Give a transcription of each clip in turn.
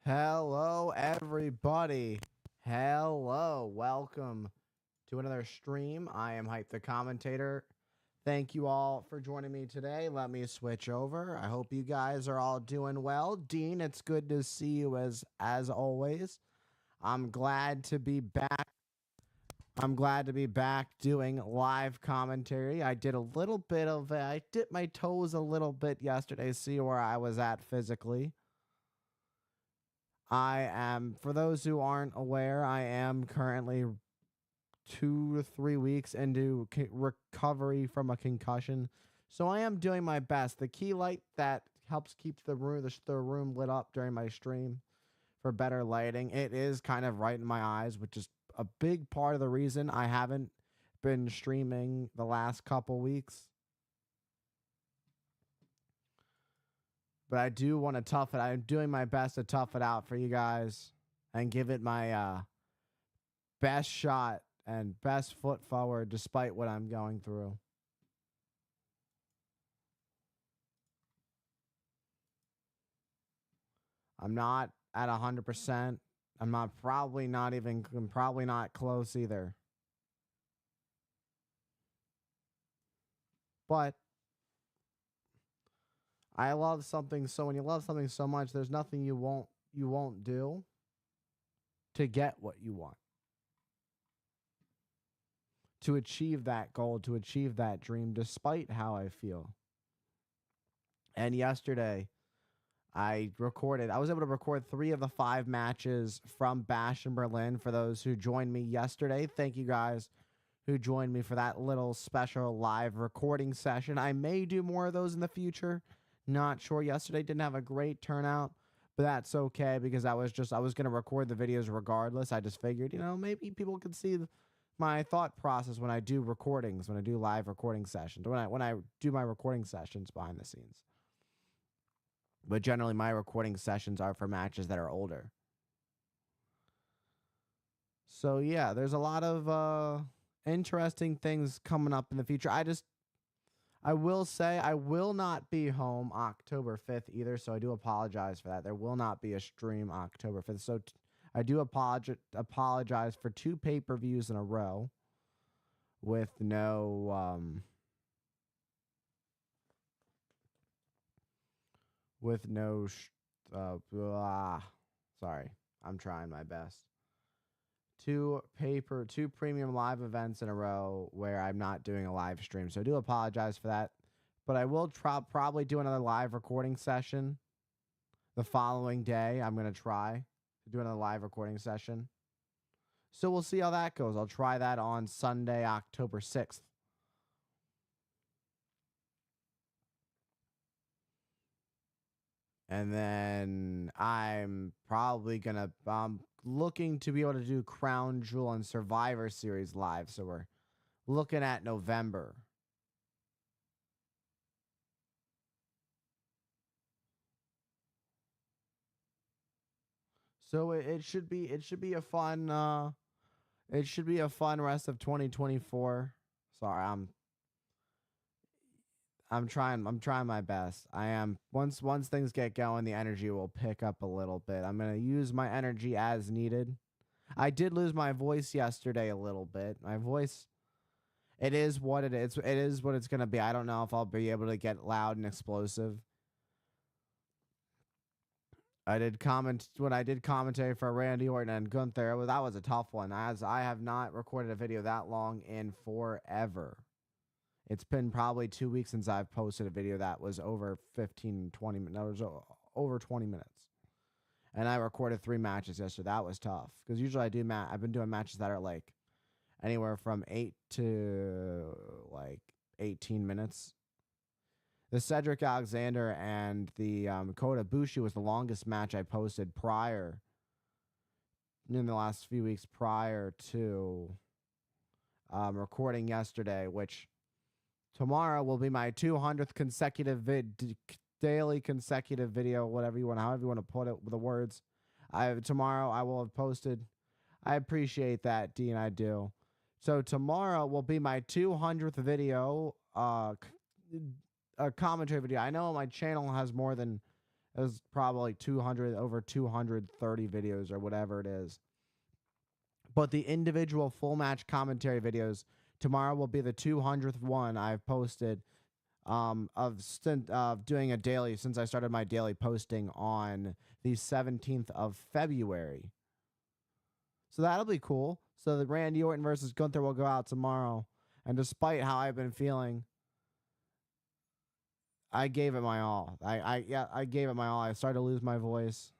Hello, everybody. Hello. Welcome to another stream. I am Hype the Commentator. Thank you all for joining me today. Let me switch over. I hope you guys are all doing well. Dean, it's good to see you as always. I'm glad to be back. I'm glad to be back doing live commentary. I did a little bit of I dipped my toes a little bit yesterday, see where I was at physically. I am, for those who aren't aware, I am currently 2 to 3 weeks into recovery from a concussion. So I am doing my best. The key light that helps keep the room lit up during my stream for better lighting, it is kind of right in my eyes, which is a big part of the reason I haven't been streaming the last couple weeks. But I do want to tough it. I'm doing my best to tough it out for you guys and give it my best shot and best foot forward despite what I'm going through. I'm not at 100%. I'm probably not close either. But I love something so when you love something so much, there's nothing you won't do to get what you want. To achieve that goal, to achieve that dream, despite how I feel. And yesterday, I was able to record 3 of the 5 matches from Bash in Berlin for those who joined me yesterday. Thank you guys who joined me for that little special live recording session. I may do more of those in the future. Not sure. Yesterday didn't have a great turnout, but that's okay because I was going to record the videos regardless. I just figured, maybe people could see my thought process when I do recordings, when I do live recording sessions, when I do my recording sessions behind the scenes. But generally, my recording sessions are for matches that are older. So yeah, there's a lot of interesting things coming up in the future. I will say I will not be home October 5th either, so I do apologize for that. There will not be a stream October 5th. So I do apologize for 2 pay-per-views in a row with no sorry, I'm trying my best. 2 premium live events in a row where I'm not doing a live stream. So I do apologize for that. But I will probably do another live recording session the following day. I'm going to try to do another live recording session. So we'll see how that goes. I'll try that on Sunday, October 6th. And then I'm looking to be able to do Crown Jewel and Survivor Series live. So we're looking at November. So it should be a fun rest of 2024. Sorry, I'm trying my best. I am once things get going, the energy will pick up a little bit. I'm going to use my energy as needed. I did lose my voice yesterday a little bit. My voice, it is what it is. It is what it's going to be. I don't know if I'll be able to get loud and explosive. When I did commentary for Randy Orton and Gunther, that was a tough one, as I have not recorded a video that long in forever. It's been probably 2 weeks since I've posted a video that was over 20 minutes. That was over 20 minutes. And I recorded 3 matches yesterday. That was tough. Because usually I've been doing matches that are like anywhere from 8 to like 18 minutes. The Cedric Alexander and the Kota Ibushi was the longest match I posted in the last few weeks prior to recording yesterday, which tomorrow will be my 200th consecutive daily consecutive video, however you want to put it with the words. Tomorrow I will have posted. I appreciate that, Dean. I do. So tomorrow will be my 200th video, a commentary video. I know my channel has more than There's probably 200, over 230 videos or whatever it is. But the individual full match commentary videos, tomorrow will be the 200th one I've posted of doing a daily since I started my daily posting on the 17th of February. So that'll be cool. So the Randy Orton versus Gunther will go out tomorrow. And despite how I've been feeling, I gave it my all. I gave it my all. I started to lose my voice.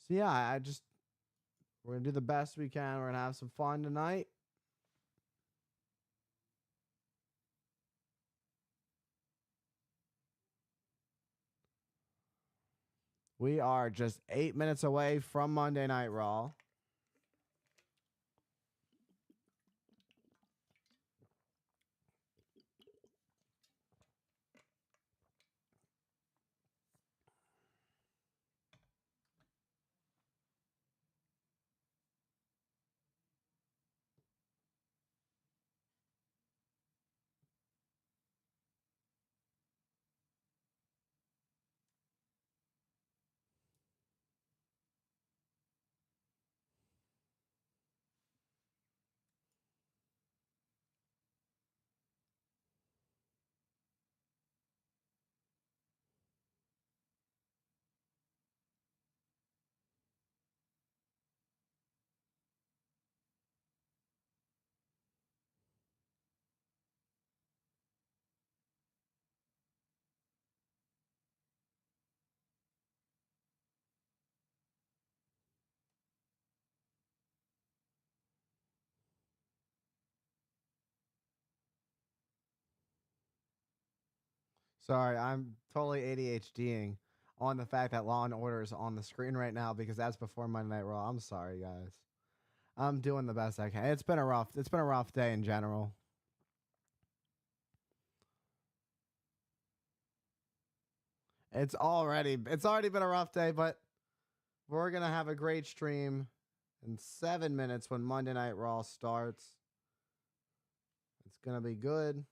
So yeah, I just we're gonna do the best we can. We're gonna have some fun tonight. We are just 8 minutes away from Monday Night Raw. Sorry, I'm totally ADHDing on the fact that Law and Order is on the screen right now because that's before Monday Night Raw. I'm sorry, guys. I'm doing the best I can. It's been a rough day in general. It's already been a rough day, but we're gonna have a great stream in 7 minutes when Monday Night Raw starts. It's gonna be good.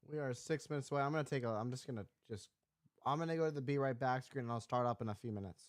We are 6 minutes away. I'm gonna go to the Be Right Back screen and I'll start up in a few minutes.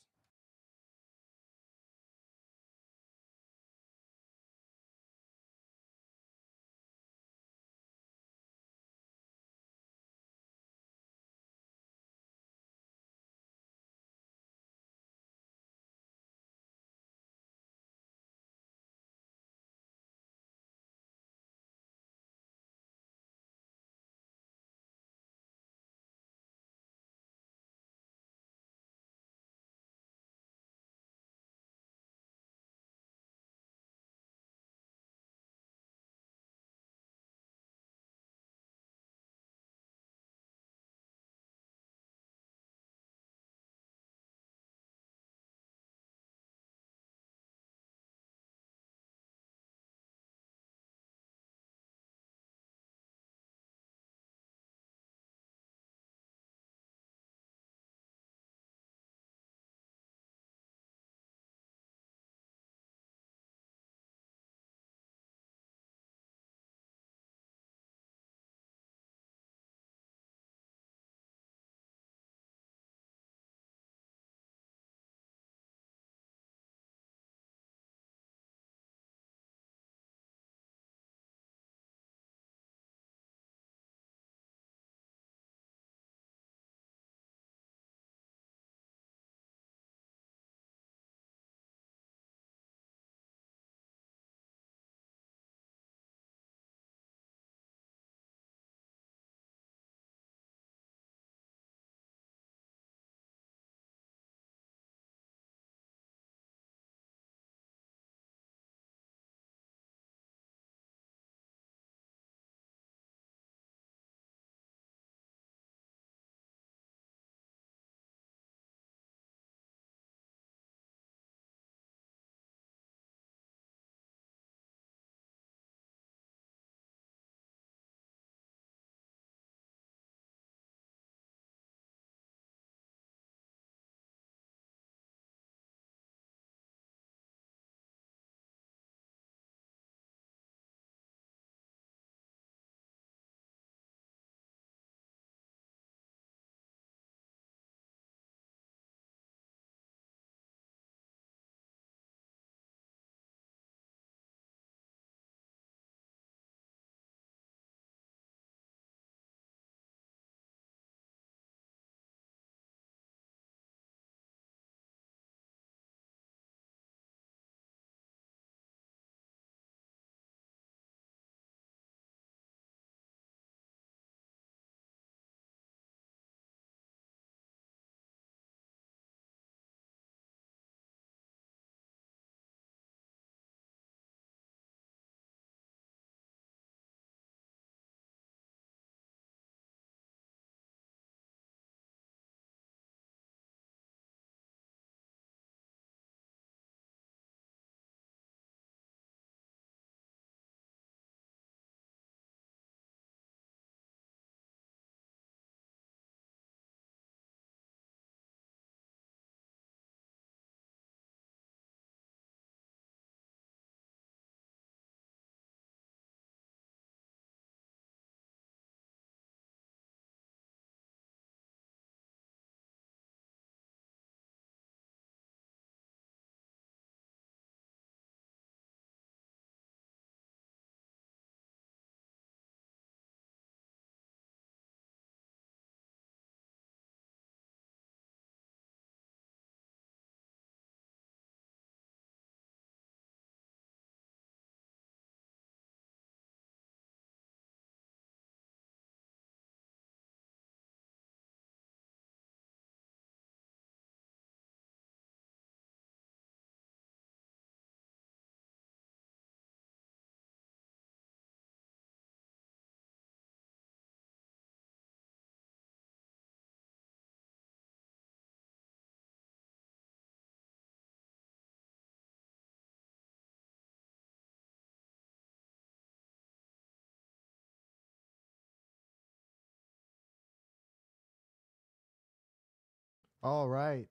All right.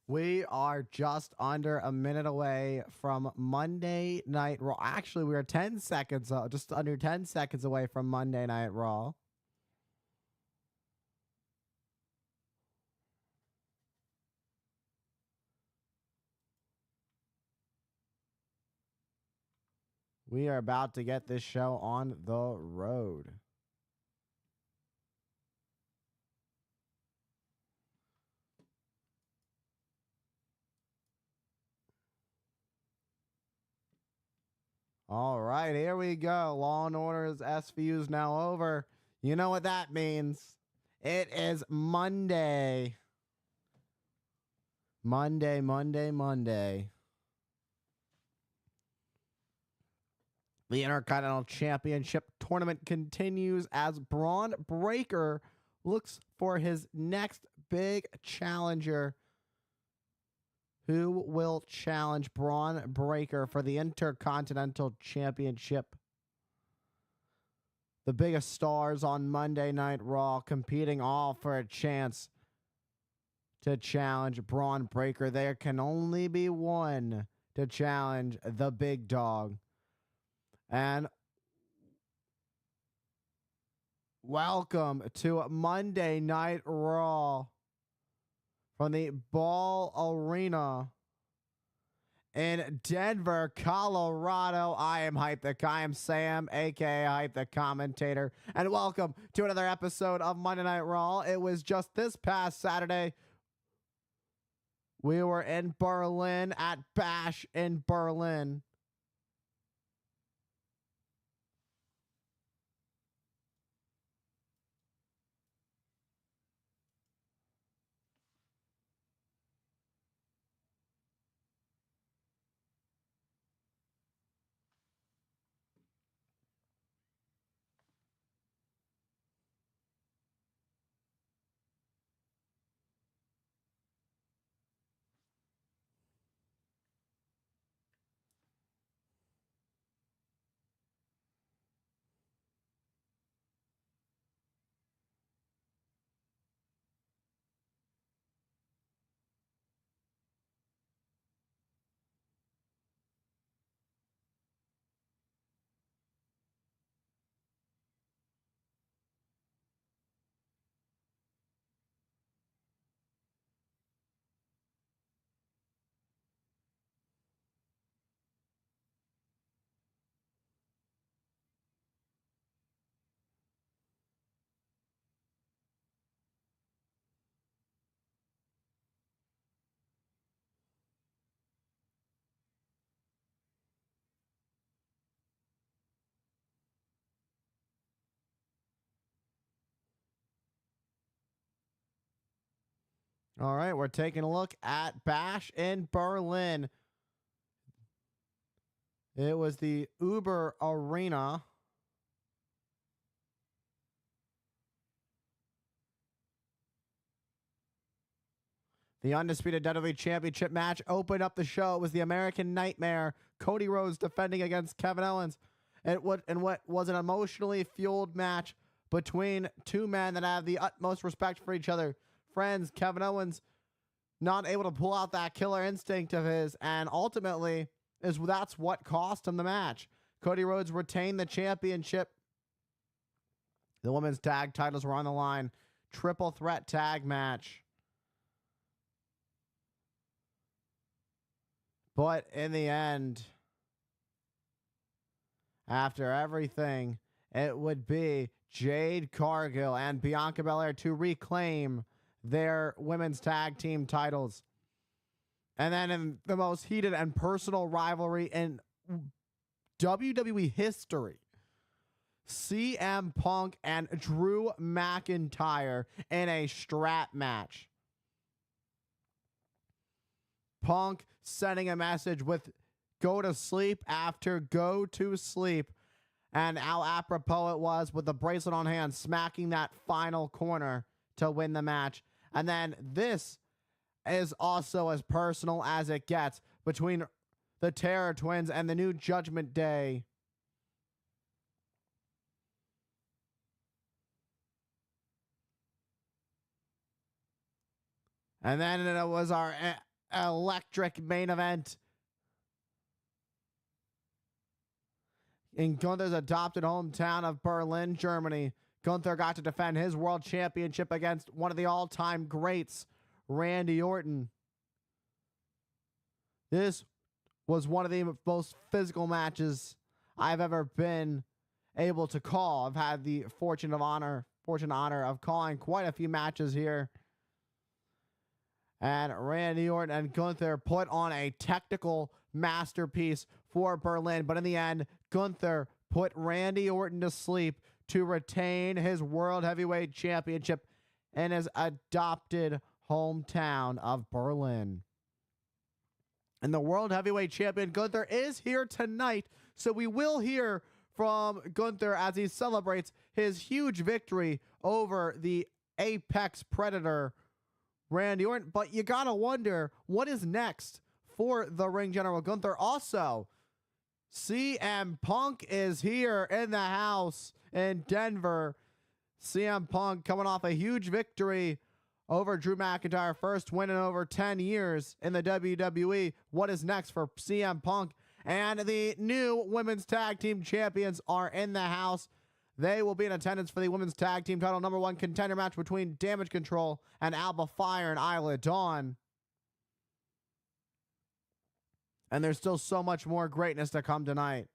We are just under a minute away from Monday Night Raw. Actually, we are 10 seconds, just under 10 seconds away from Monday Night Raw. We are about to get this show on the road. All right, here we go. Law and Order's SVU is now over. You know what that means. It is Monday. Monday. The Intercontinental Championship tournament continues as Braun Breaker looks for his next big challenger. Who will challenge Braun Breaker for the Intercontinental Championship? The biggest stars on Monday Night Raw competing all for a chance to challenge Braun Breaker. There can only be one to challenge the big dog. And welcome to Monday Night Raw from the Ball Arena in Denver, Colorado. I am Sam, aka Hype the Commentator, and welcome to another episode of Monday Night Raw. It was just this past Saturday. We were in Berlin at Bash in Berlin. All right, we're taking a look at Bash in Berlin. It was the Uber Arena. The Undisputed WWE Championship match opened up the show. It was the American Nightmare, Cody Rhodes defending against Kevin Owens. In what was an emotionally fueled match between two men that have the utmost respect for each other. Friends, Kevin Owens not able to pull out that killer instinct of his, and ultimately that's what cost him the match. Cody Rhodes retained the championship. The women's tag titles were on the line. Triple threat tag match. But in the end, after everything, it would be Jade Cargill and Bianca Belair to reclaim their women's tag team titles. And then in the most heated and personal rivalry in WWE history, CM Punk and Drew McIntyre in a strap match. Punk sending a message with go to sleep after go to sleep. And how apropos it was with the bracelet on hand, smacking that final corner to win the match. And then this is also as personal as it gets between the Terror Twins and the New Judgment Day. And then it was our electric main event in Gunther's adopted hometown of Berlin, Germany. Gunther got to defend his world championship against one of the all-time greats, Randy Orton. This was one of the most physical matches I've ever been able to call. I've had the fortune and honor of calling quite a few matches here. And Randy Orton and Gunther put on a technical masterpiece for Berlin. But in the end, Gunther put Randy Orton to sleep to retain his World Heavyweight Championship in his adopted hometown of Berlin. And the World Heavyweight Champion Gunther is here tonight, so we will hear from Gunther as he celebrates his huge victory over the Apex Predator, Randy Orton. But you gotta wonder, what is next for the Ring General Gunther? Also, CM Punk is here in the house in Denver. CM Punk coming off a huge victory over Drew McIntyre, first win in over 10 years in the WWE. What is next for CM Punk? And the new women's tag team champions are in the house. They will be in attendance for the women's tag team title #1 contender match between Damage Control and Alba Fire and Isla Dawn. And there's still so much more greatness to come tonight.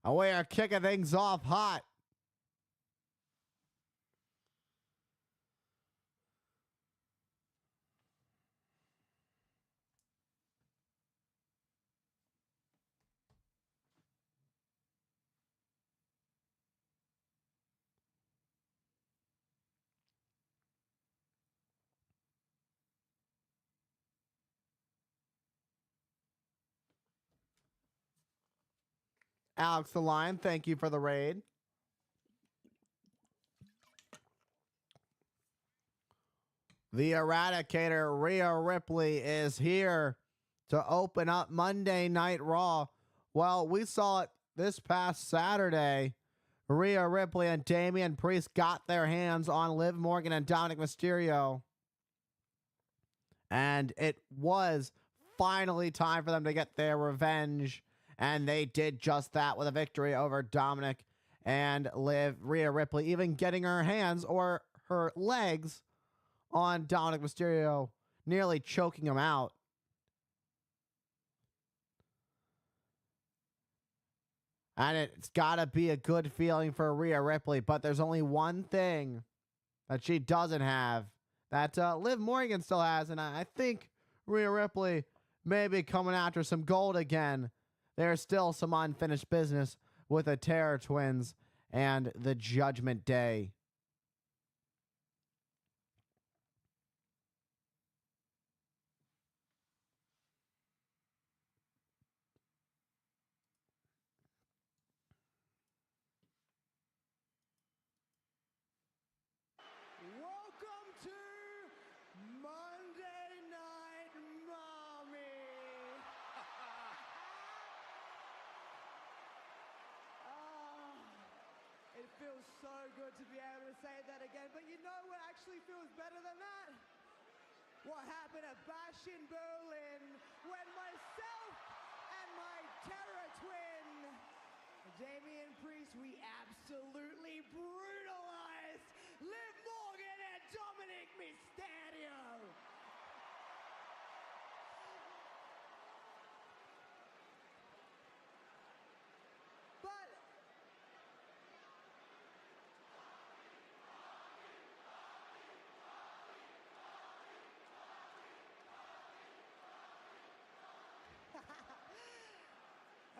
And we are kicking things off hot. Alex the Lion, thank you for the raid. The Eradicator, Rhea Ripley, is here to open up Monday Night Raw. Well, we saw it this past Saturday. Rhea Ripley and Damian Priest got their hands on Liv Morgan and Dominic Mysterio. And it was finally time for them to get their revenge. And they did just that with a victory over Dominic and Liv. Rhea Ripley even getting her hands or her legs on Dominic Mysterio, nearly choking him out. And it's got to be a good feeling for Rhea Ripley, but there's only one thing that she doesn't have that Liv Morgan still has, and I think Rhea Ripley may be coming after some gold again. There's still some unfinished business with the Terror Twins and the Judgment Day. Welcome to Monday Night Mommy. It feels so good to be able to say that again, but you know what actually feels better than that? What happened at Bash in Berlin when myself and my terror twin, Damian Priest, we absolutely brutalized Liv Morgan and Dominic Mysterio. But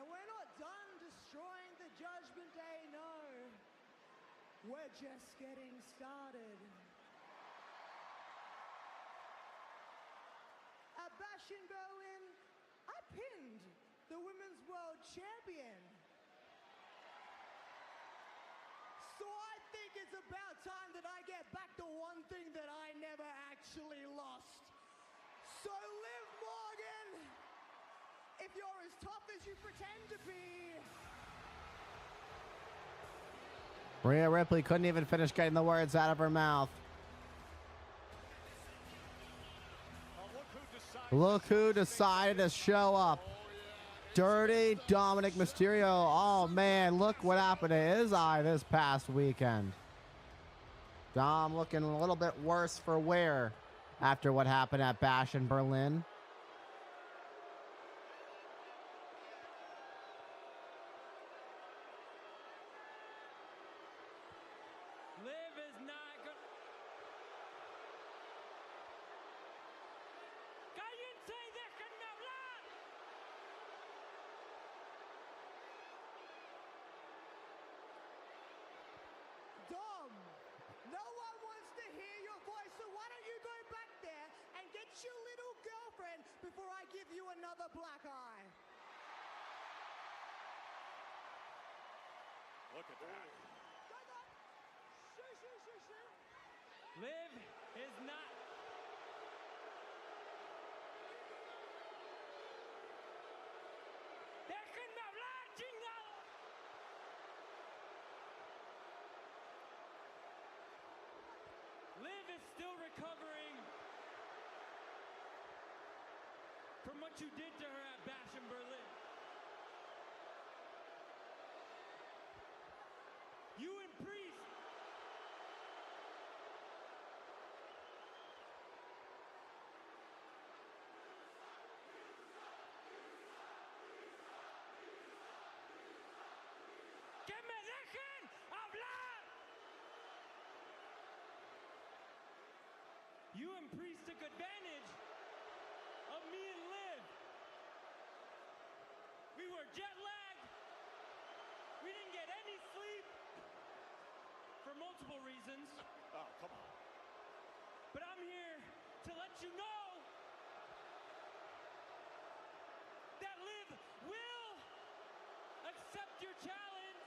and we're not done destroying the Judgment Day, no. We're just getting started. At Bash in Berlin, I pinned the Women's World Champion. So I think it's about time that I get back to one thing that I never actually lost. So Liv Morgan, if you're as tough as you pretend to be, Rhea Ripley couldn't even finish getting the words out of her mouth. Look who decided to show up. Dirty Dominic Mysterio. Oh, man, look what happened to his eye this past weekend. Dom looking a little bit worse for wear after what happened at Bash in Berlin. Liv is not good. ¡Cállense y déjenme hablar! Dom, no one wants to hear your voice, so why don't you go back there and get your little girlfriend before I give you another black eye? Look at that. Liv is not. ¡Déjenme hablar, chingado! Liv is still recovering from what you did to her at Bash in Berlin. You and Priest. ¡Que me dejen hablar! You and Priest took advantage of me and Liv. We were jet lagged. We didn't get any sleep for multiple reasons. Oh, come on. But I'm here to let you know that Liv will accept your challenge.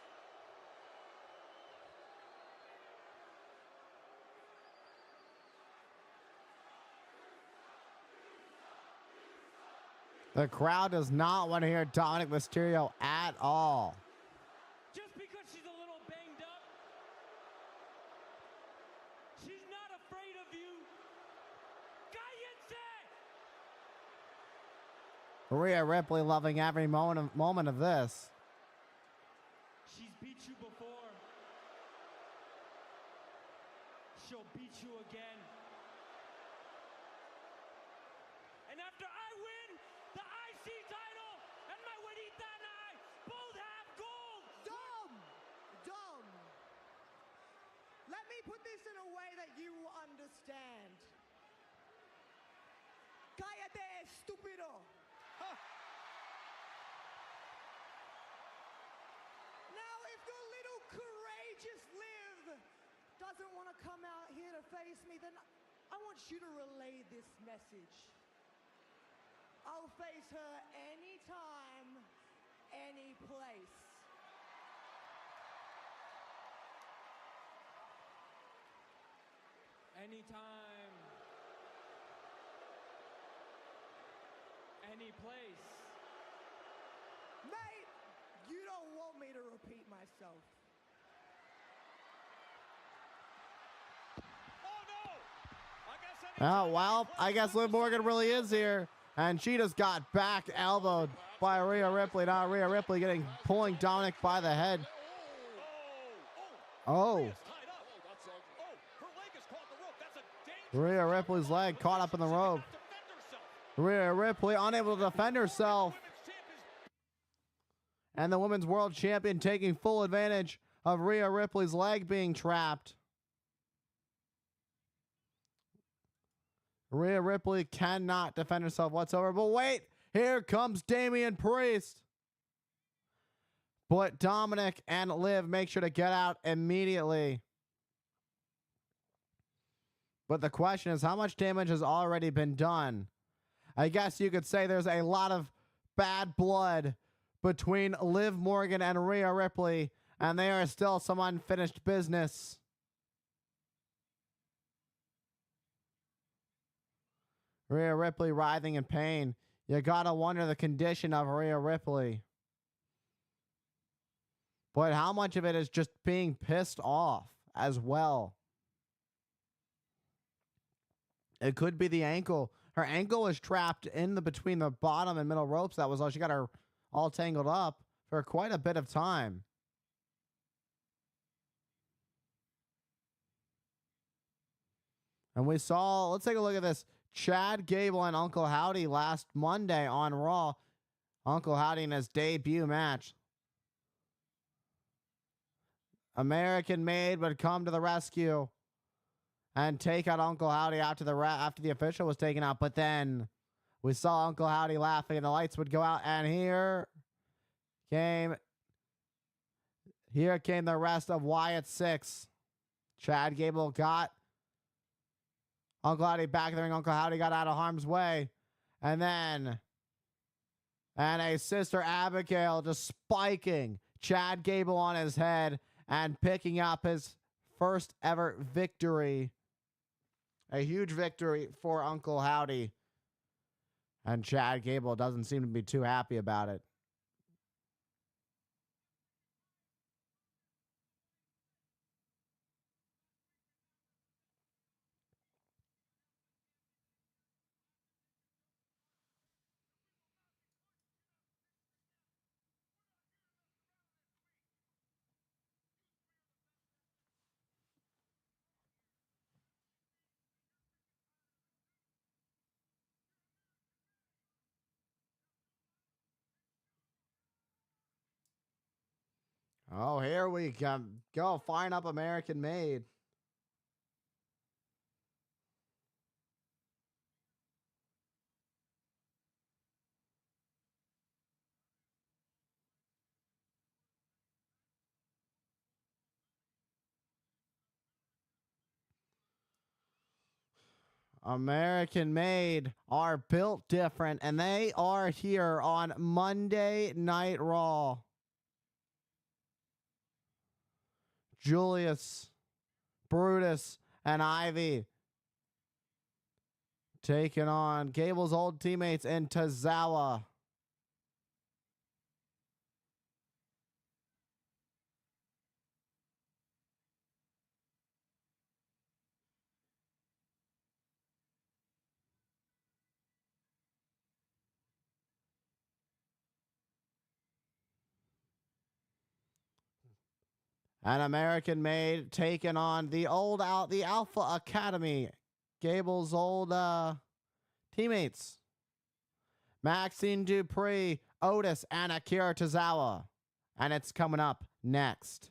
The crowd does not want to hear Dominic Mysterio at all. Just because she's a little banged up, she's not afraid of you. ¡Cállense! Rhea Ripley loving every moment of this. She's beat you before. She'll beat you again. And after I win the IC title and my Juanita and I both have gold. Dom, let me put this in a way that you will understand. Cállate, estúpido. Now, if the little courageous Liv doesn't want to come out here to face me, then I want you to relay this message. I'll face her anytime, any place. Anytime, any place. Mate, you don't want me to repeat myself. Oh, no! I guess Oh, well, I guess Liv Morgan really is here. And she just got back elbowed by Rhea Ripley. Now Rhea Ripley pulling Dominic by the head. Oh. Rhea's tied up. Oh, her leg is caught in the rope. That's a dangerous. Rhea Ripley's leg caught up in the rope. Defend herself. Rhea Ripley unable to defend herself. Women's champ is And the women's world champion taking full advantage of Rhea Ripley's leg being trapped. Rhea Ripley cannot defend herself whatsoever. But wait, here comes Damian Priest. But Dominic and Liv make sure to get out immediately. But the question is, how much damage has already been done? I guess you could say there's a lot of bad blood between Liv Morgan and Rhea Ripley, and they are still some unfinished business. Rhea Ripley writhing in pain. You gotta wonder the condition of Rhea Ripley. But how much of it is just being pissed off as well? It could be the ankle. Her ankle was trapped in the between the bottom and middle ropes. That was all. She got her all tangled up for quite a bit of time. And we saw, let's take a look at this. Chad Gable and Uncle Howdy last Monday on Raw. Uncle Howdy in his debut match. American Made would come to the rescue and take out Uncle Howdy after the official was taken out. But then we saw Uncle Howdy laughing and the lights would go out. And here came the rest of Wyatt 6. Chad Gable got Uncle Howdy back in the ring. Uncle Howdy got out of harm's way. And a Sister Abigail just spiking Chad Gable on his head and picking up his first ever victory. A huge victory for Uncle Howdy. And Chad Gable doesn't seem to be too happy about it. Oh, here we go. Firing up American Made. American Made are built different, and they are here on Monday Night Raw. Julius, Brutus, and Ivy taking on Gable's old teammates in Tozawa. An American Made taking on the Alpha Academy, Gable's old teammates. Maxine Dupree, Otis, and Akira Tozawa. And it's coming up next.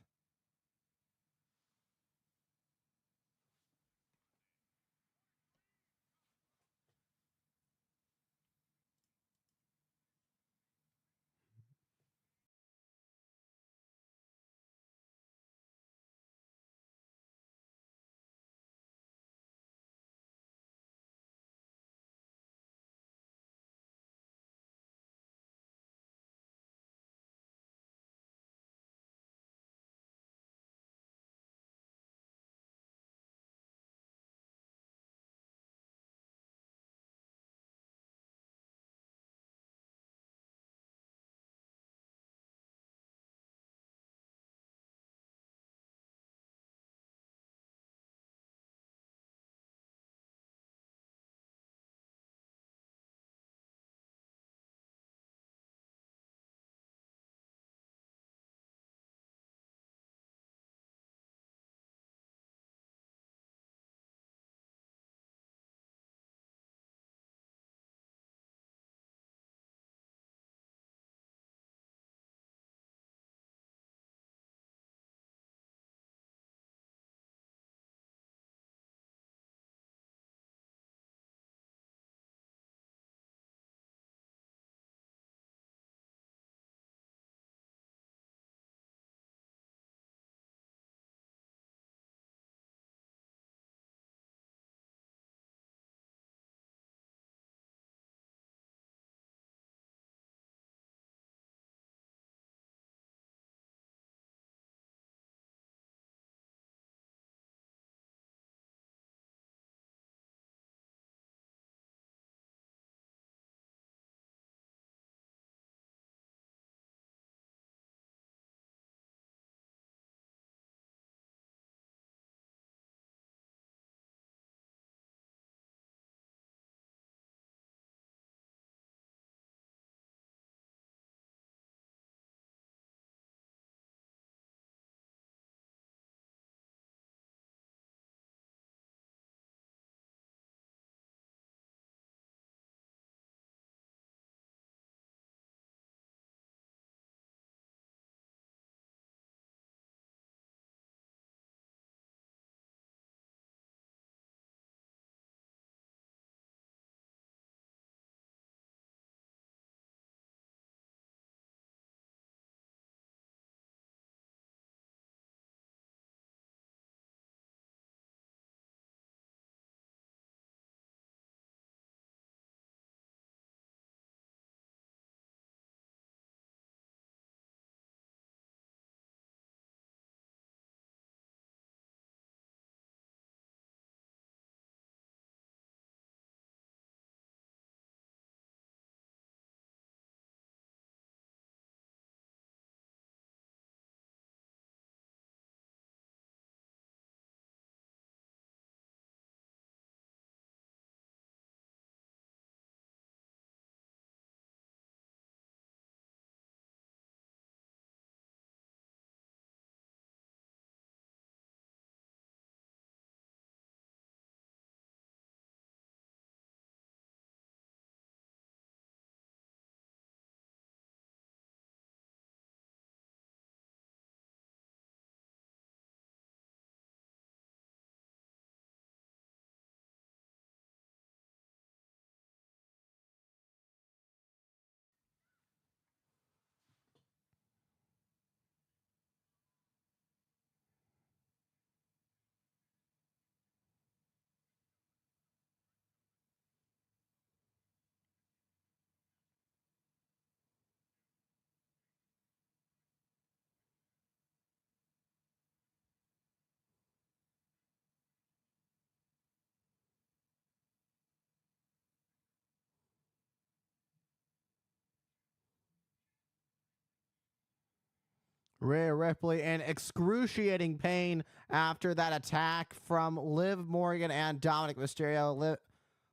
Rhea Ripley in excruciating pain after that attack from Liv Morgan and Dominic Mysterio.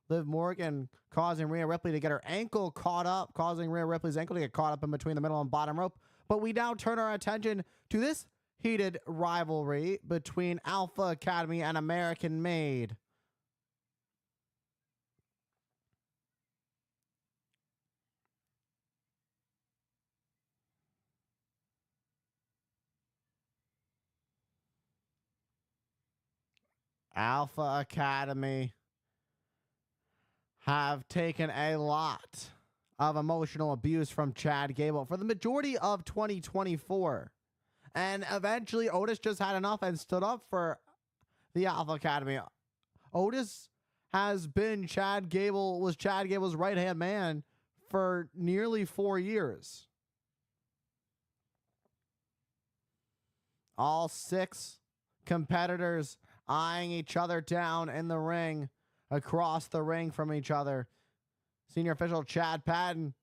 Liv Morgan causing Rhea Ripley to get her ankle caught up, causing Rhea Ripley's ankle to get caught up in between the middle and bottom rope. But we now turn our attention to this heated rivalry between Alpha Academy and American Made. Alpha Academy have taken a lot of emotional abuse from Chad Gable for the majority of 2024. And eventually Otis just had enough and stood up for the Alpha Academy. Otis has been Chad Gable's right-hand man for nearly 4 years. All 6 competitors eyeing each other down in the ring, across the ring from each other. Senior official Chad Patton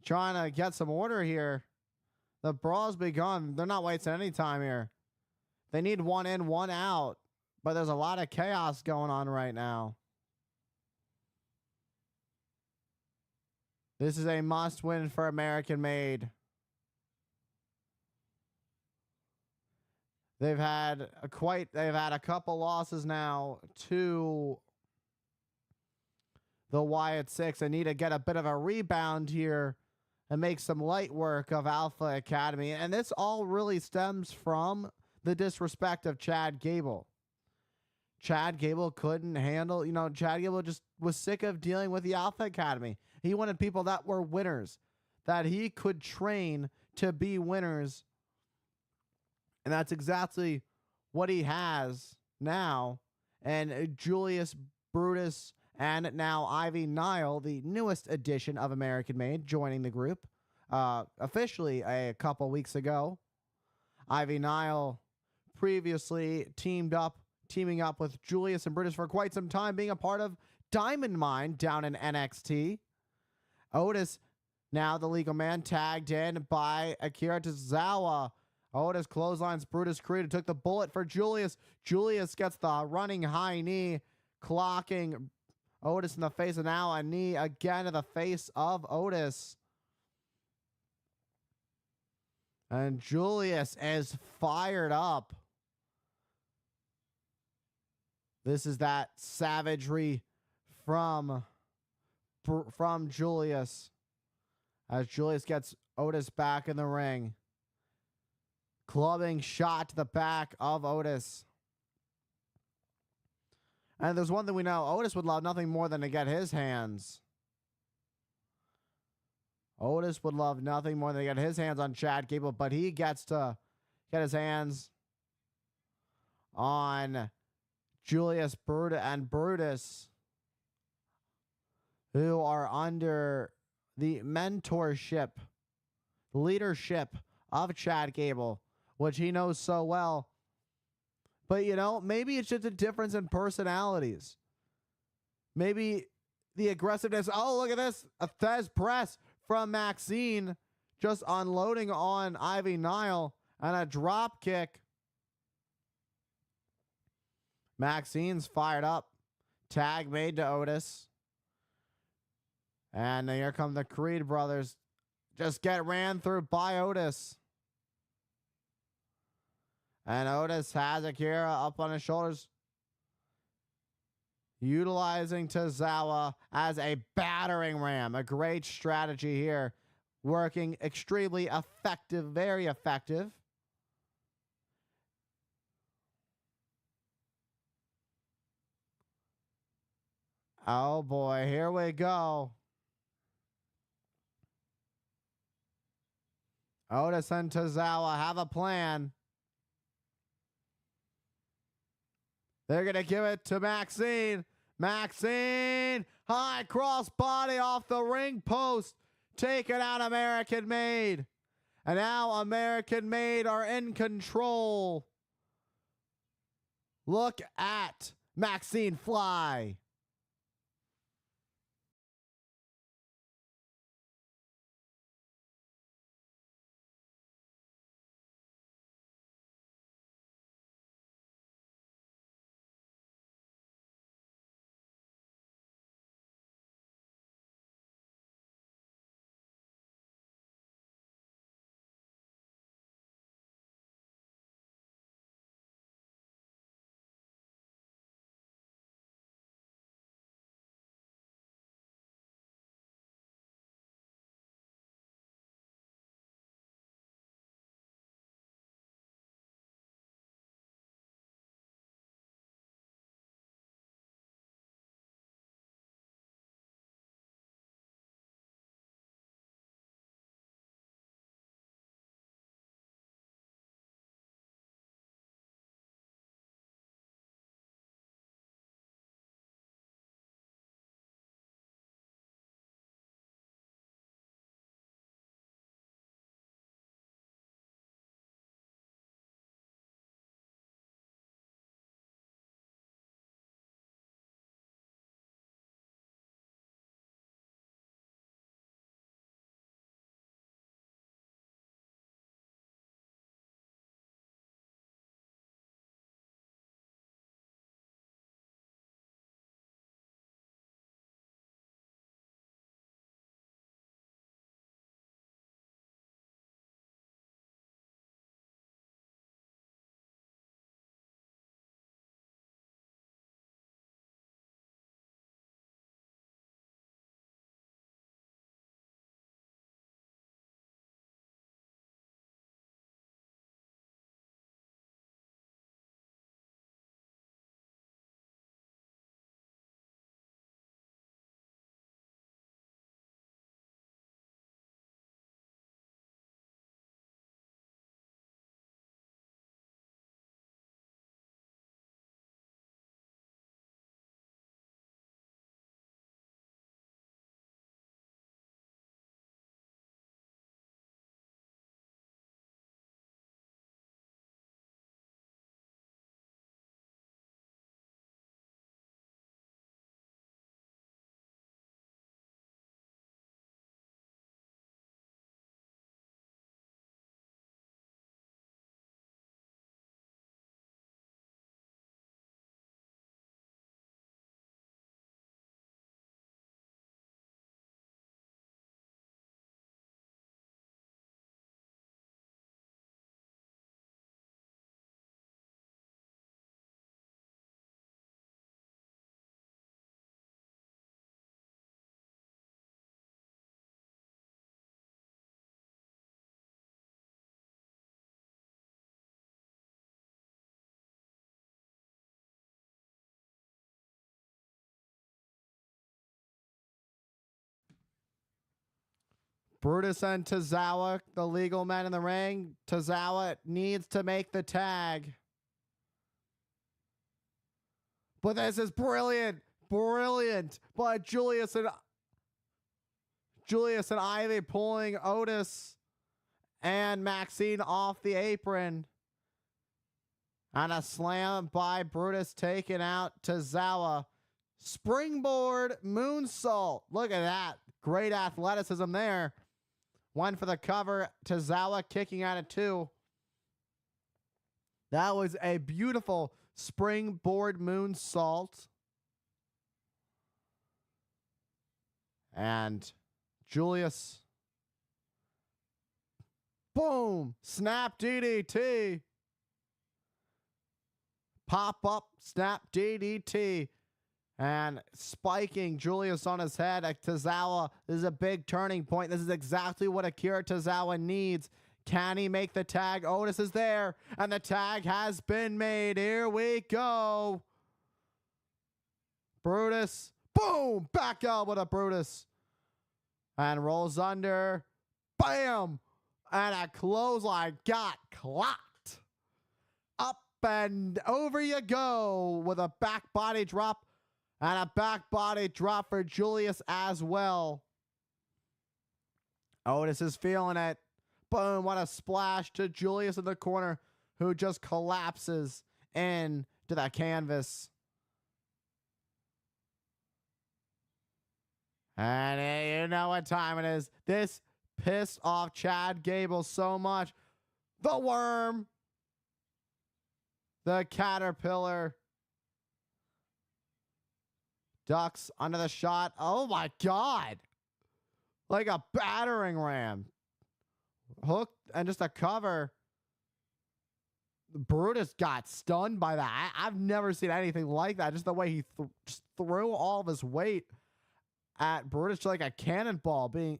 trying to get some order here. The brawl's begun. They're not wasting any time here. They need one in, one out. But there's a lot of chaos going on right now. This is a must-win for American Made. They've had a couple losses now to the Wyatt Six. They need to get a bit of a rebound here and make some light work of Alpha Academy. And this all really stems from the disrespect of Chad Gable. Chad Gable couldn't handle, Chad Gable just was sick of dealing with the Alpha Academy. He wanted people that were winners, that he could train to be winners. And that's exactly what he has now. And Julius Brutus and now Ivy Nile, the newest addition of American Made, joining the group officially a couple weeks ago. Ivy Nile previously teaming up with Julius and Brutus for quite some time, being a part of Diamond Mine down in NXT. Otis, now the legal man, tagged in by Akira Tozawa. Otis clotheslines Brutus Creed, took the bullet for Julius. Julius gets the running high knee, clocking Otis in the face, and now a knee again to the face of Otis. And Julius is fired up. This is that savagery from Julius, as Julius gets Otis back in the ring. Clubbing shot to the back of Otis. And there's one thing we know. Otis would love nothing more than to get his hands. Otis would love nothing more than to get his hands on Chad Gable, but he gets to get his hands on Julius and Brutus, who are under the mentorship, leadership of Chad Gable, which he knows so well. But, maybe it's just a difference in personalities. Maybe the aggressiveness. Oh, look at this. A Thez press from Maxine, just unloading on Ivy Nile, and a drop kick. Maxine's fired up. Tag made to Otis. And here come the Creed brothers. Just get ran through by Otis. And Otis has Akira up on his shoulders, utilizing Tozawa as a battering ram. A great strategy here. Working extremely effective, very effective. Oh boy, here we go. Otis and Tozawa have a plan. They're going to give it to Maxine. Maxine, high cross body off the ring post. Taking out American Made. And now American Made are in control. Look at Maxine fly. Brutus and Tozawa, the legal men in the ring. Tozawa needs to make the tag. But this is brilliant. Brilliant. But Julius and Ivy pulling Otis and Maxine off the apron. And a slam by Brutus taking out Tozawa. Springboard moonsault. Look at that. Great athleticism there. One for the cover. Tozawa kicking out of two. That was a beautiful springboard moonsault. And Julius. Boom. Snap DDT. Pop up. Snap DDT. And spiking Julius on his head. Tozawa, this is a big turning point. This is exactly what Akira Tozawa needs. Can he make the tag? Otis is there. And the tag has been made. Here we go. Brutus. Boom. Back elbow to Brutus. And rolls under. Bam. And a clothesline got clocked. Up and over you go with a back body drop. And a back body drop for Julius as well. Otis is feeling it. Boom, what a splash to Julius in the corner, who just collapses into the canvas. And you know what time it is. This pissed off Chad Gable so much. The worm. The caterpillar. Ducks under the shot. Oh my God. Like a battering ram. Hooked and just a cover. Brutus got stunned by that. I've never seen anything like that. Just the way he just threw all of his weight at Brutus like a cannonball being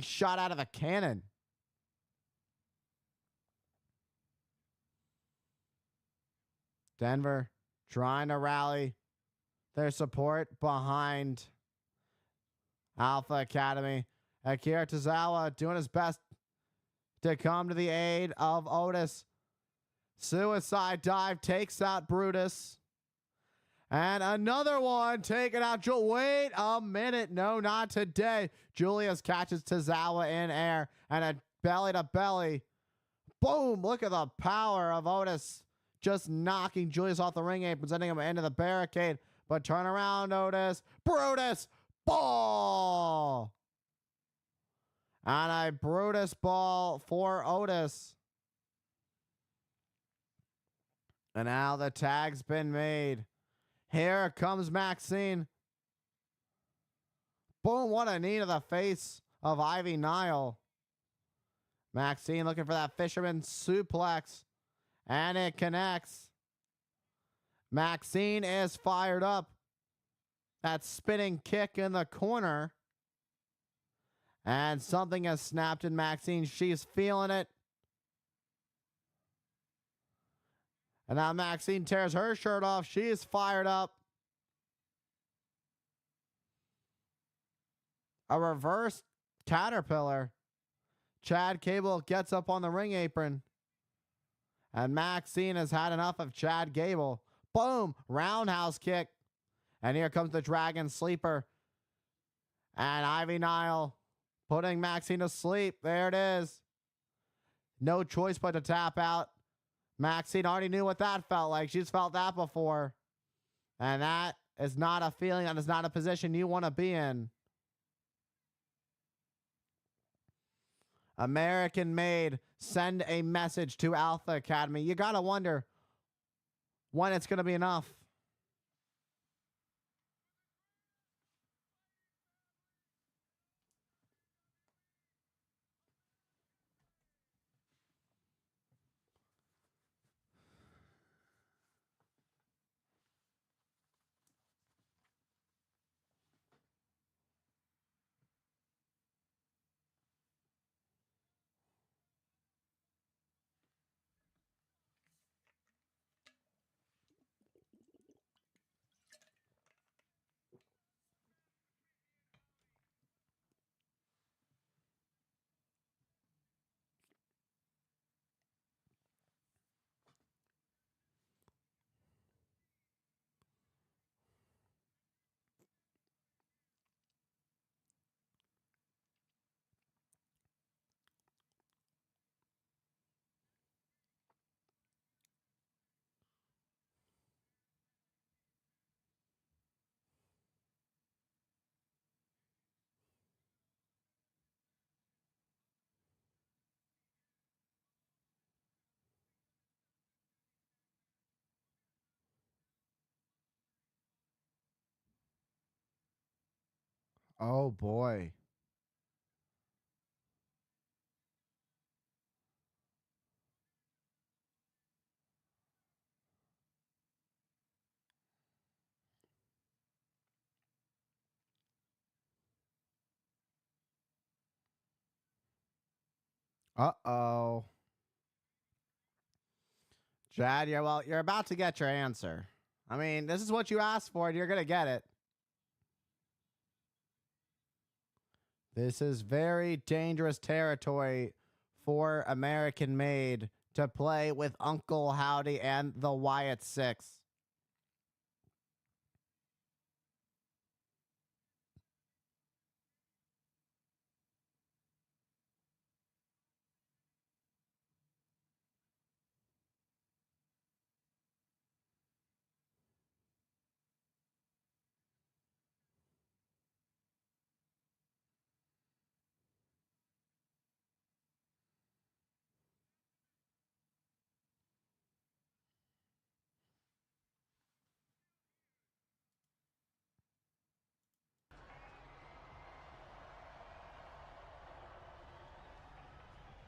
shot out of a cannon. Denver trying to rally their support behind Alpha Academy. Akira Tozawa doing his best to come to the aid of Otis. Suicide dive takes out Brutus. And another one taking out Wait a minute. No, not today. Julius catches Tozawa in air. And a belly to belly. Boom. Look at the power of Otis. Just knocking Julius off the ring apron, sending him into the barricade. But turn around, Otis. Brutus ball. And a Brutus ball for Otis. And now the tag's been made. Here comes Maxine. Boom, what a knee to the face of Ivy Nile. Maxine looking for that fisherman suplex. And it connects. Maxine is fired up. That spinning kick in the corner. And something has snapped in Maxine. She's feeling it. And now Maxine tears her shirt off. She is fired up. A reverse caterpillar. Chad Gable gets up on the ring apron. And Maxine has had enough of Chad Gable. Boom! Roundhouse kick. And here comes the Dragon Sleeper. And Ivy Nile putting Maxine to sleep. There it is. No choice but to tap out. Maxine already knew what that felt like. She's felt that before. And that is not a feeling. That is not a position you want to be in. American made. Send a message to Alpha Academy. You got to wonder when it's going to be enough. Oh boy. Uh-oh. Chad, you're about to get your answer. I mean, this is what you asked for, and you're gonna get it. This is very dangerous territory for American Made to play with Uncle Howdy and the Wyatt Six.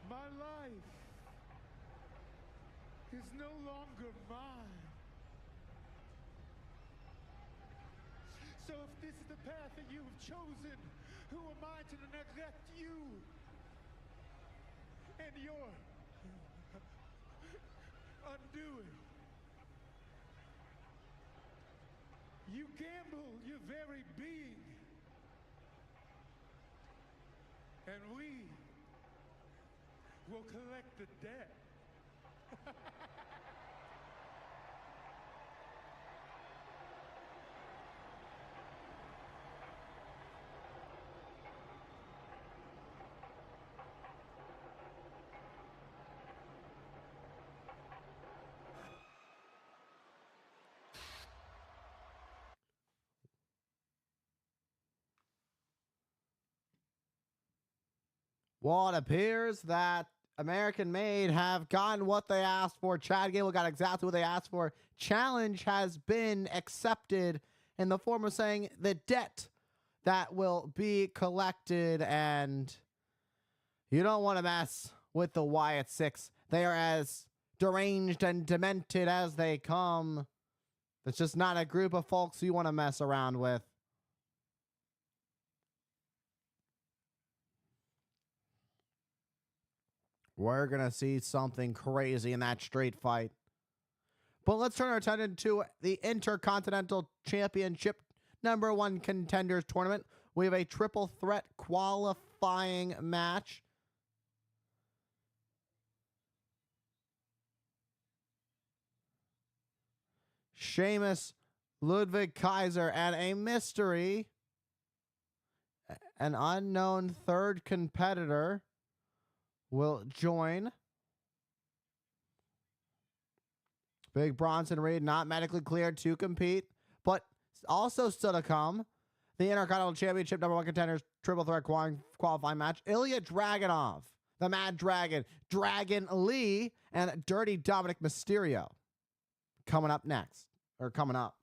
My life is no longer mine. So if this is the path that you have chosen, who am I to neglect you and your undoing? You gamble your very being, and we will collect the debt. Well, it appears that American Made have gotten what they asked for. Chad Gable got exactly what they asked for. Challenge has been accepted in the form of saying the debt that will be collected, and you don't want to mess with the Wyatt Six. They are as deranged and demented as they come. It's just not a group of folks you want to mess around with. We're going to see something crazy in that street fight. But let's turn our attention to the Intercontinental Championship #1 Contenders Tournament. We have a triple threat qualifying match. Sheamus, Ludwig Kaiser, and a mystery, an unknown third competitor, will join. Big Bronson Reed not medically cleared to compete, but also still to come. The Intercontinental Championship #1 Contenders Triple Threat qualifying match. Ilya Dragunov, the Mad Dragon, Dragon Lee, and Dirty Dominic Mysterio coming up next, or coming up.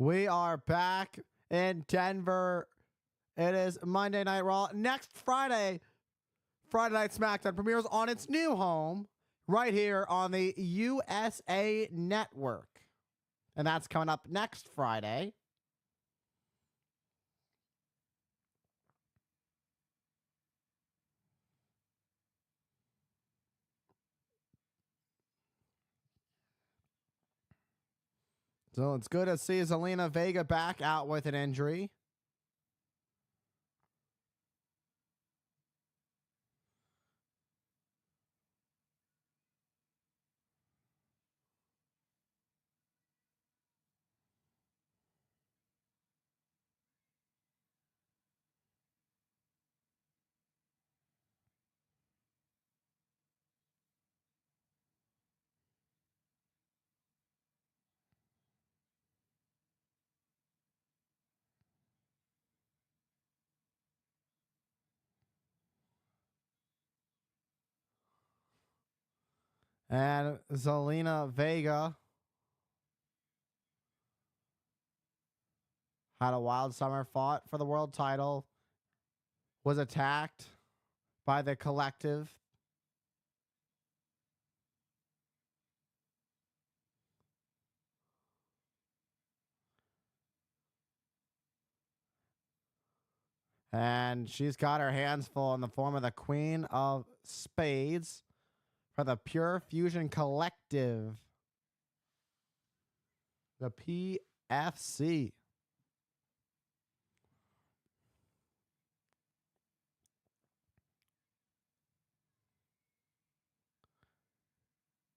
We are back in Denver. It is Monday Night Raw. Next Friday, Friday Night SmackDown premieres on its new home right here on the USA Network. And that's coming up next Friday. So it's good to see Zelina Vega back out with an injury. And Zelina Vega had a wild summer, fought for the world title, was attacked by the Collective. And she's got her hands full in the form of the Queen of Spades for the Pure Fusion Collective. The PFC.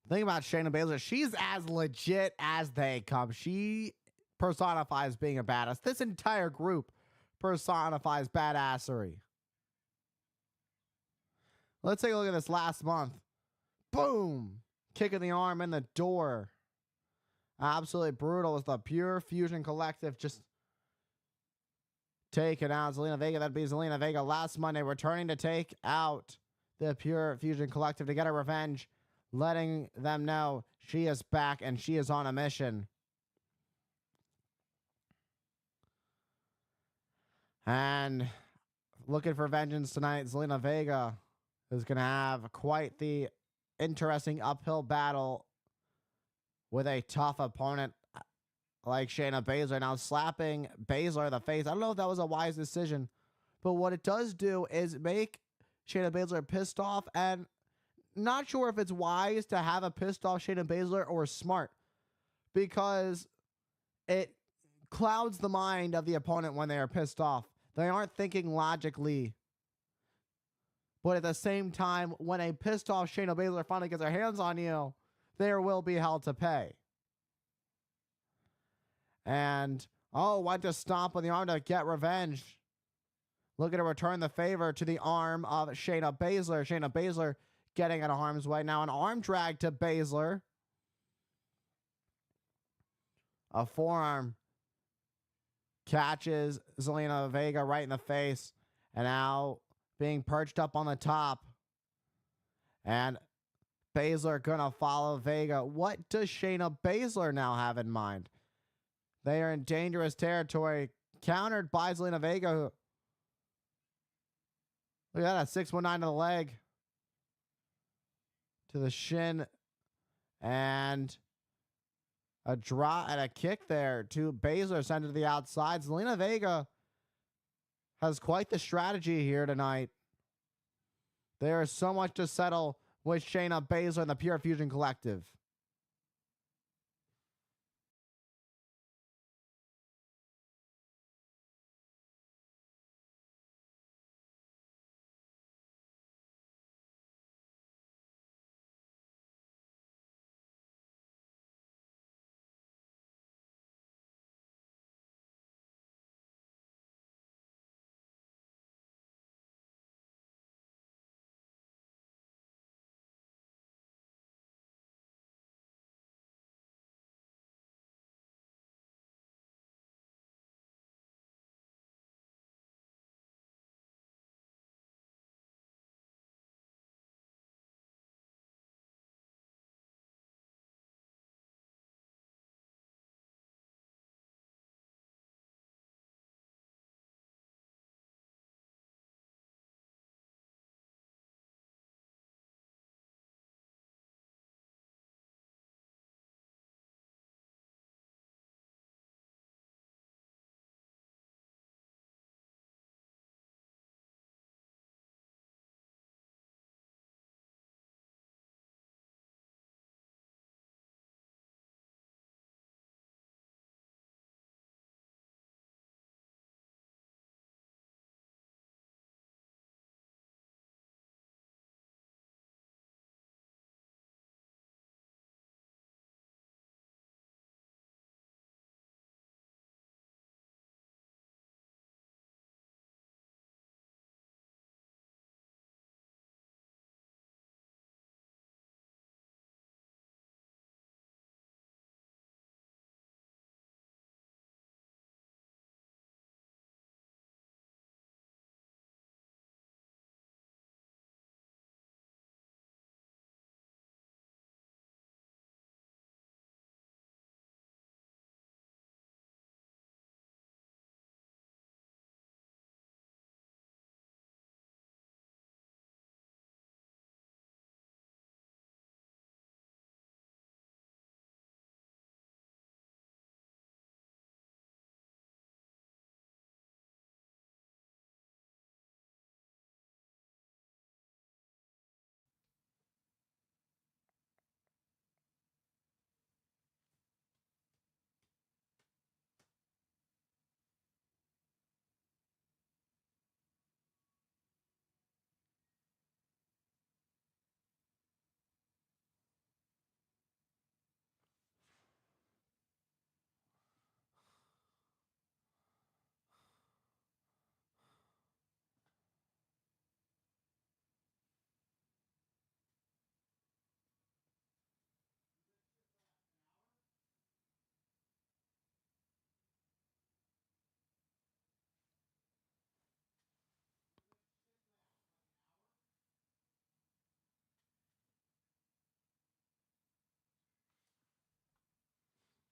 Think about Shayna Baszler. She's as legit as they come. She personifies being a badass. This entire group personifies badassery. Let's take a look at this last month. Boom! Kick in the arm in the door. Absolutely brutal as the Pure Fusion Collective just taking out Zelina Vega. That'd be Zelina Vega last Monday, returning to take out the Pure Fusion Collective to get her revenge, letting them know she is back and she is on a mission. And looking for vengeance tonight, Zelina Vega is going to have quite the interesting uphill battle with a tough opponent like Shayna Baszler. Now slapping Baszler in the face, I don't know if that was a wise decision, but what it does do is make Shayna Baszler pissed off, and not sure if it's wise to have a pissed off Shayna Baszler or smart, because it clouds the mind of the opponent when they are pissed off. They aren't thinking logically. But at the same time, when a pissed off Shayna Baszler finally gets her hands on you, there will be hell to pay. And, went to stomp on the arm to get revenge. Looking to return the favor to the arm of Shayna Baszler. Shayna Baszler getting out of harm's way. Now an arm drag to Baszler. A forearm catches Zelina Vega right in the face. And now being perched up on the top. And Baszler gonna follow Vega. What does Shayna Baszler now have in mind? They are in dangerous territory. Countered by Zelina Vega. Look at that, a 619 to the leg. To the shin. And a draw and a kick there to Baszler, sent to the outside. Zelina Vega has quite the strategy here tonight. There is so much to settle with Shayna Baszler and the Pure Fusion Collective.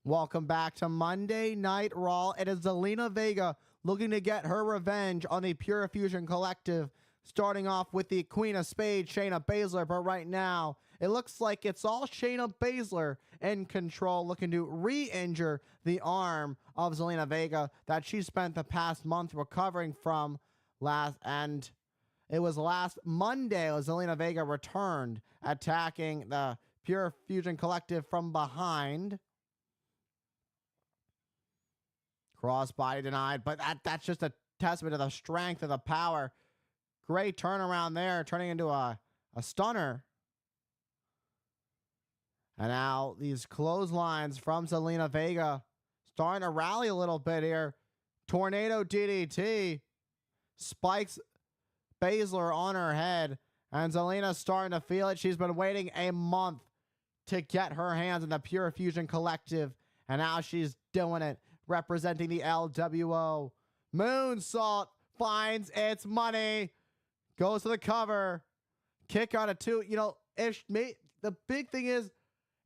Welcome back to Monday Night Raw. It is Zelina Vega looking to get her revenge on the Pure Fusion Collective, starting off with the Queen of Spades, Shayna Baszler. But right now, it looks like it's all Shayna Baszler in control, looking to re-injure the arm of Zelina Vega that she spent the past month recovering from and it was last Monday Zelina Vega returned, attacking the Pure Fusion Collective from behind. Crossbody denied, but that's just a testament to the strength of the power. Great turnaround there, turning into a stunner. And now these clotheslines from Zelina Vega starting to rally a little bit here. Tornado DDT spikes Baszler on her head, and Zelina's starting to feel it. She's been waiting a month to get her hands in the Pure Fusion Collective, and now she's doing it, representing the LWO. Moonsault finds its money, goes to the cover, kick out of 2. You know, the big thing is,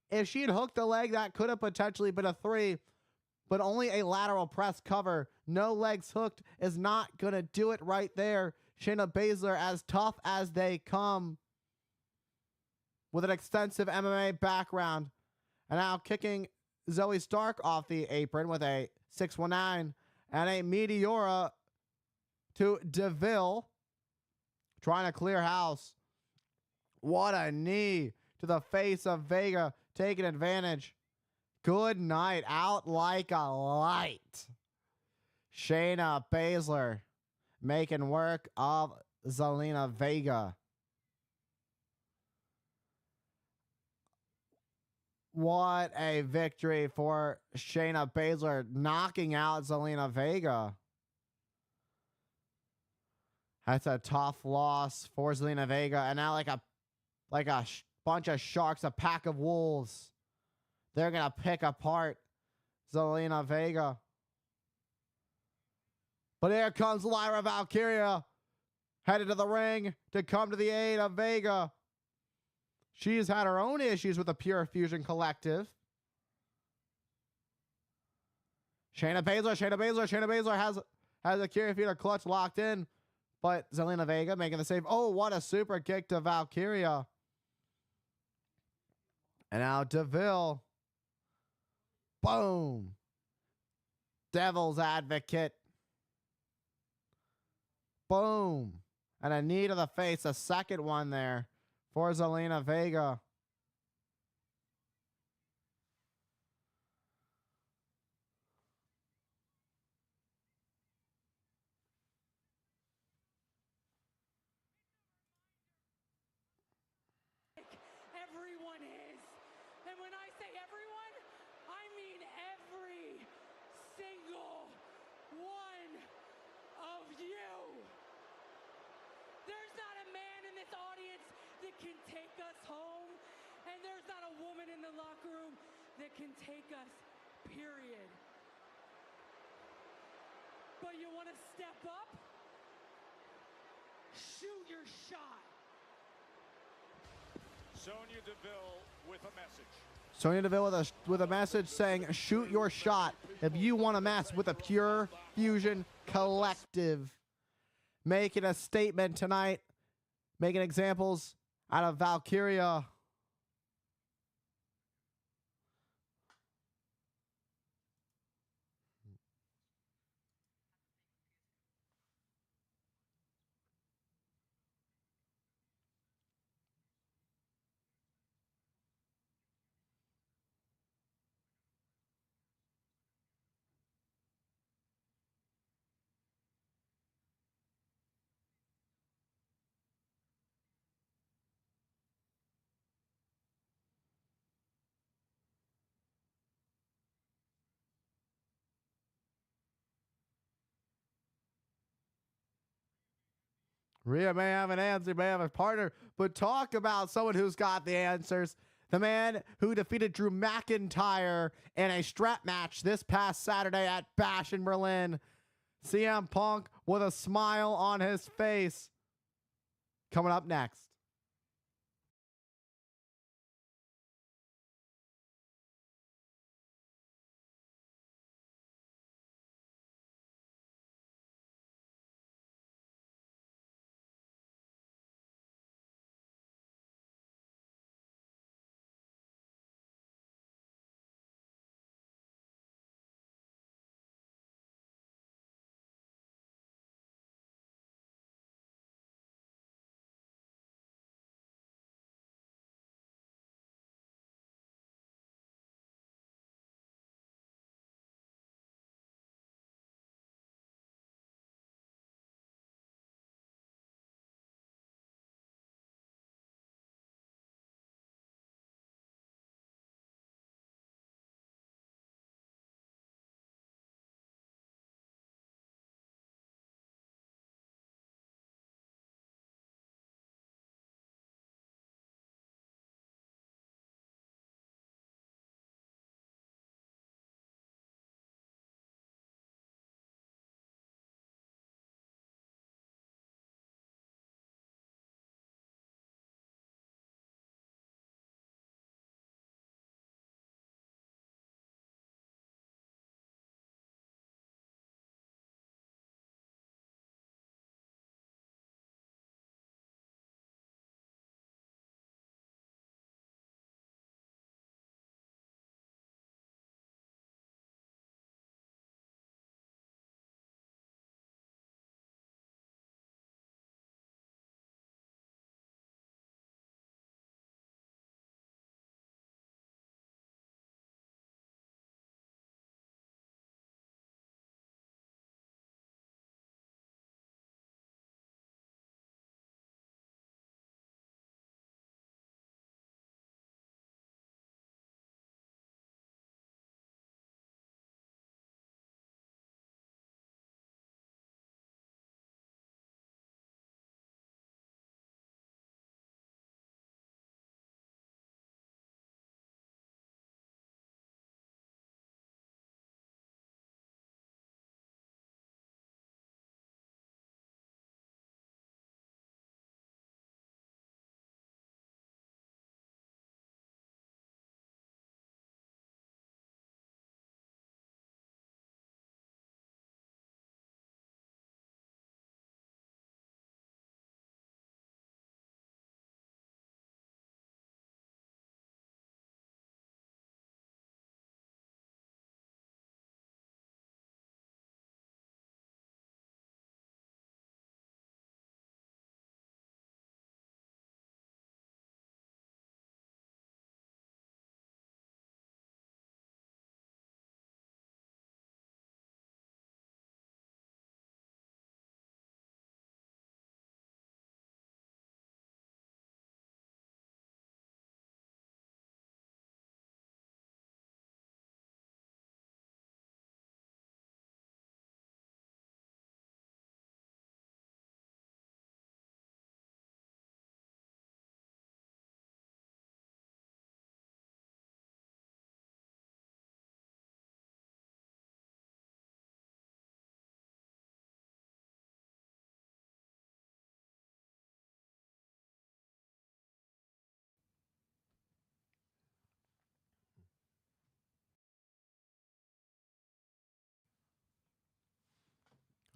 if she had hooked the leg, that could have potentially been a 3, but only a lateral press cover. No legs hooked is not going to do it right there. Shayna Baszler, as tough as they come, with an extensive MMA background, and now kicking Zoe Stark off the apron with a 619 and a Meteora to DeVille, trying to clear house. What a knee to the face of Vega, taking advantage. Good night, out like a light. Shayna Baszler making work of Zelina Vega. What a victory for Shayna Baszler, knocking out Zelina Vega. That's a tough loss for Zelina Vega. And now like a bunch of sharks, a pack of wolves, they're going to pick apart Zelina Vega. But here comes Lyra Valkyria, headed to the ring to come to the aid of Vega. She's had her own issues with the Pure Fusion Collective. Shayna Baszler has a Kirifuda clutch locked in, but Zelina Vega making the save. Oh, what a super kick to Valkyria. And now DeVille. Boom. Devil's Advocate. Boom. And a knee to the face, a second one there for Zelina Vega. Everyone is. And when I say everyone, I mean every single one of you. There's not a man in this audience that can take us home, and there's not a woman in the locker room that can take us, period. But you want to step up? Shoot your shot. Sonya Deville with a message. Sonya Deville with a message saying, shoot your shot if you want to mess with a Pure Fusion Collective. Making a statement tonight, making examples out of Valkyria. Rhea may have an answer, may have a partner, but talk about someone who's got the answers. The man who defeated Drew McIntyre in a strap match this past Saturday at Bash in Berlin. CM Punk with a smile on his face. Coming up next.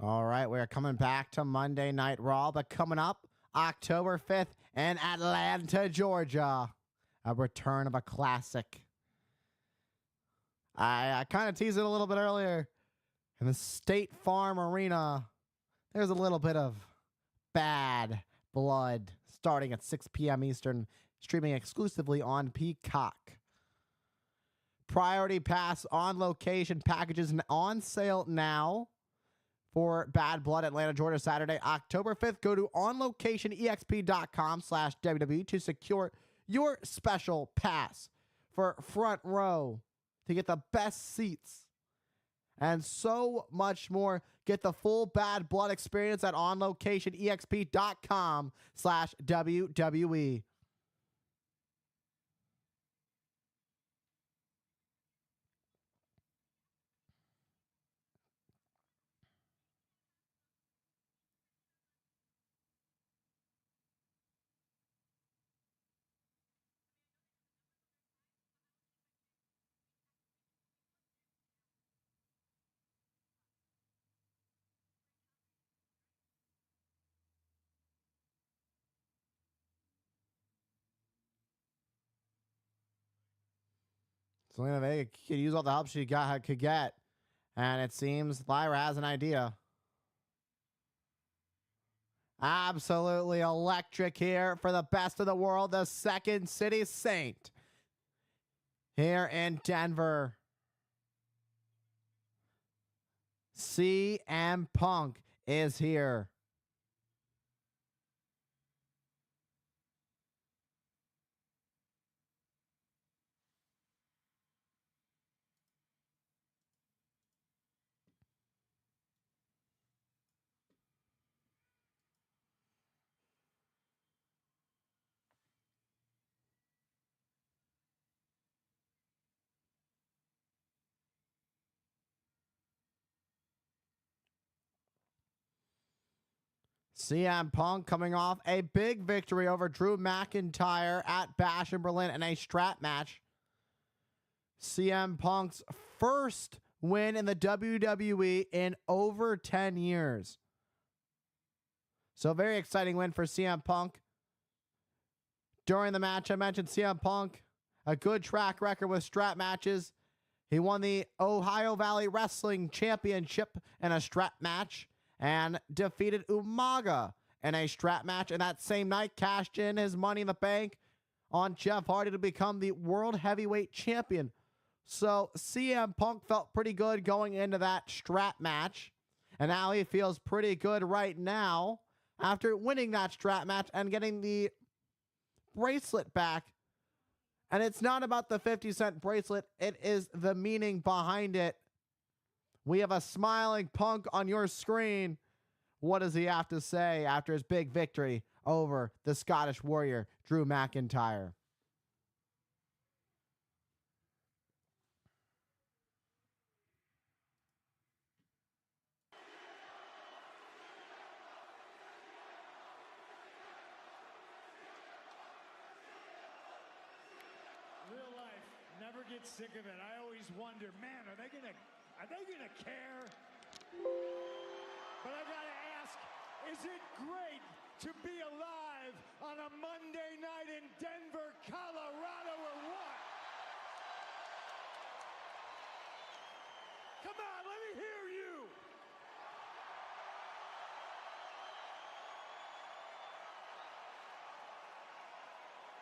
All right, we're coming back to Monday Night Raw, but coming up October 5th in Atlanta, Georgia, a return of a classic. I kind of teased it a little bit earlier. In the State Farm Arena, there's a little bit of bad blood starting at 6 p.m. Eastern, streaming exclusively on Peacock. Priority Pass on location packages on sale now for Bad Blood Atlanta, Georgia, Saturday, October 5th. Go to onlocationexp.com/WWE to secure your special pass for front row to get the best seats and so much more. Get the full Bad Blood experience at onlocationexp.com/WWE. Selena Vega could use all the help she could get. And it seems Lyra has an idea. Absolutely electric here for the best of the world, the Second City Saint here in Denver. CM Punk is here. CM Punk coming off a big victory over Drew McIntyre at Bash in Berlin in a strap match. CM Punk's first win in the WWE in over 10 years. So very exciting win for CM Punk. During the match, I mentioned CM Punk, a good track record with strap matches. He won the Ohio Valley Wrestling Championship in a strap match and defeated Umaga in a strap match. And that same night, cashed in his Money in the Bank on Jeff Hardy to become the World Heavyweight Champion. So CM Punk felt pretty good going into that strap match. And now he feels pretty good right now after winning that strap match and getting the bracelet back. And it's not about the 50-cent bracelet. It is the meaning behind it. We have a smiling Punk on your screen. What does he have to say after his big victory over the Scottish Warrior, Drew McIntyre? Real life, never get sick of it. I always wonder, man, are they gonna care? But I gotta ask, is it great to be alive on a Monday night in Denver, Colorado, or what? Come on, let me hear you.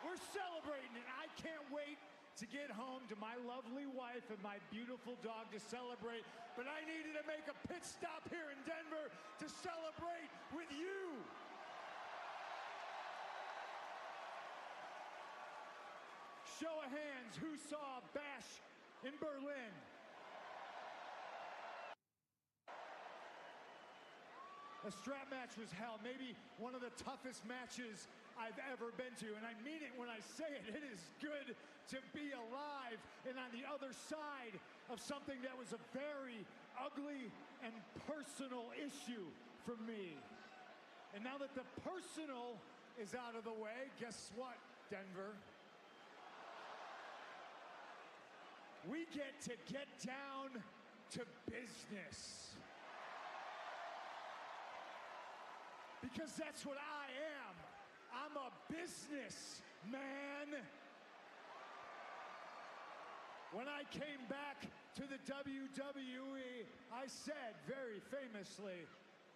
We're celebrating, and I can't wait to get home to my lovely wife and my beautiful dog to celebrate. But I needed to make a pit stop here in Denver to celebrate with you. Show of hands, who saw Bash in Berlin? The strap match was hell, maybe one of the toughest matches I've ever been to, and I mean it when I say it. It is good to be alive and on the other side of something that was a very ugly and personal issue for me. And now that the personal is out of the way, guess what, Denver? We get to get down to business. because that's what I am. I'm a businessman. When I came back to the WWE, I said very famously,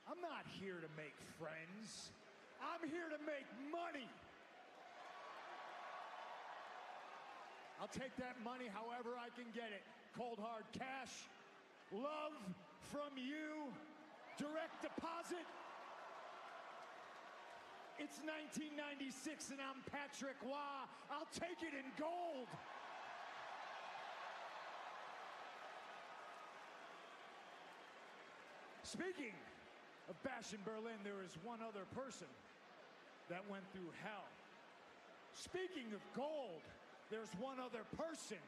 I'm not here to make friends. I'm here to make money. I'll take that money however I can get it. Cold hard cash, love from you, direct deposit. It's 1996 and I'm Patrick Wwe. I'll take it in gold. Speaking of Bash in Berlin, there is one other person that went through hell. Speaking of gold, there's one other person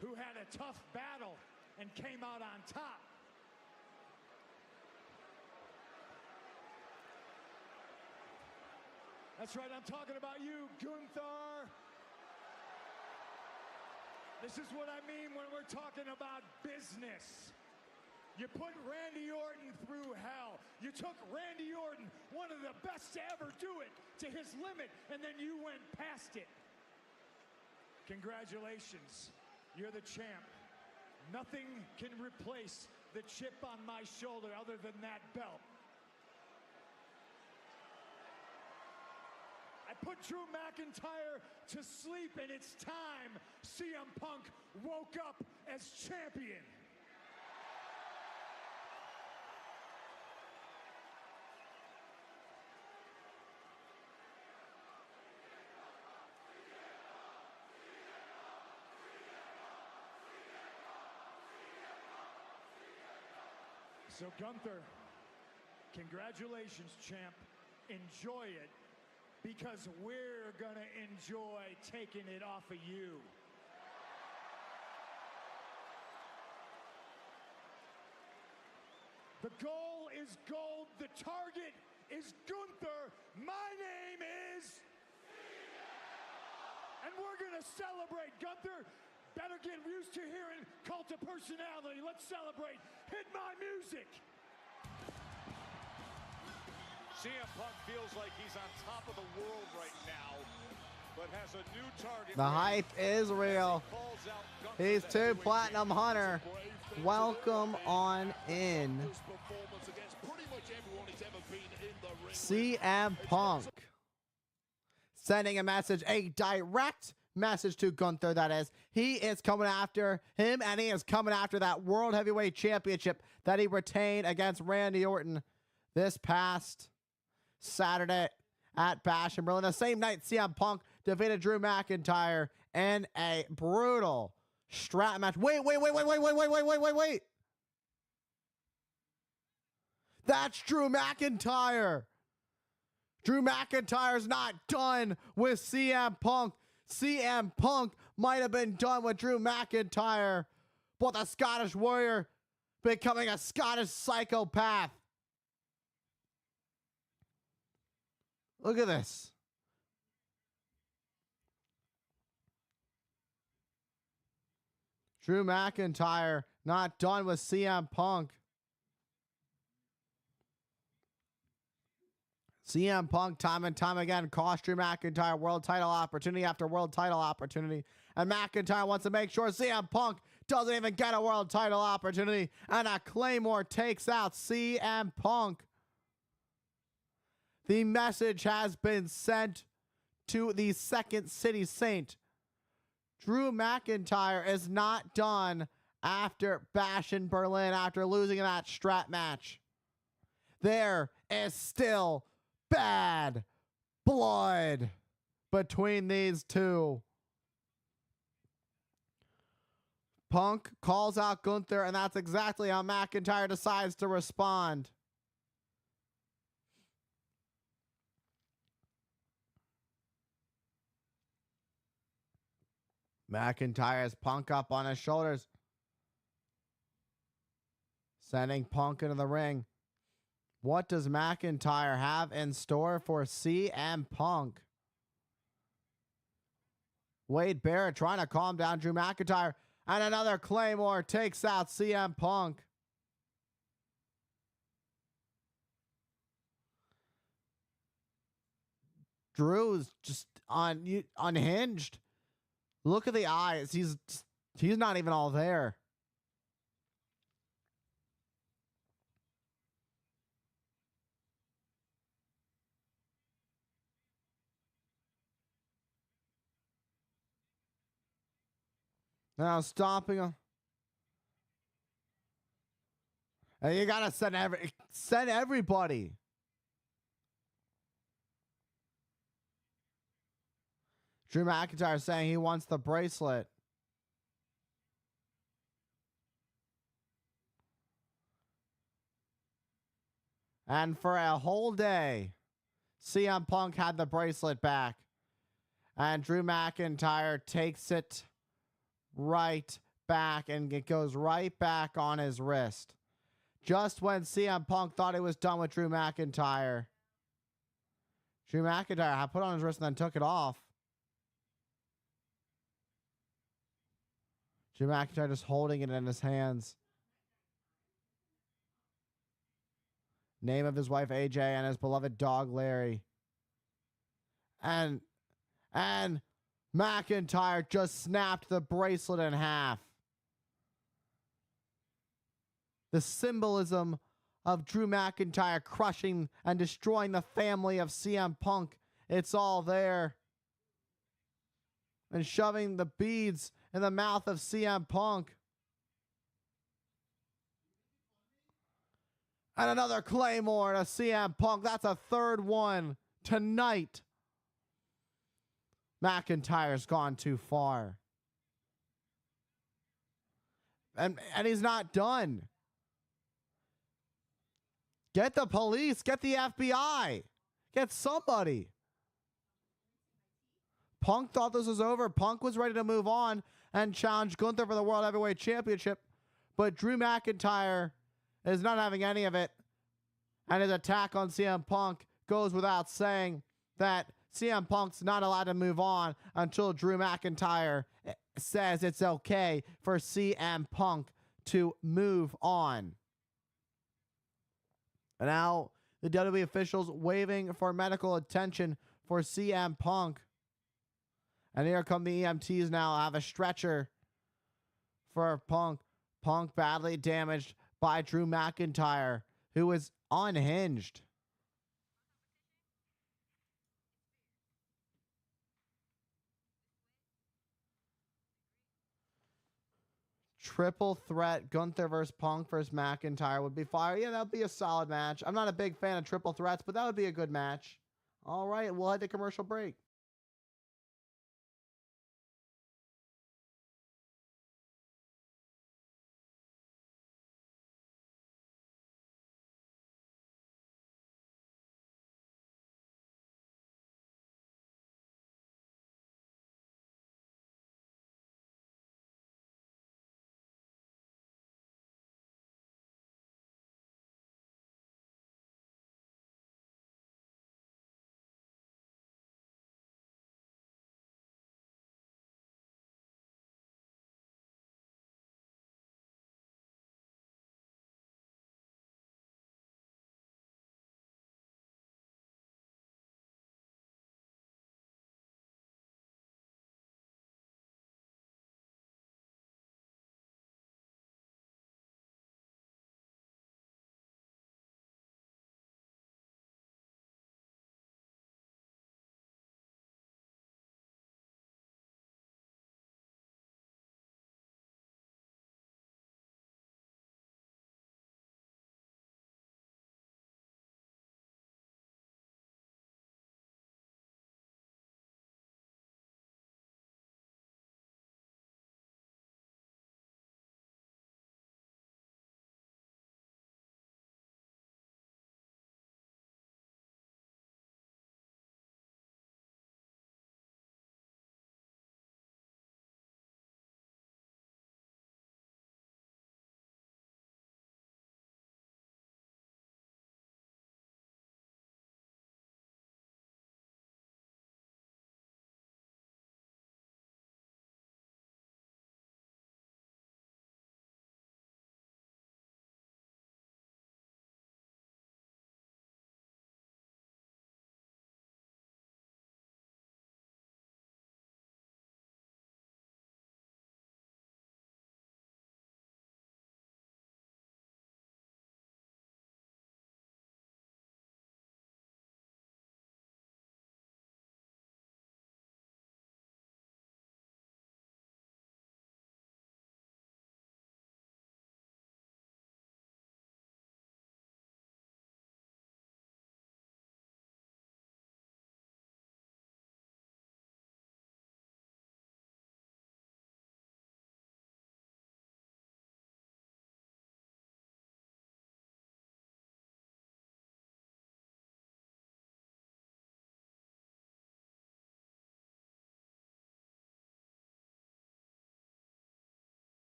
who had a tough battle and came out on top. That's right, I'm talking about you, Gunther. This is what I mean when we're talking about business. You put Randy Orton through hell. You took Randy Orton, one of the best to ever do it, to his limit, and then you went past it. Congratulations, you're the champ. Nothing can replace the chip on my shoulder other than that belt. I put Drew McIntyre to sleep, and it's time CM Punk woke up as champion. So Gunther, congratulations, champ. Enjoy it, because we're gonna enjoy taking it off of you. The goal is gold, the target is Gunther. My name is... And we're gonna celebrate. Gunther, better get used to hearing Cult of Personality. Let's celebrate. Hit my music. CM Punk feels like he's on top of the world right now, but has a new target. The hype is real. He's two Platinum Hunter. Welcome on in. CM Punk sending a message, a direct message to Gunther, that is. He is coming after him, and he is coming after that World Heavyweight Championship that he retained against Randy Orton this past Saturday at Bash in Berlin. The same night, CM Punk defeated Drew McIntyre in a brutal strap match. Wait. That's Drew McIntyre. Drew McIntyre's not done with CM Punk. CM Punk might have been done with Drew McIntyre, but the Scottish Warrior becoming a Scottish psychopath. Look at this. Drew McIntyre not done with CM Punk. CM Punk time and time again cost Drew McIntyre world title opportunity after world title opportunity. And McIntyre wants to make sure CM Punk doesn't even get a world title opportunity. And a Claymore takes out CM Punk. The message has been sent to the Second City Saint. Drew McIntyre is not done after Bash in Berlin, after losing that strap match. There is still bad blood between these two. Punk calls out Gunther, and that's exactly how McIntyre decides to respond. McIntyre has Punk up on his shoulders, sending Punk into the ring. What does McIntyre have in store for CM Punk? Wade Barrett trying to calm down Drew McIntyre, and another Claymore takes out CM Punk. Drew's just unhinged. Look at the eyes. He's not even all there. Now stopping him. And you gotta send everybody. Drew McIntyre saying he wants the bracelet. And for a whole day, CM Punk had the bracelet back. And Drew McIntyre takes it right back, and it goes right back on his wrist. Just when CM Punk thought he was done with Drew McIntyre, Drew McIntyre had put on his wrist and then took it off. Drew McIntyre just holding it in his hands. Name of his wife AJ and his beloved dog Larry. And McIntyre just snapped the bracelet in half. The symbolism of Drew McIntyre crushing and destroying the family of CM Punk. It's all there. And shoving the beads in the mouth of CM Punk. And another Claymore to CM Punk. That's a third one tonight. McIntyre's gone too far. And he's not done. Get the police. Get the FBI. Get somebody. Punk thought this was over. Punk was ready to move on and challenge Gunther for the World Heavyweight Championship. But Drew McIntyre is not having any of it. And his attack on CM Punk goes without saying that CM Punk's not allowed to move on until Drew McIntyre says it's okay for CM Punk to move on. And now the WWE officials waving for medical attention for CM Punk. And here come the EMTs now. I have a stretcher for Punk. Punk badly damaged by Drew McIntyre, who is unhinged. Triple threat, Gunther versus Punk versus McIntyre would be fire. Yeah, that would be a solid match. I'm not a big fan of triple threats, but that would be a good match. All right, we'll head to commercial break.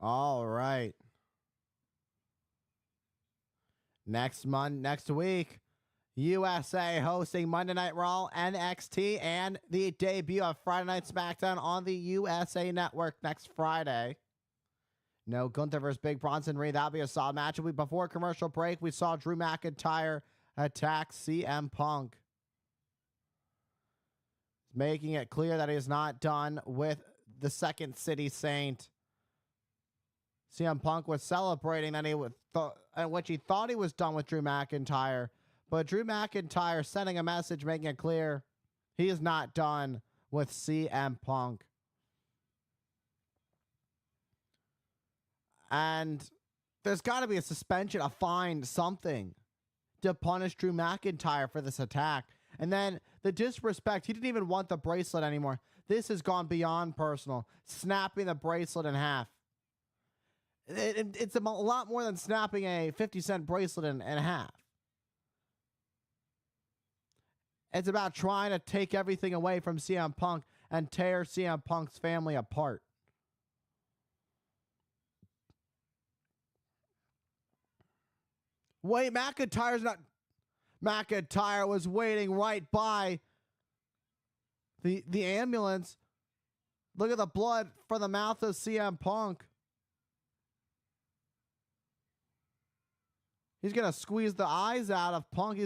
All right. Next week, USA hosting Monday Night Raw, NXT, and the debut of Friday Night SmackDown on the USA Network next Friday. No Gunther versus Big Bronson Reed. That'll be a solid match. Before commercial break, we saw Drew McIntyre attack CM Punk, making it clear that he is not done with the Second City Saint. CM Punk was celebrating that which he thought he was done with Drew McIntyre, but Drew McIntyre sending a message making it clear he is not done with CM Punk. And there's got to be a suspension, a fine, something to punish Drew McIntyre for this attack. And then the disrespect, he didn't even want the bracelet anymore. This has gone beyond personal, snapping the bracelet in half. It's a lot more than snapping a 50-cent bracelet in half. It's about trying to take everything away from CM Punk and tear CM Punk's family apart. Wait, McIntyre was waiting right by the ambulance. Look at the blood from the mouth of CM Punk. He's going to squeeze the eyes out of Punk.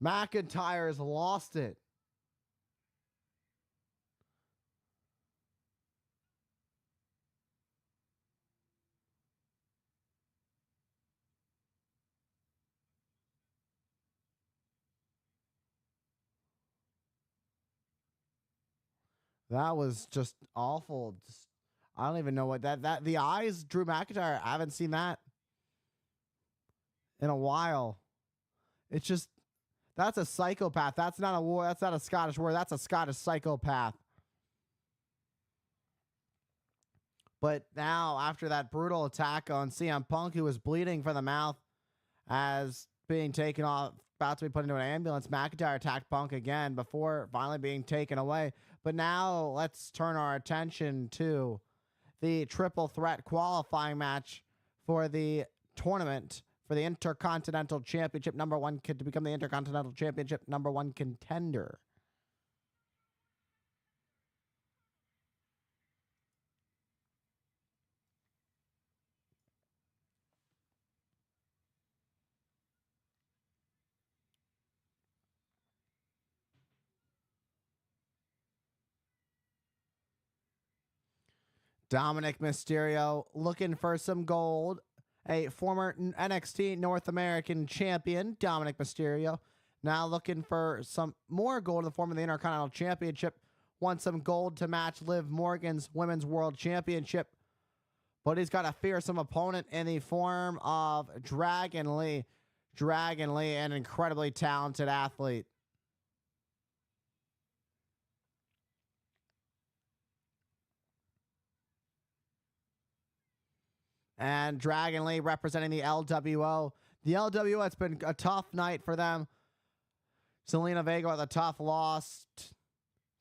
McIntyre has lost it. That was just awful. I don't even know what the eyes, Drew McIntyre, I haven't seen that in a while. It's just, that's a psychopath. That's not a Scottish word. That's a Scottish psychopath. But now, after that brutal attack on CM Punk, who was bleeding from the mouth as being taken off, about to be put into an ambulance, McIntyre attacked Punk again before finally being taken away. But now let's turn our attention to the triple threat qualifying match for the tournament for the Intercontinental Championship #1 to become the Intercontinental Championship #1 contender. Dominic Mysterio looking for some gold. A former NXT North American champion, Dominic Mysterio, now looking for some more gold in the form of the Intercontinental Championship. Wants some gold to match Liv Morgan's Women's World Championship. But he's got a fearsome opponent in the form of Dragon Lee. Dragon Lee, an incredibly talented athlete. And Dragon Lee representing the LWO. The LWO, it's been a tough night for them. Zelina Vega with a tough loss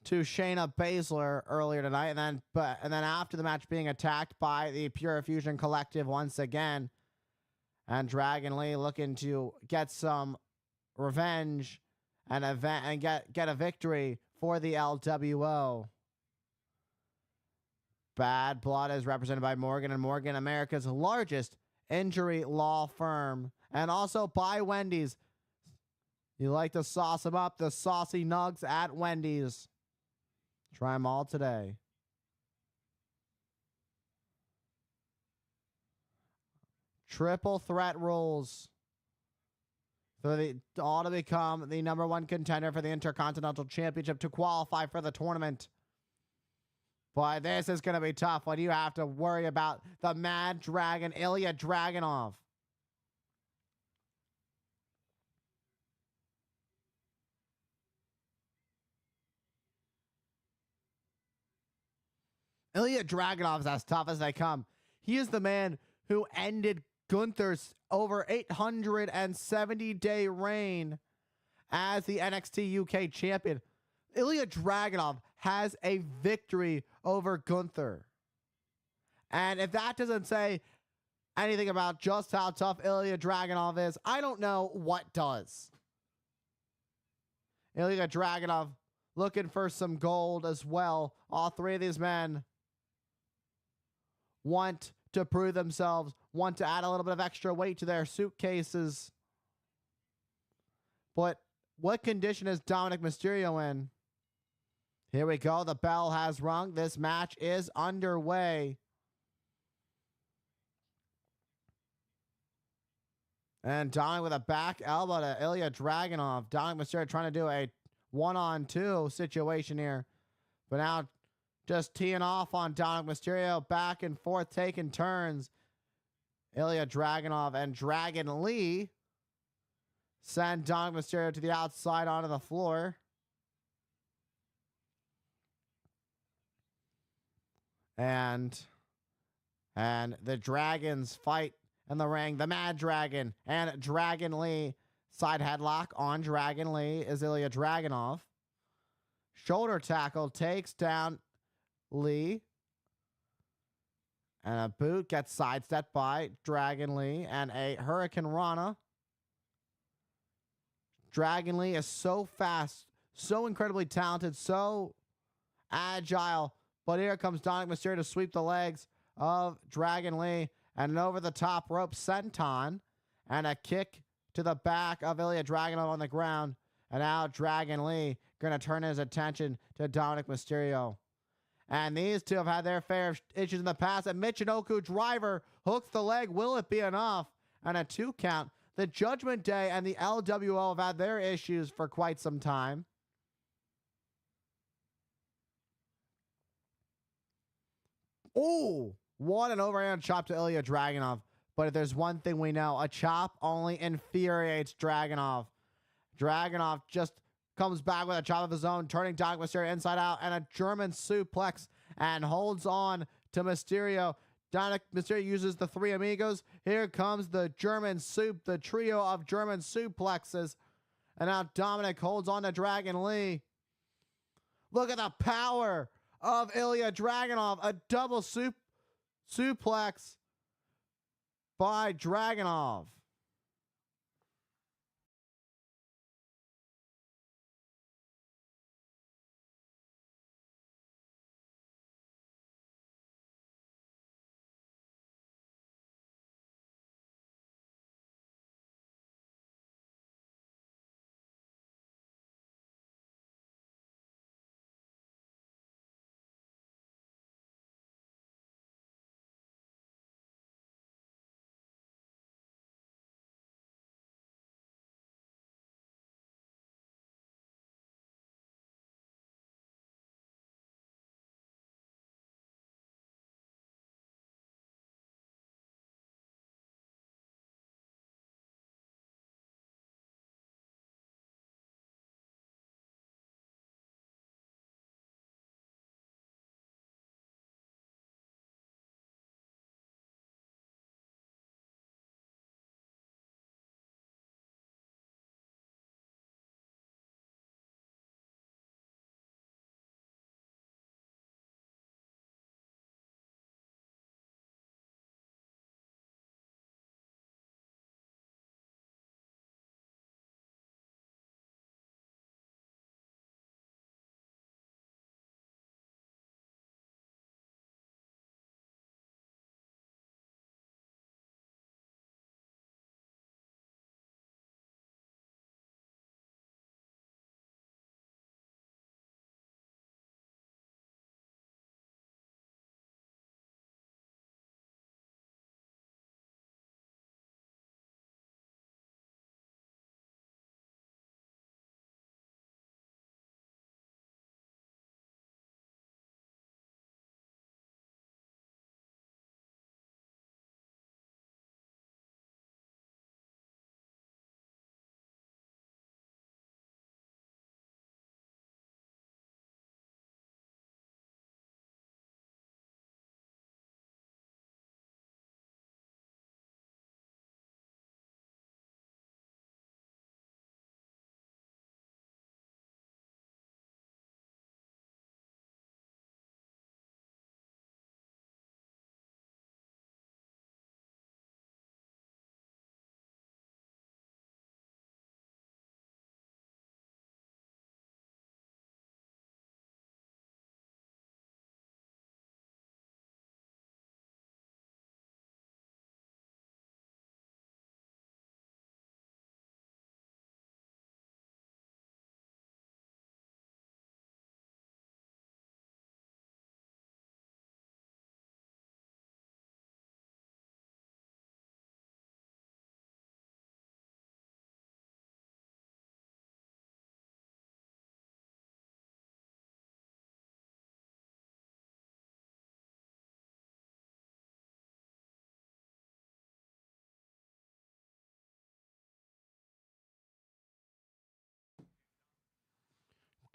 to Shayna Baszler earlier tonight. And then after the match being attacked by the Pure Fusion Collective once again. And Dragon Lee looking to get some revenge and get a victory for the LWO. Bad Blood is represented by Morgan & Morgan, America's largest injury law firm. And also by Wendy's. You like to sauce them up, the saucy nugs at Wendy's. Try them all today. Triple threat rules. All to become the #1 contender for the Intercontinental Championship to qualify for the tournament. Boy, this is going to be tough when you have to worry about the Mad Dragon, Ilya Dragunov. Ilya Dragunov is as tough as they come. He is the man who ended Gunther's over 870-day reign as the NXT UK champion. Ilya Dragunov has a victory over Gunther. And if that doesn't say anything about just how tough Ilya Dragunov is, I don't know what does. Ilya Dragunov looking for some gold as well. All three of these men want to prove themselves, want to add a little bit of extra weight to their suitcases. But what condition is Dominic Mysterio in? Here we go. The bell has rung. This match is underway. And Dominic with a back elbow to Ilya Dragunov. Dominic Mysterio trying to do a 1-on-2 situation here. But now just teeing off on Dominic Mysterio. Back and forth, taking turns. Ilya Dragunov and Dragon Lee send Dominic Mysterio to the outside onto the floor. And the Dragons fight in the ring. The Mad Dragon and Dragon Lee. Side headlock on Dragon Lee is Ilya Dragunov. Shoulder tackle takes down Lee. And a boot gets sidestepped by Dragon Lee. And a Hurricane Rana. Dragon Lee is so fast, so incredibly talented, so agile. But here comes Dominic Mysterio to sweep the legs of Dragon Lee. And an over-the-top rope senton. And a kick to the back of Ilya Dragunov on the ground. And now Dragon Lee going to turn his attention to Dominic Mysterio. And these two have had their fair of issues in the past. A Michinoku driver hooks the leg. Will it be enough? And a 2 count. The Judgment Day and the LWO have had their issues for quite some time. Oh, what an overhand chop to Ilya Dragunov. But if there's one thing we know, a chop only infuriates Dragunov. Dragunov just comes back with a chop of his own, turning Dominic Mysterio inside out and a German suplex and holds on to Mysterio. Dominic Mysterio uses the three amigos. Here comes the the trio of German suplexes. And now Dominic holds on to Dragon Lee. Look at the power of Ilya Dragunov. A double suplex by Dragunov.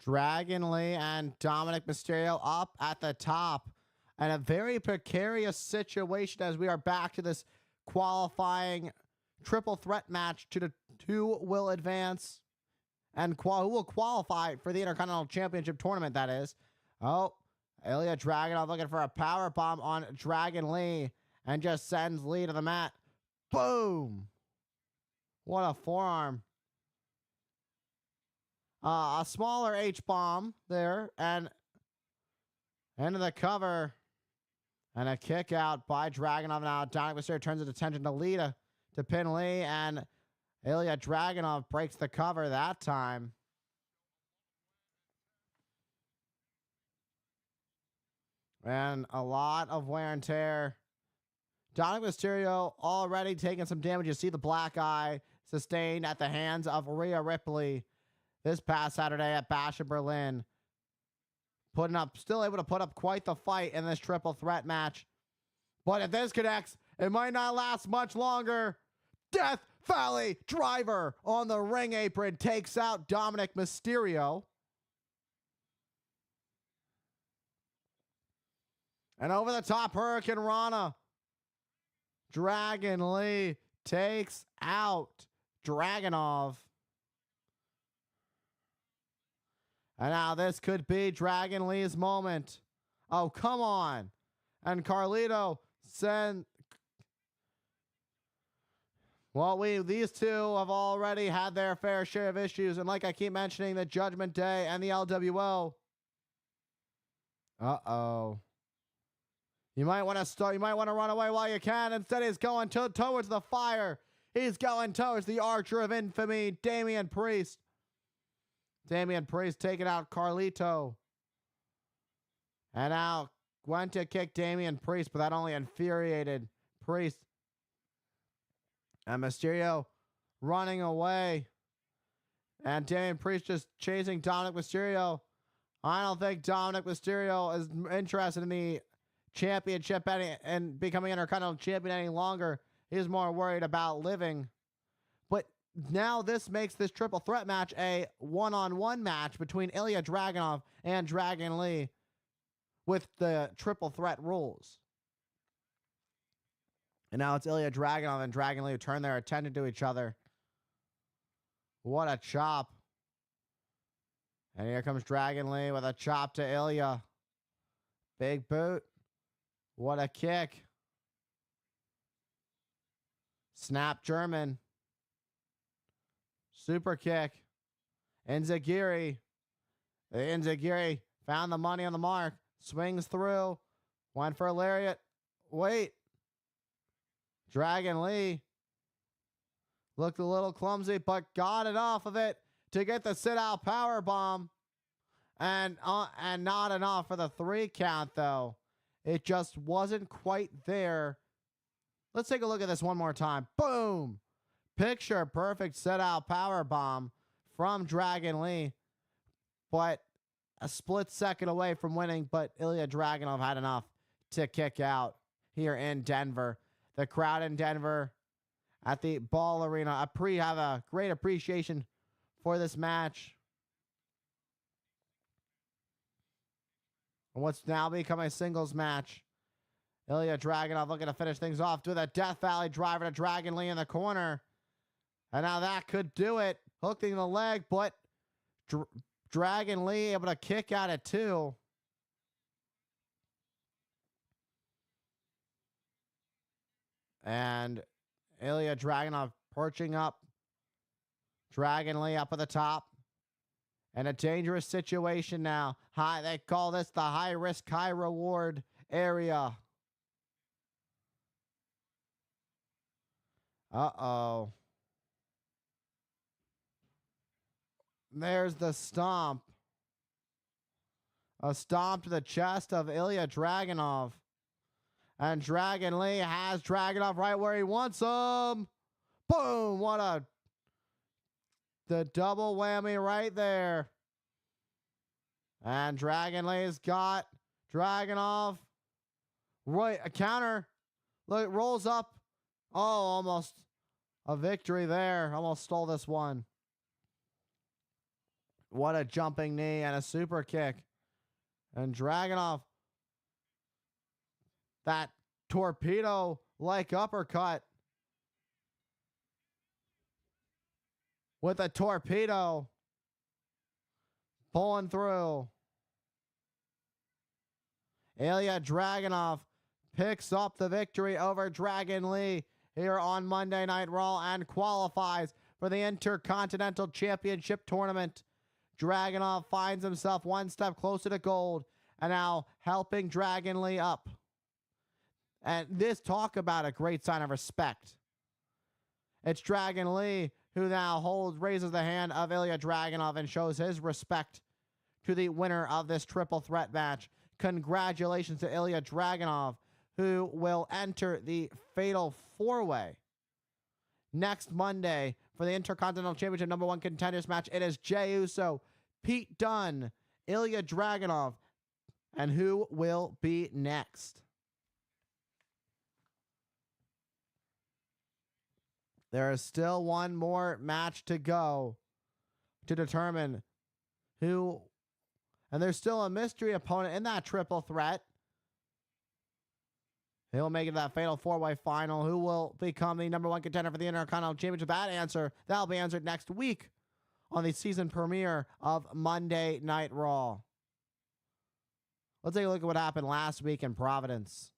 Dragon Lee and Dominic Mysterio up at the top. And a very precarious situation as we are back to this qualifying triple threat match to the who will advance and who will qualify for the Intercontinental Championship tournament, that is. Oh, Ilya Dragunov looking for a power bomb on Dragon Lee and just sends Lee to the mat. Boom! What a forearm. A smaller H-bomb there and into the cover. And a kick out by Dragunov. Now Dominic Mysterio turns his attention to Lee to pin Lee, and Ilya Dragunov breaks the cover that time. And a lot of wear and tear. Dominic Mysterio already taking some damage. You see the black eye sustained at the hands of Rhea Ripley this past Saturday at Bash in Berlin. Still able to put up quite the fight in this triple threat match. But if this connects, it might not last much longer. Death Valley Driver on the ring apron takes out Dominic Mysterio. And over the top, Hurricane Rana. Dragon Lee takes out Dragunov. And now this could be Dragon Lee's moment. Oh, come on. And Carlito send... Well, these two have already had their fair share of issues. And like I keep mentioning, the Judgment Day and the LWO. Uh-oh. You might want to run away while you can. Instead, he's going towards the fire. He's going towards the Archer of Infamy, Damian Priest. Damian Priest taking out Carlito. And now went to kick Damian Priest, but that only infuriated Priest. And Mysterio running away. And Damian Priest just chasing Dominic Mysterio. I don't think Dominic Mysterio is interested in the championship and becoming Intercontinental Champion any longer. He's more worried about living. But now this makes this triple threat match a one-on-one match between Ilya Dragunov and Dragon Lee with the triple threat rules. And now it's Ilya Dragunov and Dragon Lee who turn their attention to each other. What a chop. And here comes Dragon Lee with a chop to Ilya. Big boot. What a kick. Snap German. Super kick. Enziguri. Enziguri found the money on the mark. Swings through. Went for a lariat. Wait. Dragon Lee looked a little clumsy, but got it off of it to get the sit-out power bomb. And not enough for the 3 count, though. It just wasn't quite there. Let's take a look at this one more time. Boom! Picture perfect sit-out power bomb from Dragon Lee. But a split second away from winning, but Ilya Dragunov had enough to kick out here in Denver. The crowd in Denver at the Ball Arena have a great appreciation for this match. And what's now become a singles match. Ilya Dragunov looking to finish things off with a Death Valley Driver to Dragon Lee in the corner. And now that could do it. Hooking the leg, but Dragon Lee able to kick out at 2. And Ilya Dragunov perching up. Dragon Lee up at the top. And a dangerous situation now. They call this the high risk, high reward area. Uh-oh. There's the stomp. A stomp to the chest of Ilya Dragunov. And Dragon Lee has Dragunov right where he wants him. Boom! The double whammy right there. And Dragon Lee's got Dragunov. Right, a counter. Look, rolls up. Oh, almost a victory there. Almost stole this one. What a jumping knee and a super kick. And Dragunov, that torpedo-like uppercut with a torpedo pulling through. Ilya Dragunov picks up the victory over Dragon Lee here on Monday Night Raw and qualifies for the Intercontinental Championship Tournament. Dragunov finds himself one step closer to gold and now helping Dragon Lee up. And this, talk about a great sign of respect. It's Dragon Lee who now raises the hand of Ilya Dragunov and shows his respect to the winner of this triple threat match. Congratulations to Ilya Dragunov, who will enter the Fatal 4-Way next Monday for the Intercontinental Championship #1 contenders match. It is Jey Uso, Pete Dunne, Ilya Dragunov, and who will be next? There is still one more match to go to determine who, and there's still a mystery opponent in that triple threat. He'll make it to that Fatal 4-Way final. Who will become the #1 contender for the Intercontinental Championship? That'll be answered next week on the season premiere of Monday Night Raw. Let's take a look at what happened last week in Providence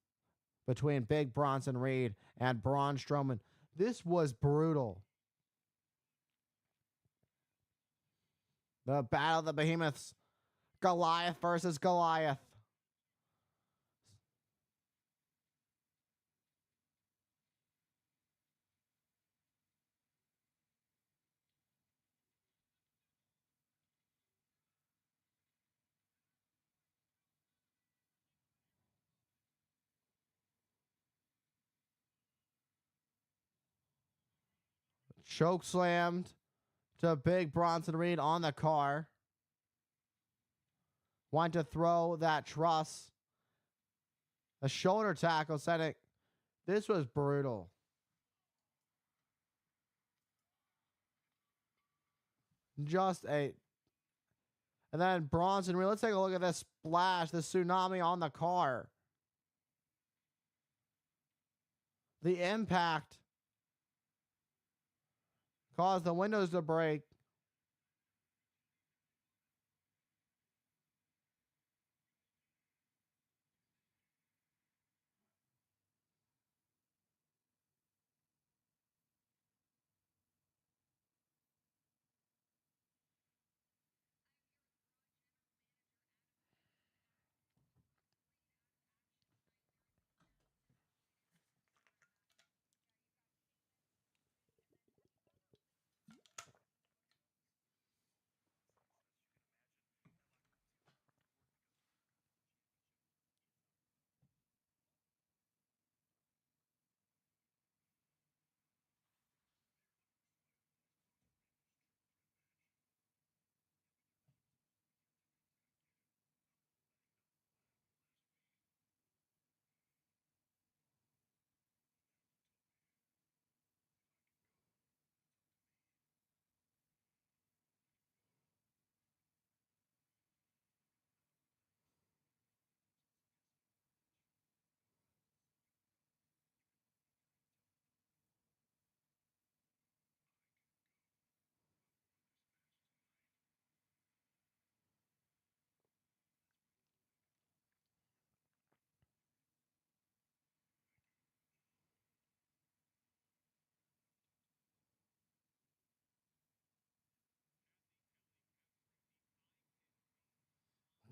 between Big Bronson Reed and Braun Strowman. This was brutal. The Battle of the Behemoths. Goliath versus Goliath. Choke slammed to Big Bronson Reed on the car. Want to throw that truss. A shoulder tackle setting. This was brutal. And then Bronson Reed. Let's take a look at this splash, the tsunami on the car. The impact caused the windows to break.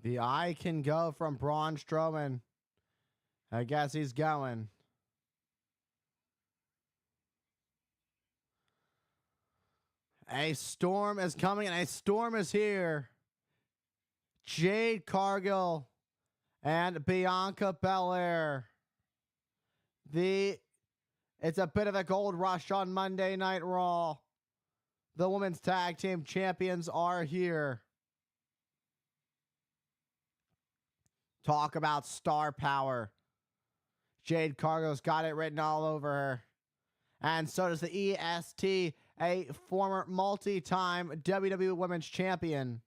The eye can go from Braun Strowman. I guess he's going. A storm is coming and a storm is here. Jade Cargill and Bianca Belair. It's a bit of a gold rush on Monday Night Raw. The women's tag team champions are here. Talk about star power. Jade Cargill's got it written all over her. And so does the EST, a former multi-time WWE Women's Champion.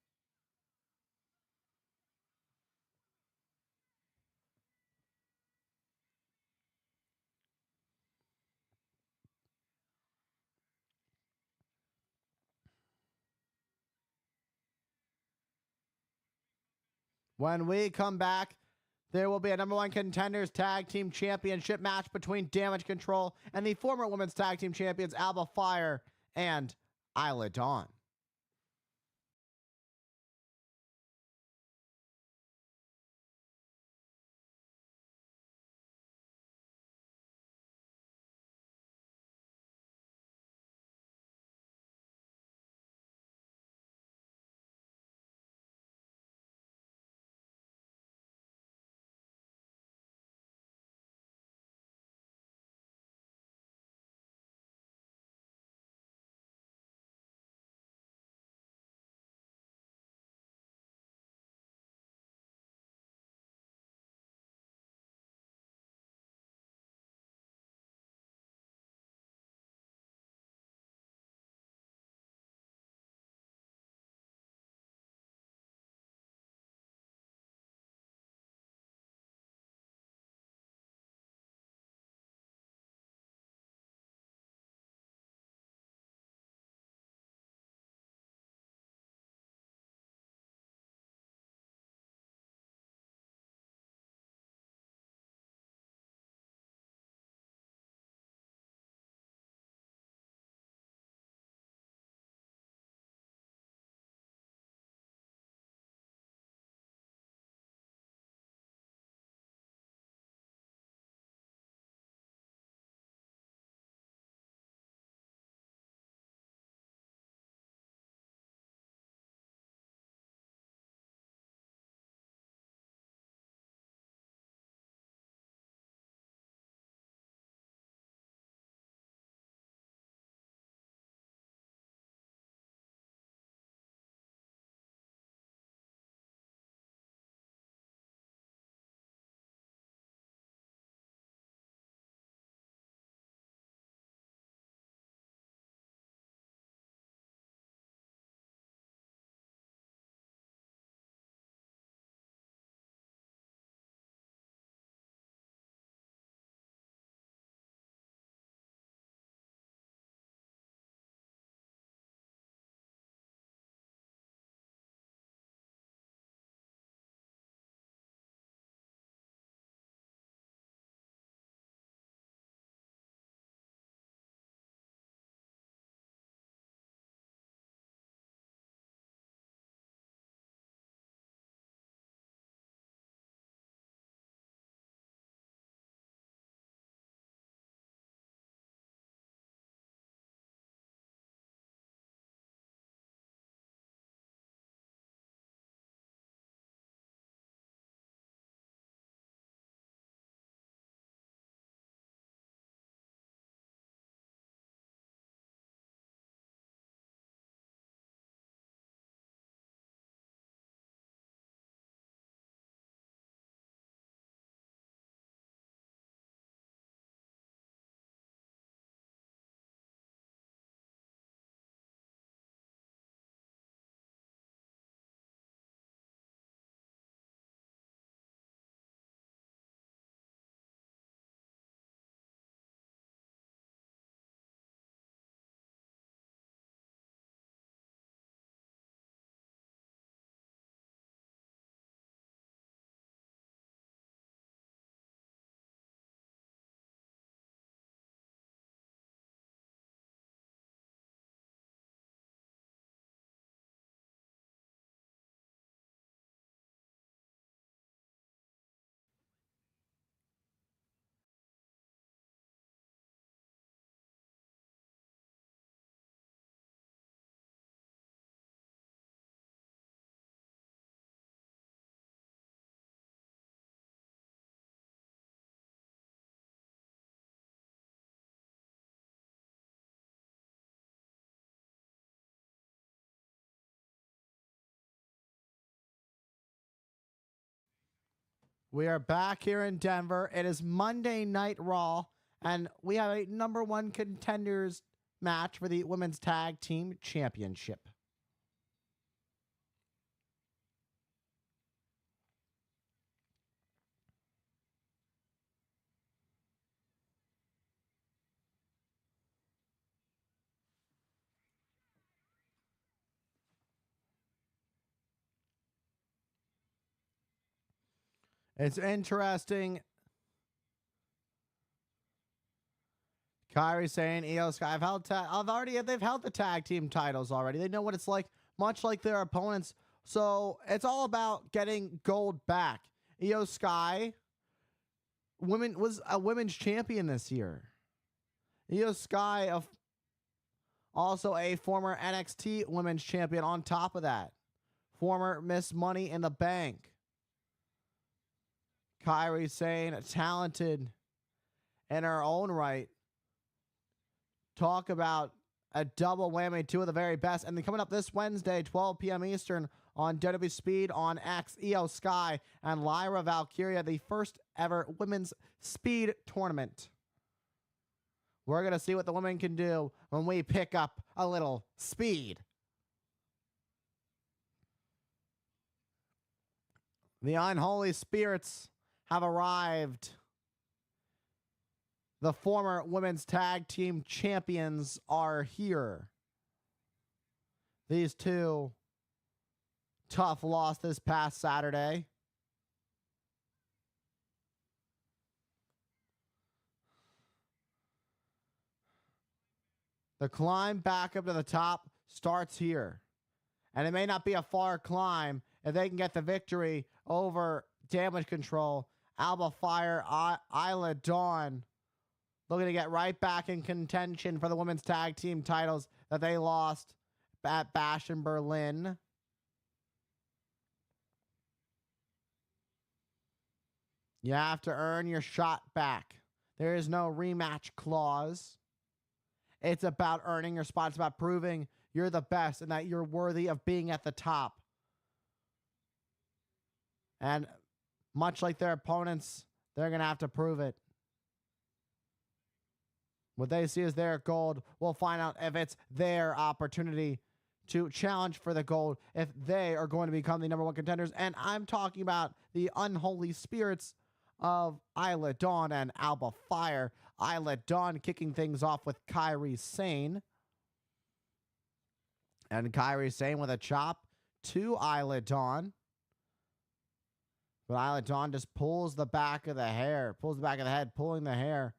When we come back, there will be a number one contenders tag team championship match between Damage Control and the former women's tag team champions Alba Fire and Isla Dawn. We are back here in Denver. It is Monday Night Raw, and we have a number one contenders match for the Women's Tag Team Championship. It's interesting. Kairi saying, Io Sky, they've held the tag team titles already. They know what it's like, much like their opponents. So it's all about getting gold back. Io Sky was a women's champion this year. Io Sky, also a former NXT women's champion on top of that. Former Miss Money in the Bank. Kairi saying, talented in her own right. Talk about a double whammy, two of the very best. And then coming up this Wednesday, 12 p.m. Eastern on WWE Speed on X, Io Sky and Lyra Valkyria, the first ever women's speed tournament. We're going to see what the women can do when we pick up a little speed. The unholy spirits have arrived. The former women's tag team champions are here. These two tough loss this past Saturday. The climb back up to the top starts here. And it may not be a far climb if they can get the victory over Damage Control, Alba Fire, Isla Dawn. Looking to get right back in contention for the women's tag team titles that they lost at Bash in Berlin. You have to earn your shot back. There is no rematch clause. It's about earning your spot. It's about proving you're the best and that you're worthy of being at the top. And much like their opponents, they're going to have to prove it. What they see as their gold, we'll find out if it's their opportunity to challenge for the gold, if they are going to become the number one contenders. And I'm talking about the unholy spirits of Isla Dawn and Alba Fire. Isla Dawn kicking things off with Kairi Sane. And Kairi Sane with a chop to Isla Dawn. But Isla Dawn just pulls the back of the hair, pulls the back of the head, pulling the hair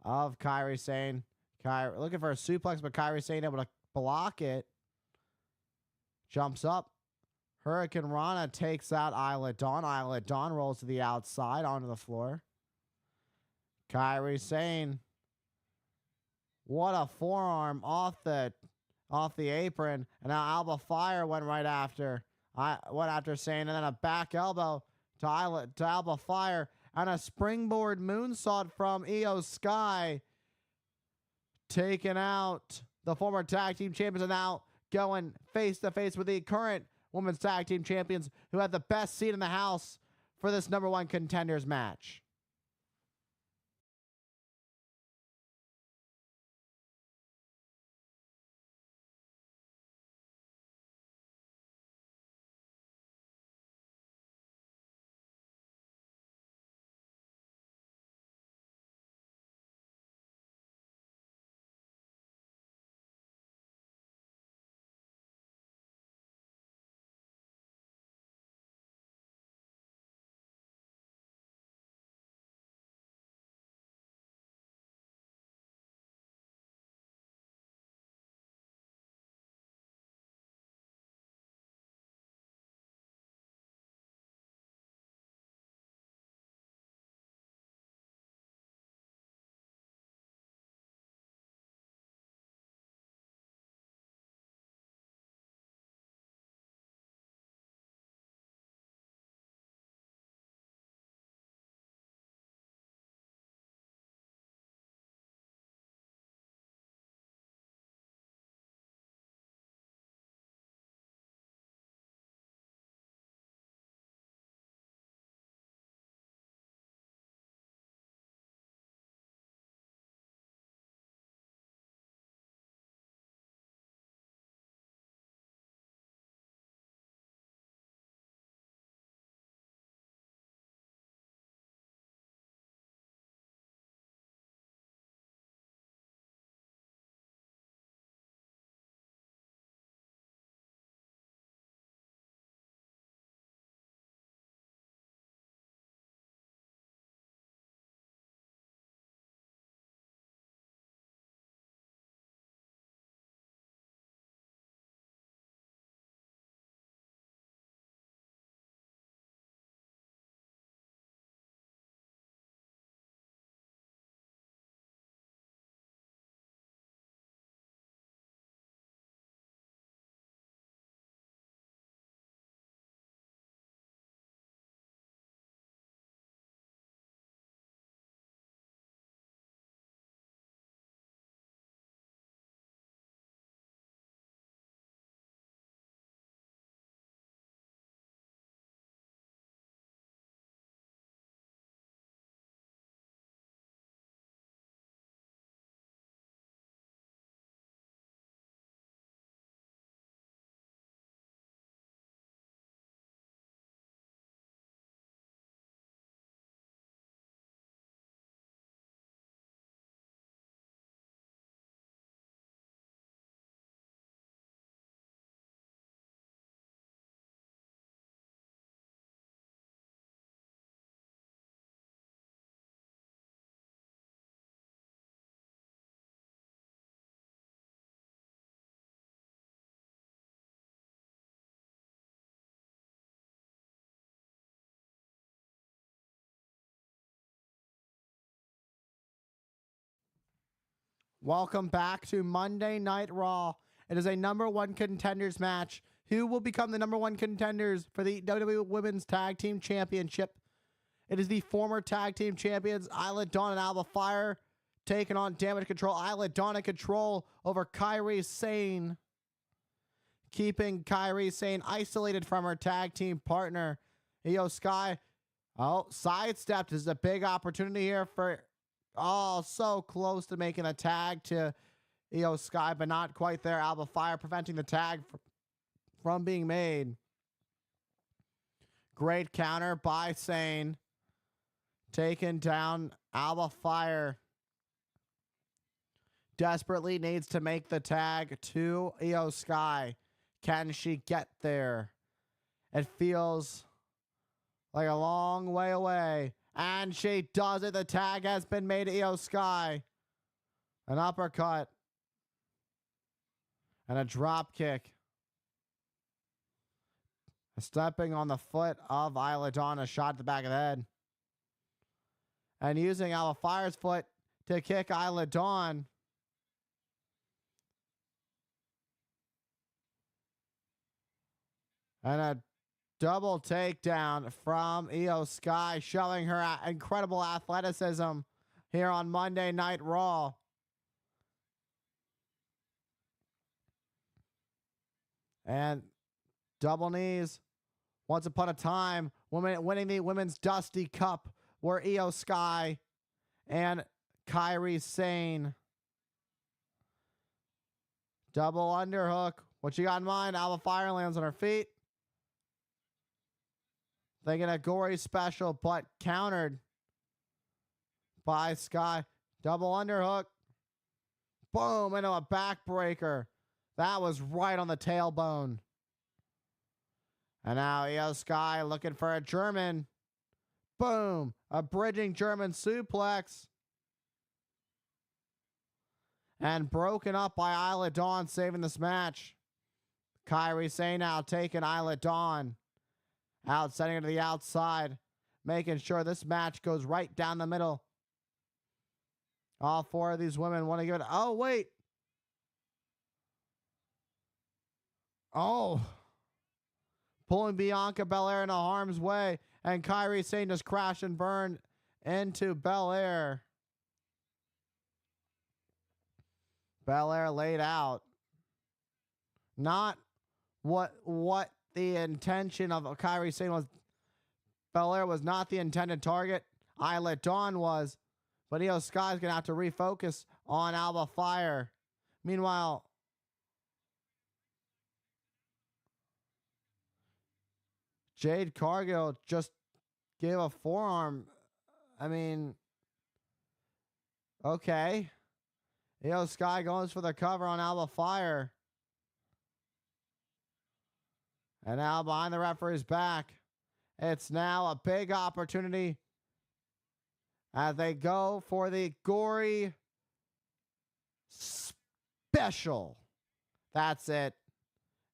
of Kairi Sane. Kairi looking for a suplex, but Kairi Sane able to block it. Jumps up. Hurricane Rana takes out Isla Dawn. Isla Dawn rolls to the outside onto the floor. Kairi Sane. What a forearm off the apron. And now Alba Fire went right after. Went after Sane. And then a back elbow to Alba Fire. And a springboard moonsault from Io Sky. Taking out the former tag team champions and now going face to face with the current women's tag team champions who have the best seat in the house for this number one contenders match. Welcome back to Monday Night Raw. It is a number one contenders match. Who will become the number one contenders for the WWE Women's Tag Team Championship? It is the former tag team champions, Isla Dawn and Alba Fire, taking on Damage Control. Isla Dawn in control over Kairi Sane, keeping Kairi Sane isolated from her tag team partner, Io Sky. Oh, sidestepped. This is a big opportunity here for, so close to making a tag to Io Sky, but not quite there. Alba Fire preventing the tag from being made. Great counter by Sane. Taking down Alba Fire. Desperately needs to make the tag to Io Sky. Can she get there? It feels like a long way away. And she does it. The tag has been made to Io Sky. An uppercut. And a drop kick. Stepping on the foot of Isla Dawn, a shot to the back of the head. And using Alba Fire's foot to kick Isla Dawn. And a double takedown from Io Sky, showing her incredible athleticism here on Monday Night Raw. And double knees. Once upon a time, winning the Women's Dusty Cup were Io Sky and Kairi Sane. Double underhook. What you got in mind? Alba Fire lands on her feet. Thinking a gory special, but countered by Sky. Double underhook. Boom, into a backbreaker. That was right on the tailbone. And now Io Sky looking for a German. Boom, a bridging German suplex. And broken up by Isla Dawn, saving this match. Kairi Sane now taking Isla Dawn out, sending her to the outside, making sure this match goes right down the middle. All four of these women want to give it. Oh, wait. Oh. Pulling Bianca Belair into harm's way. And Kairi Sane just crashed and burned into Belair. Belair laid out. Not what the intention of Kairi Sane was. Belair was not the intended target. Isla Dawn was. But Io Sky's going to have to refocus on Alba Fire. Meanwhile, Jade Cargill just gave a forearm. I mean, okay. Io Sky goes for the cover on Alba Fire. And now behind the referee's back. It's now a big opportunity as they go for the gory special. That's it.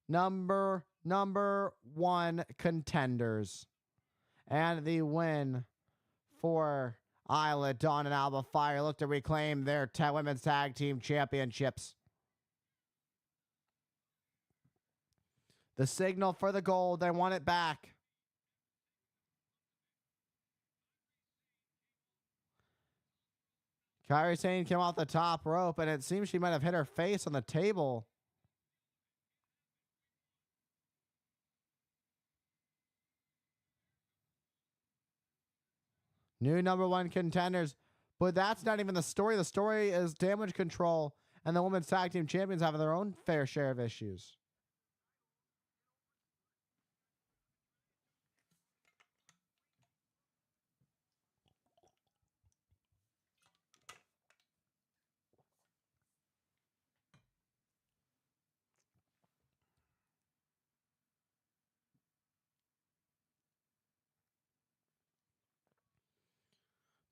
Number one contenders. And the win for Isla Dawn and Alba Fire look to reclaim their women's tag team championships. The signal for the gold. They want it back. Kairi Sane came off the top rope, and it seems she might have hit her face on the table. New number one contenders. But that's not even the story. The story is Damage Control and the Women's Tag Team Champions having their own fair share of issues.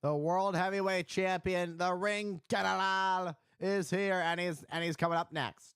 The World Heavyweight Champion, the Ring General, is here, and he's coming up next.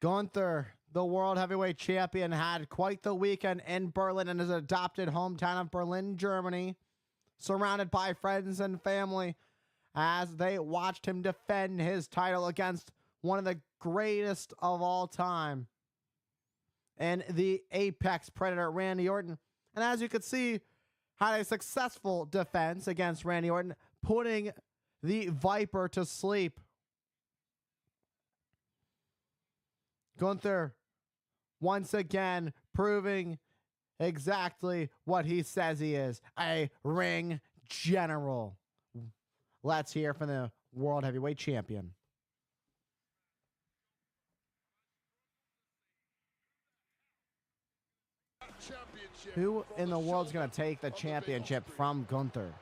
Gunther, the world heavyweight champion, had quite the weekend in Berlin and his adopted hometown of Berlin, Germany, surrounded by friends and family as they watched him defend his title against one of the greatest of all time and the Apex Predator, Randy Orton. And as you could see, had a successful defense against Randy Orton, putting the Viper to sleep. Gunther, once again, proving exactly what he says he is, a ring general. Let's hear from the World Heavyweight Champion. Who in the world's going to take the championship from Gunther?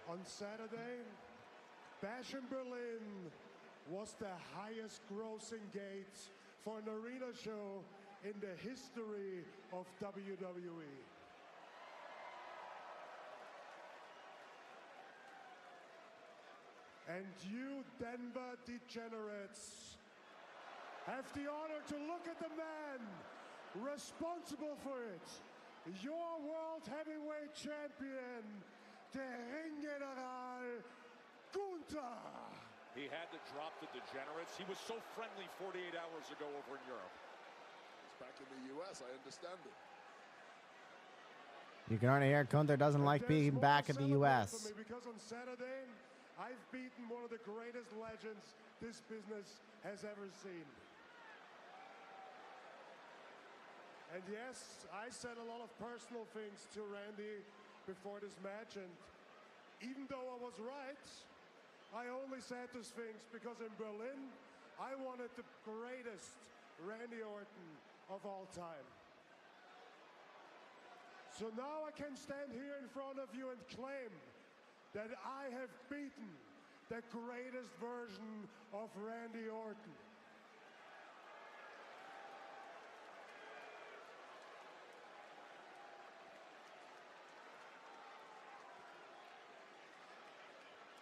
On Saturday, Bash in Berlin was the highest grossing gate for an arena show in the history of WWE. And you Denver degenerates have the honor to look at the man responsible for it. Your World Heavyweight Champion, the Ring General Gunther. He had to drop the degenerates. He was so friendly 48 hours ago over in Europe. He's back in the U.S., I understand it. You can already hear Gunther doesn't like being back in the U.S. Because on Saturday, I've beaten one of the greatest legends this business has ever seen. And yes, I said a lot of personal things to Randy before this match, and even though I was right, I only said those things because in Berlin, I wanted the greatest Randy Orton of all time. So now I can stand here in front of you and claim that I have beaten the greatest version of Randy Orton.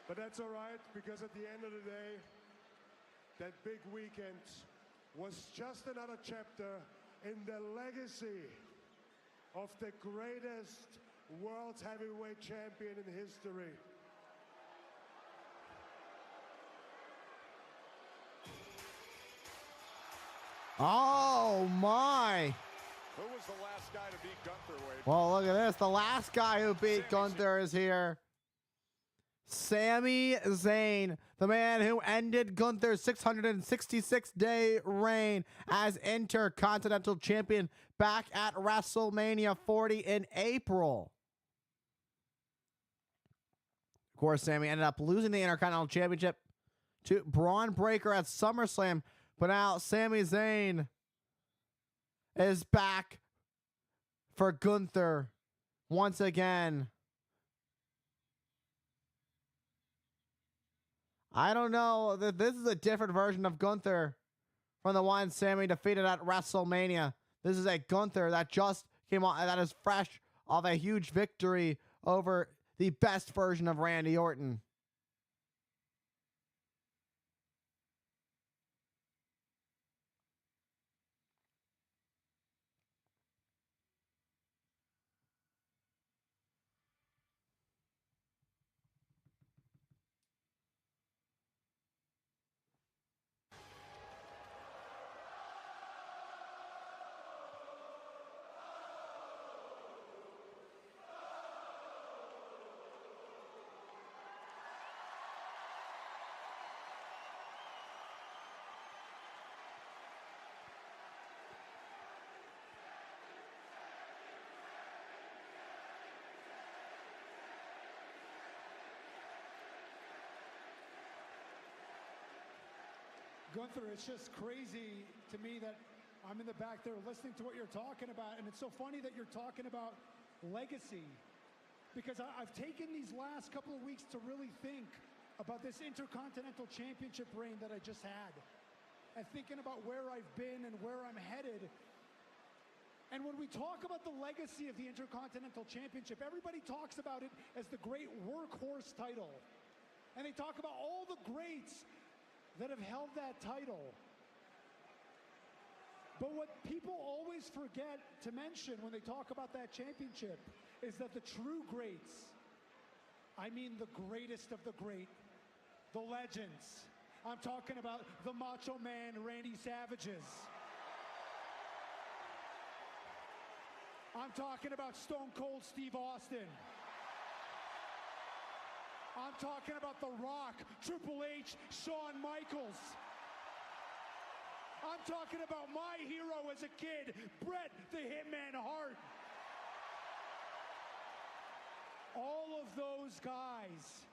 But that's all right, because at the end of the day, that big weekend was just another chapter in the legacy of the greatest world heavyweight champion in history. Oh, my. Who was the last guy to beat Gunther, Wade? Well, look at this. The last guy who beat Gunther is here. Sami Zayn, the man who ended Gunther's 666-day reign as Intercontinental Champion back at WrestleMania 40 in April. Of course, Sami ended up losing the Intercontinental Championship to Braun Breaker at SummerSlam, but now Sami Zayn is back for Gunther once again. I don't know. This is a different version of Gunther from the one Sami defeated at WrestleMania. This is a Gunther that just came on, that is fresh off a huge victory over the best version of Randy Orton. Gunther, it's just crazy to me that I'm in the back there listening to what you're talking about, and it's so funny that you're talking about legacy, because I've taken these last couple of weeks to really think about this Intercontinental Championship reign that I just had, and thinking about where I've been and where I'm headed. And when we talk about the legacy of the Intercontinental Championship, everybody talks about it as the great workhorse title. And they talk about all the greats that have held that title. But what people always forget to mention when they talk about that championship is that the true greats, I mean the greatest of the great, the legends. I'm talking about the Macho Man Randy Savages. I'm talking about Stone Cold Steve Austin. I'm talking about The Rock, Triple H, Shawn Michaels. I'm talking about my hero as a kid, Bret the Hitman Hart. All of those guys,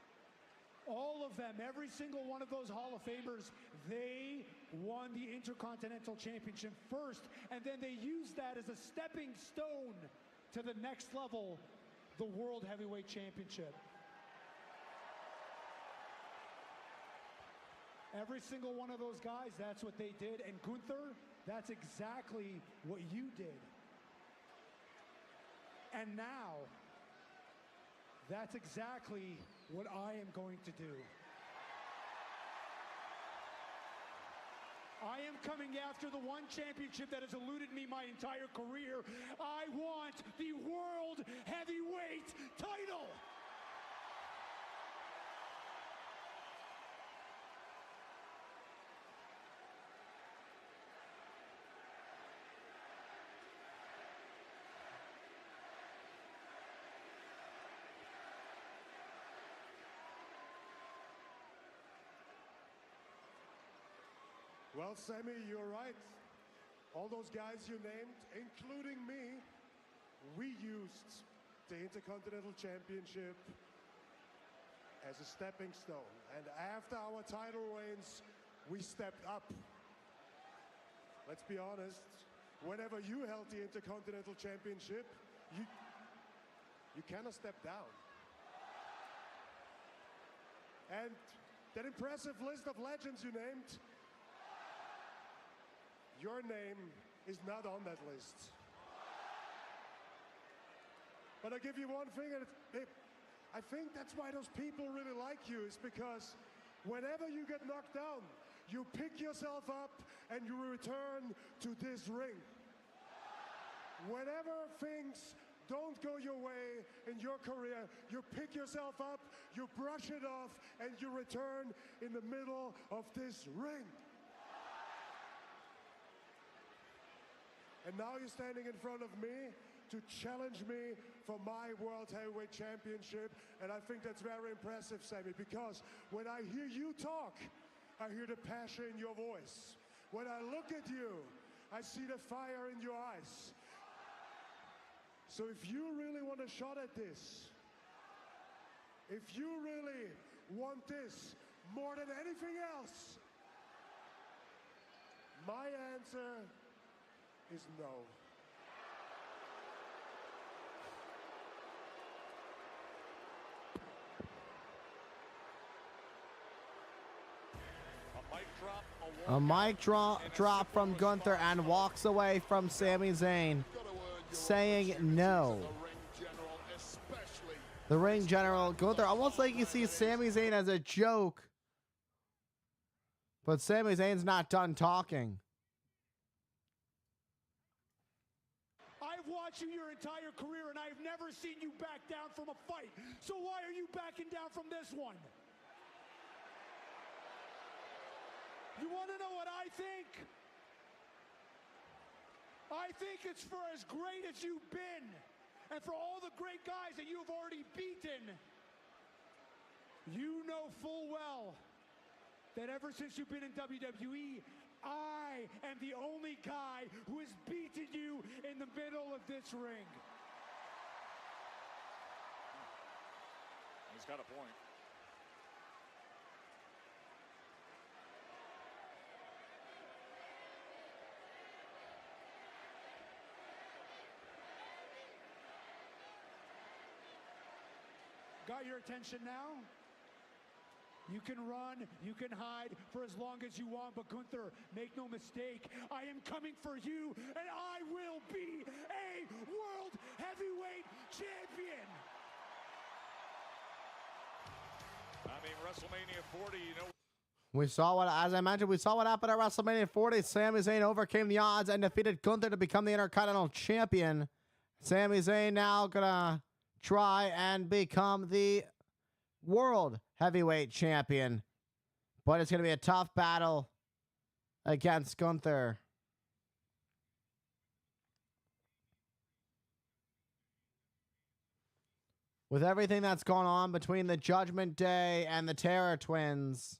all of them, every single one of those Hall of Famers, they won the Intercontinental Championship first, and then they used that as a stepping stone to the next level, the World Heavyweight Championship. Every single one of those guys, that's what they did. And Gunther, that's exactly what you did. And now, that's exactly what I am going to do. I am coming after the one championship that has eluded me my entire career. I want the World Heavyweight title. Well, Sammy, you're right. All those guys you named, including me, we used the Intercontinental Championship as a stepping stone. And after our title reigns, we stepped up. Let's be honest, whenever you held the Intercontinental Championship, you cannot step down. And that impressive list of legends you named, your name is not on that list. But I'll give you one thing, and I think that's why those people really like you, is because whenever you get knocked down, you pick yourself up and you return to this ring. Whenever things don't go your way in your career, you pick yourself up, you brush it off, and you return in the middle of this ring. And now you're standing in front of me to challenge me for my World Heavyweight Championship. And I think that's very impressive, Sammy, because when I hear you talk, I hear the passion in your voice. When I look at you, I see the fire in your eyes. So if you really want a shot at this, if you really want this more than anything else, my answer is no. A mic drop from Gunther, and walks away from Sami Zayn, saying no. The ring general, Gunther, almost like you see Sami Zayn as a joke. But Sami Zayn's not done talking. I've watched you your entire career, and I've never seen you back down from a fight. So why are you backing down from this one? You want to know what I think? I think it's for as great as you've been, and for all the great guys that you've already beaten. You know full well that ever since you've been in WWE, I am the only guy who has beaten you in the middle of this ring. He's got a point. got your attention now? You can run, you can hide for as long as you want, but Gunther, make no mistake, I am coming for you, and I will be a World Heavyweight Champion! I mean, WrestleMania 40, you know. We saw what, as I mentioned, we saw what happened at WrestleMania 40. Sami Zayn overcame the odds and defeated Gunther to become the Intercontinental Champion. Sami Zayn now gonna try and become the World Heavyweight Champion. But it's gonna be a tough battle against Gunther. With everything that's gone on between the Judgment Day and the Terror Twins,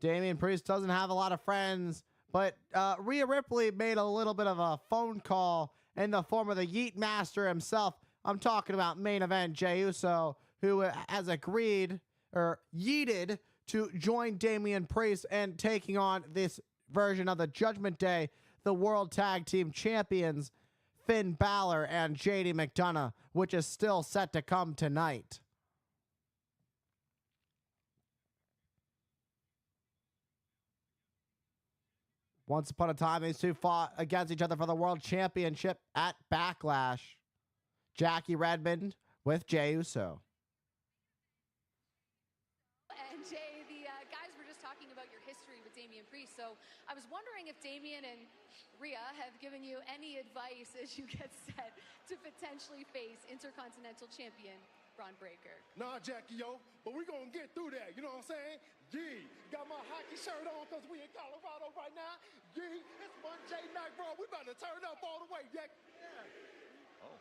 Damian Priest doesn't have a lot of friends, but Rhea Ripley made a little bit of a phone call in the form of the Yeet Master himself. I'm talking about main event Jey Uso, who has agreed or yeeted to join Damian Priest and taking on this version of the Judgment Day, the World Tag Team Champions, Finn Balor and JD McDonough, which is still set to come tonight. Once upon a time, these two fought against each other for the World Championship at Backlash. Jackie Redmond with Jey Uso. And Jay, the guys were just talking about your history with Damian Priest, so I was wondering if Damian and Rhea have given you any advice as you get set to potentially face Intercontinental Champion Braun Breaker. Nah, Jackie, yo, but we're gonna get through that, you know what I'm saying? Yeah, got my hockey shirt on because we in Colorado right now. Yeah, it's one J Mac, bro. We about to turn up all the way, Jack. Yeah. Oh.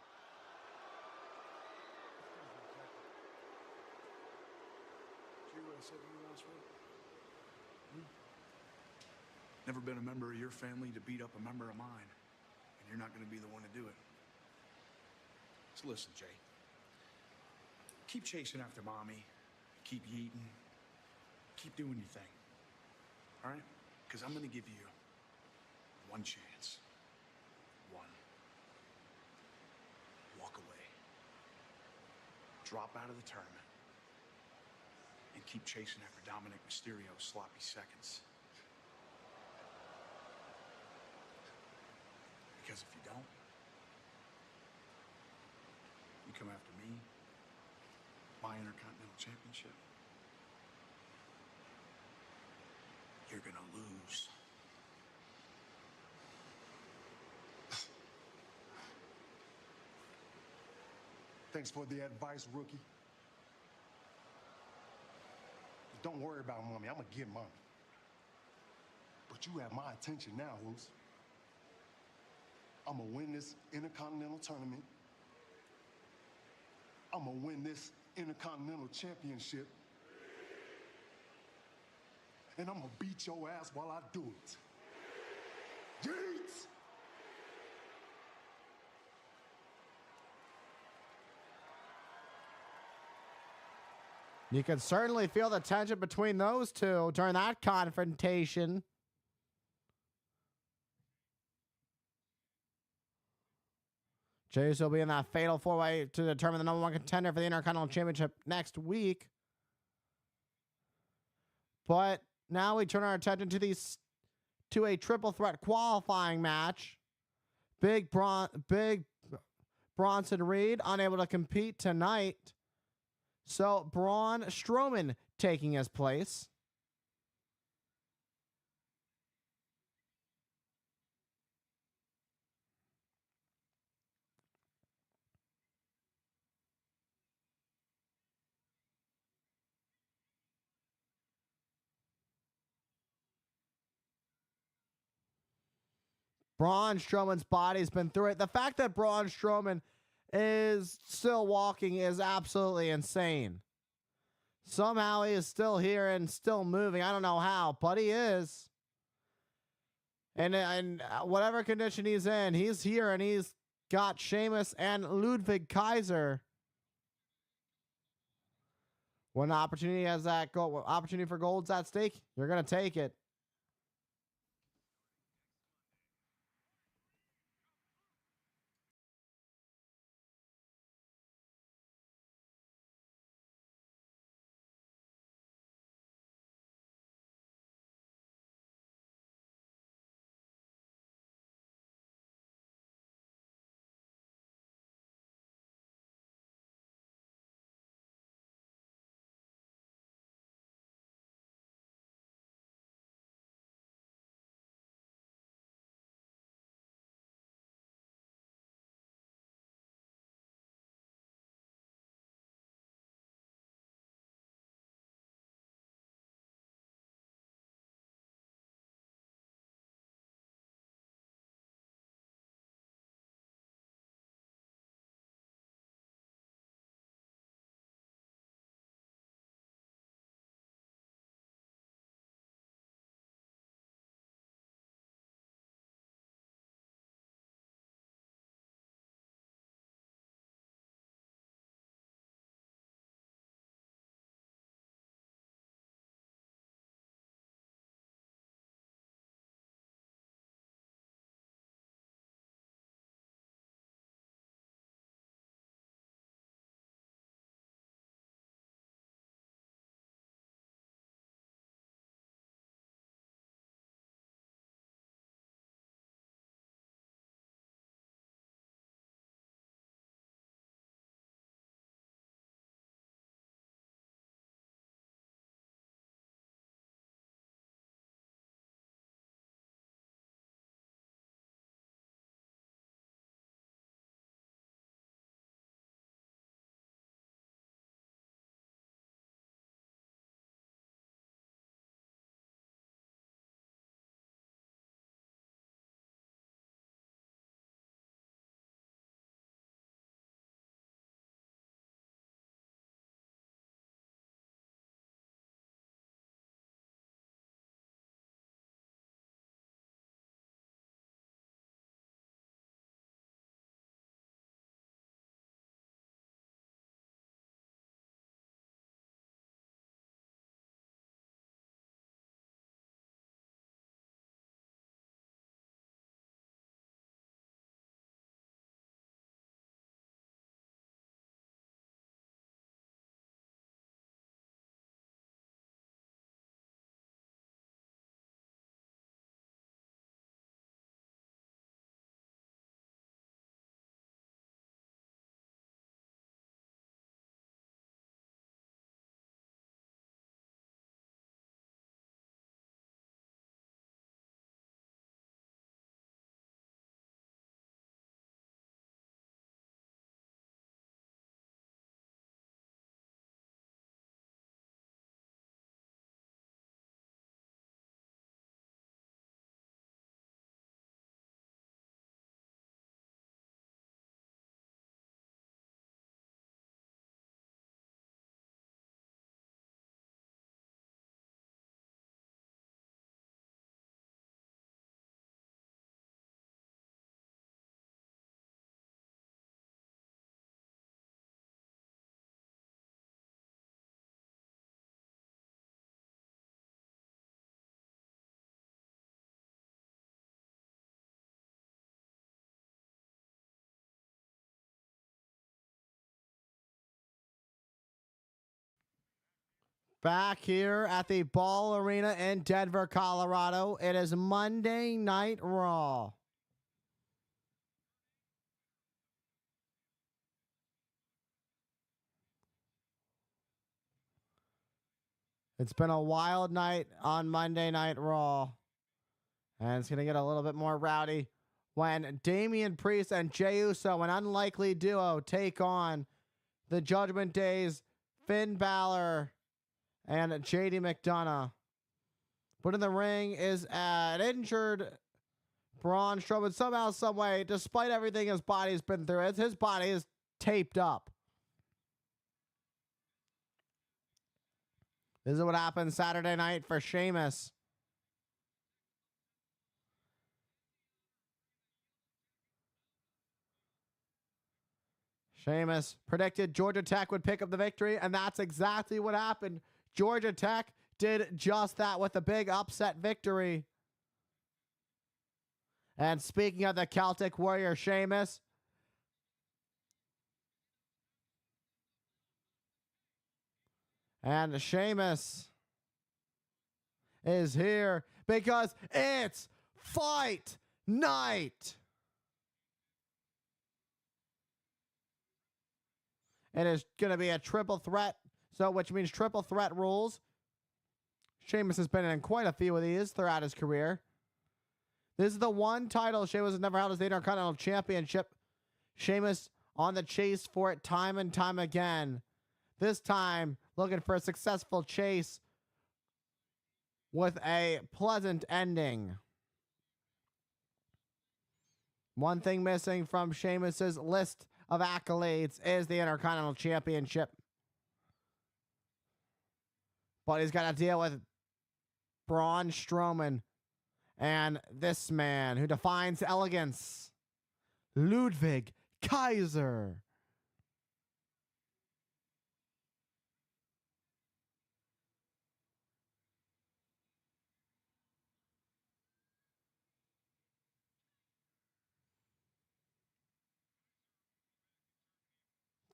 Never been a member of your family to beat up a member of mine, and you're not going to be the one to do it. So listen, Jay. Keep chasing after mommy. Keep yeeting. Keep doing your thing. All right? Because I'm going to give you one chance. One. Walk away. Drop out of the tournament. And keep chasing after Dominic Mysterio's sloppy seconds. Because if you don't, you come after me, my Intercontinental Championship, you're gonna lose. Thanks for the advice, rookie. Don't worry about mommy. I'm gonna get mine. But you have my attention now, Hoos. I'm gonna win this Intercontinental Tournament. I'm gonna win this Intercontinental Championship. And I'm gonna beat your ass while I do it. Yeet! You can certainly feel the tension between those two during that confrontation. Jey Uso will be in that fatal four-way to determine the #1 contender for the Intercontinental Championship next week. But now we turn our attention to a triple threat qualifying match. Big Bronson Reed unable to compete tonight. So Braun Strowman taking his place. Braun Strowman's body's been through it. The fact that Braun Strowman is still walking is absolutely insane. Somehow he is still here and still moving. I don't know how, but he is. And whatever condition he's in, he's here and he's got Sheamus and Ludwig Kaiser. When opportunity has that opportunity for gold's at stake, you're gonna take it. Back here at the Ball Arena in Denver, Colorado. It is Monday Night Raw. It's been a wild night on Monday Night Raw. And it's going to get a little bit more rowdy when Damian Priest and Jey Uso, an unlikely duo, take on the Judgment Day's Finn Balor and JD McDonough. But in the ring is an injured Braun Strowman. Somehow, some way, despite everything his body's been through, his body is taped up. This is what happened Saturday night for Sheamus. Sheamus predicted Georgia Tech would pick up the victory, and that's exactly what happened. Georgia Tech did just that with a big upset victory. And speaking of the Celtic Warrior Sheamus, and Sheamus is here because it's fight night. It is going to be a triple threat, which means triple threat rules. Sheamus has been in quite a few of these throughout his career. This is the one title Sheamus has never held, as the Intercontinental Championship. Sheamus on the chase for it time and time again. This time, looking for a successful chase with a pleasant ending. One thing missing from Sheamus's list of accolades is the Intercontinental Championship. But he's got to deal with Braun Strowman and this man who defines elegance, Ludwig Kaiser.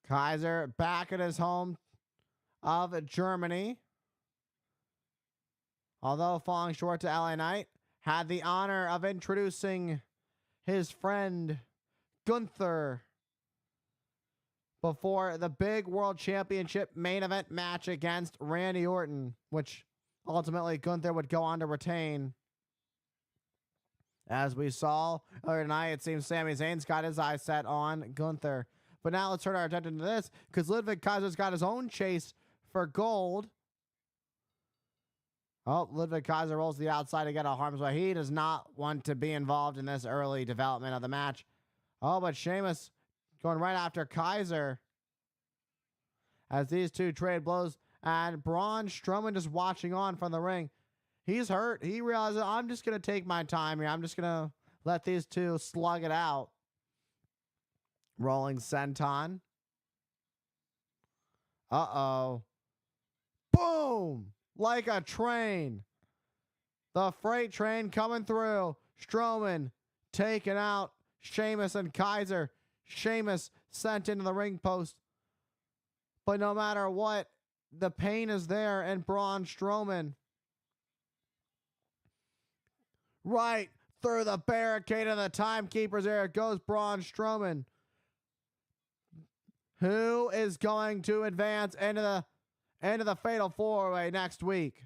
Kaiser back at his home of Germany. Although falling short to LA Knight, had the honor of introducing his friend Gunther before the big World Championship main event match against Randy Orton, which ultimately Gunther would go on to retain. As we saw earlier tonight, it seems Sami Zayn's got his eyes set on Gunther. But now let's turn our attention to this, because Ludwig Kaiser's got his own chase for gold. Oh, Ludwig Kaiser rolls to the outside to get out of harm's way. He does not want to be involved in this early development of the match. Oh, but Sheamus going right after Kaiser as these two trade blows. And Braun Strowman just watching on from the ring. He's hurt. He realizes, I'm just going to take my time here. I'm just going to let these two slug it out. Rolling senton. Uh-oh. Boom! Like a train. The freight train coming through. Strowman taking out Sheamus and Kaiser. Sheamus sent into the ring post. But no matter what, the pain is there in Braun Strowman. Right through the barricade of the timekeepers there goes Braun Strowman. Who is going to advance into the Fatal 4-Way next week?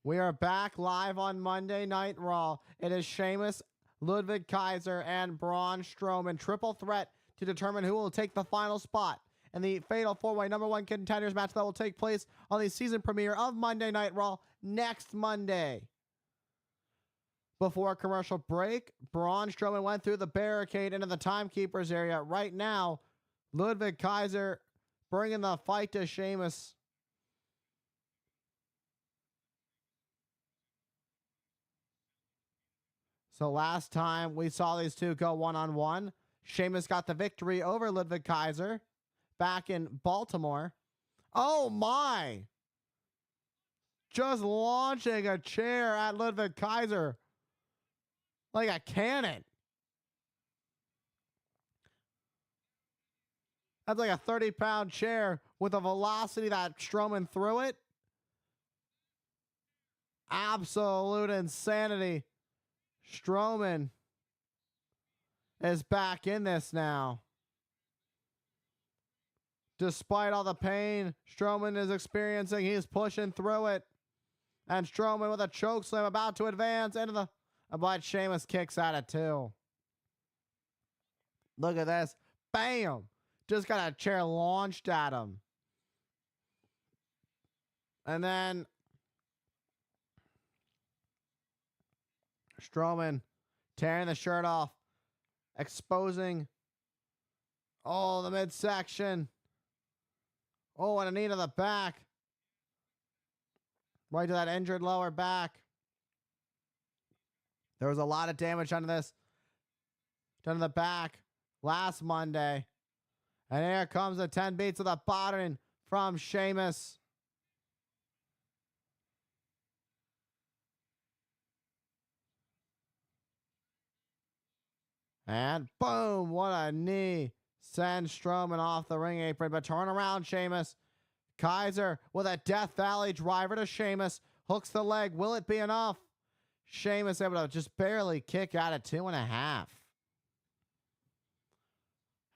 We are back live on Monday Night Raw. It is Sheamus, Ludwig Kaiser, and Braun Strowman. Triple threat to determine who will take the final spot in the Fatal 4-Way #1 Contenders match that will take place on the season premiere of Monday Night Raw next Monday. Before a commercial break, Braun Strowman went through the barricade into the timekeeper's area. Right now, Ludwig Kaiser bringing the fight to Sheamus. So last time we saw these two go one-on-one, Sheamus got the victory over Ludwig Kaiser back in Baltimore. Oh my! Just launching a chair at Ludwig Kaiser like a cannon. That's like a 30-pound chair with a velocity that Strowman threw it. Absolute insanity. Strowman is back in this now. Despite all the pain Strowman is experiencing, he's pushing through it. And Strowman with a chokeslam about to advance into the... But Sheamus kicks out it too. Look at this. Bam! Just got a chair launched at him. And then Strowman tearing the shirt off, exposing the midsection. Oh, and a knee to the back. Right to that injured lower back. There was a lot of damage on this. Done to the back last Monday. And here comes the 10 beats of the bottom from Sheamus. And boom, what a knee. Sends Strowman off the ring apron, but turn around, Sheamus. Kaiser with a Death Valley driver to Sheamus. Hooks the leg. Will it be enough? Sheamus able to just barely kick out at 2.5.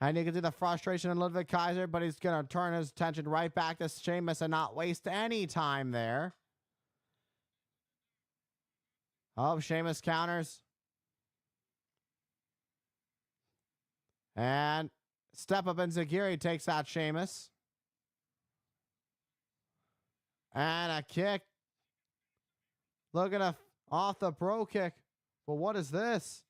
And you can see the frustration in Ludwig Kaiser, but he's going to turn his attention right back to Sheamus and not waste any time there. Oh, Sheamus counters. And step up and Zagiri takes out Sheamus. And a kick. Looking off the bro kick. But what is this?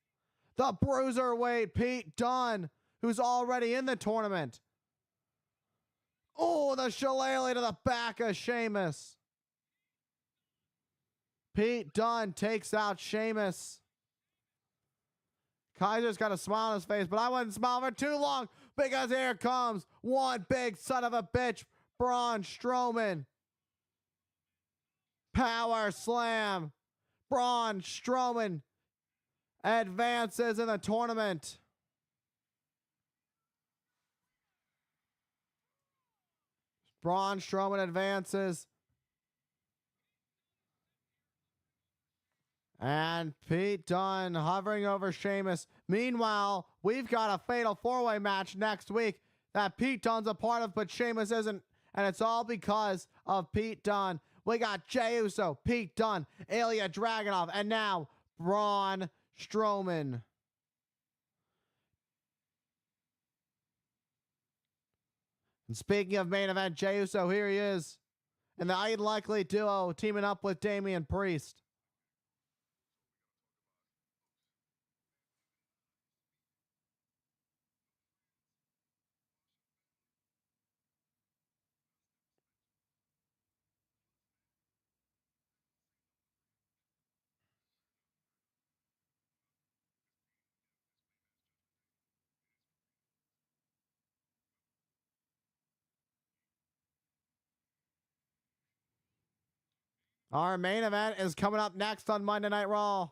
The Bruiserweight Pete Dunne, who's already in the tournament. Oh, the shillelagh to the back of Sheamus. Pete Dunne takes out Sheamus. Kaiser's got a smile on his face, but I wouldn't smile for too long because here comes one big son of a bitch, Braun Strowman. Power slam. Braun Strowman advances in the tournament. Braun Strowman advances. And Pete Dunne hovering over Sheamus. Meanwhile, we've got a fatal 4-way match next week that Pete Dunne's a part of, but Sheamus isn't. And it's all because of Pete Dunne. We got Jey Uso, Pete Dunne, Ilya Dragunov, and now Braun Strowman. And speaking of main event, Jey Uso, here he is. And the unlikely duo teaming up with Damian Priest. Our main event is coming up next on Monday Night Raw.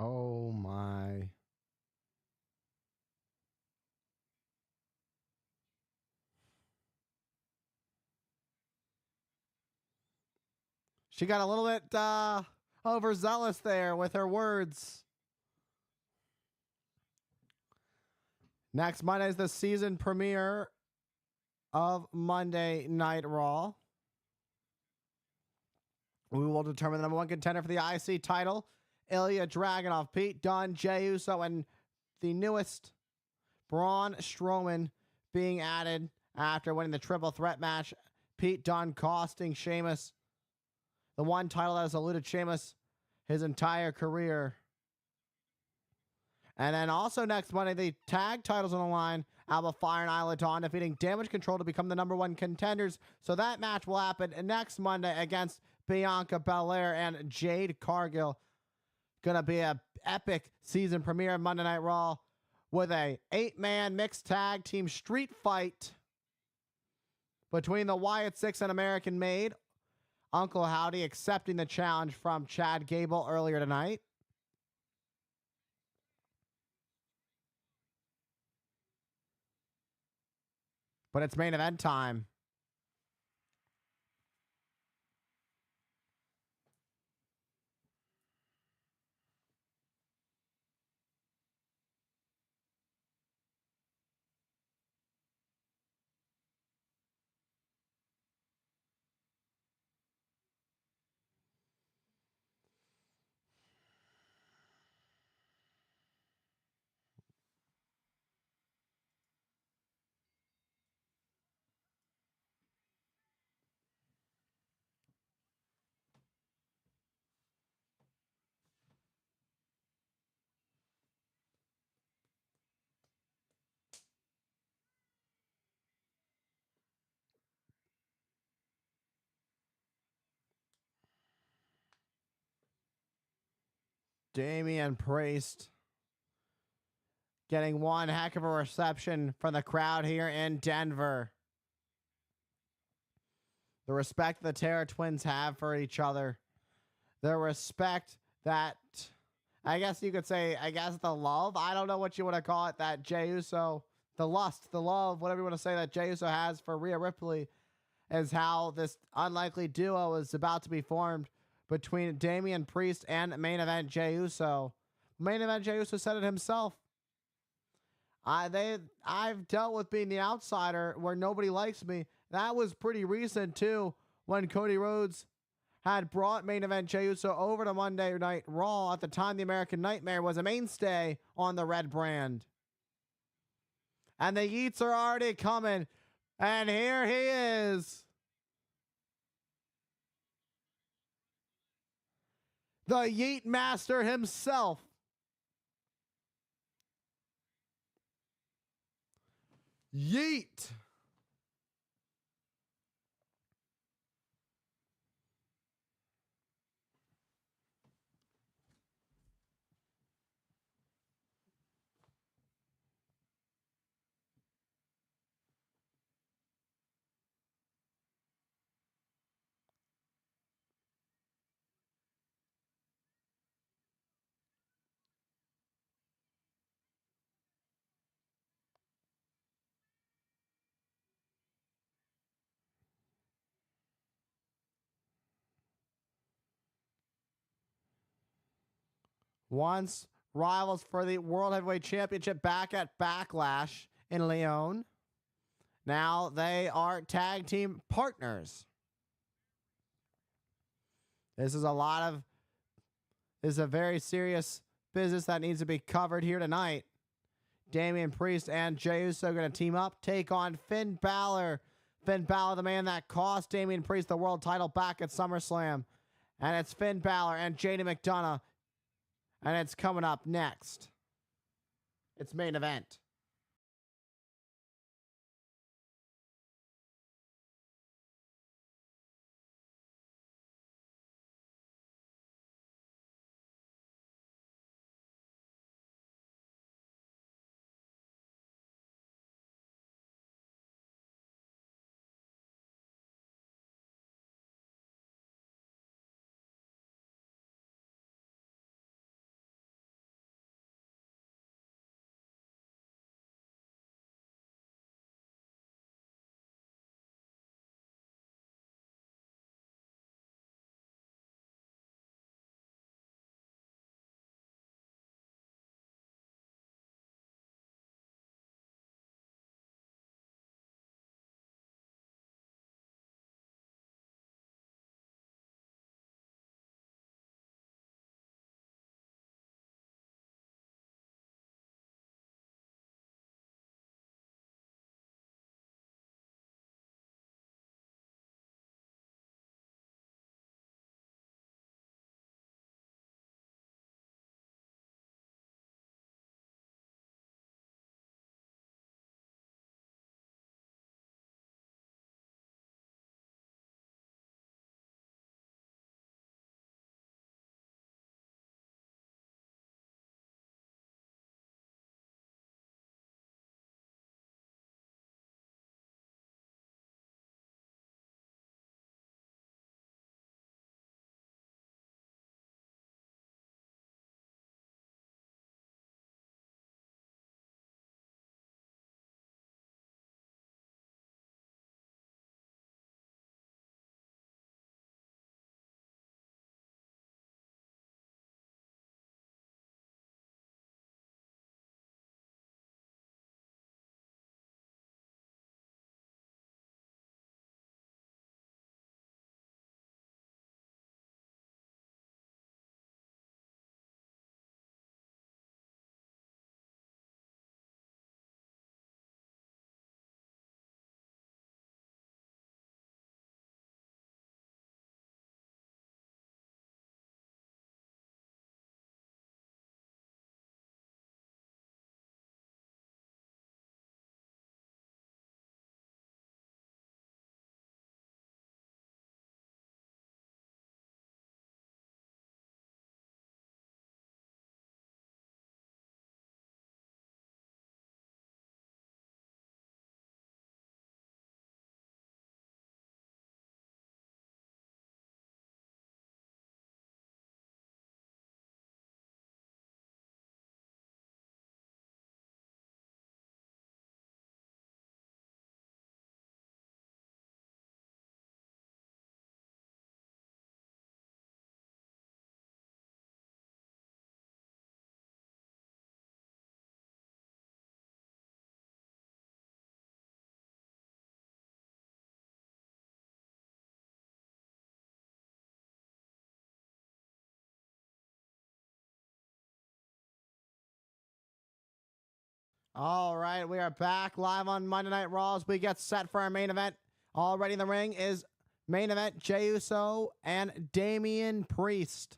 Oh my. She got a little bit overzealous there with her words. Next Monday is the season premiere of Monday Night Raw. We will determine the number one contender for the IC title. Ilya Dragunov, Pete Dunne, Jey Uso, and the newest Braun Strowman being added after winning the triple threat match. Pete Dunne costing Sheamus the one title that has eluded Sheamus his entire career. And then also next Monday, the tag titles on the line. Alba Fire and Isla Dawn defeating Damage Control to become the number one contenders. So that match will happen next Monday against Bianca Belair and Jade Cargill. Gonna be an epic season premiere of Monday Night Raw with a 8-man mixed tag team street fight between the Wyatt Six and American Made. Uncle Howdy accepting the challenge from Chad Gable earlier tonight. But it's main event time. Damian Priest getting one heck of a reception from the crowd here in Denver. The respect the Terror Twins have for each other. The respect that, I guess you could say, the love. I don't know what you want to call it. That Jey Uso, the lust, the love, whatever you want to say that Jey Uso has for Rhea Ripley is how this unlikely duo is about to be formed between Damian Priest and main event Jey Uso. Main event Jey Uso said it himself. I've dealt with being the outsider where nobody likes me. That was pretty recent too, when Cody Rhodes had brought main event Jey Uso over to Monday Night Raw. At the time, the American Nightmare was a mainstay on the red brand. And the Yeets are already coming. And here he is. The Yeet Master himself. Yeet. Once rivals for the World Heavyweight Championship back at Backlash in Lyon. Now they are tag team partners. This is a very serious business that needs to be covered here tonight. Damian Priest and Jey Uso are going to team up, take on Finn Balor. Finn Balor, the man that cost Damian Priest the world title back at SummerSlam. And it's Finn Balor and JD McDonough. And it's coming up next. It's main event. All right, we are back live on Monday Night Raw as we get set for our main event. Already in the ring is main event Jey Uso and Damian Priest.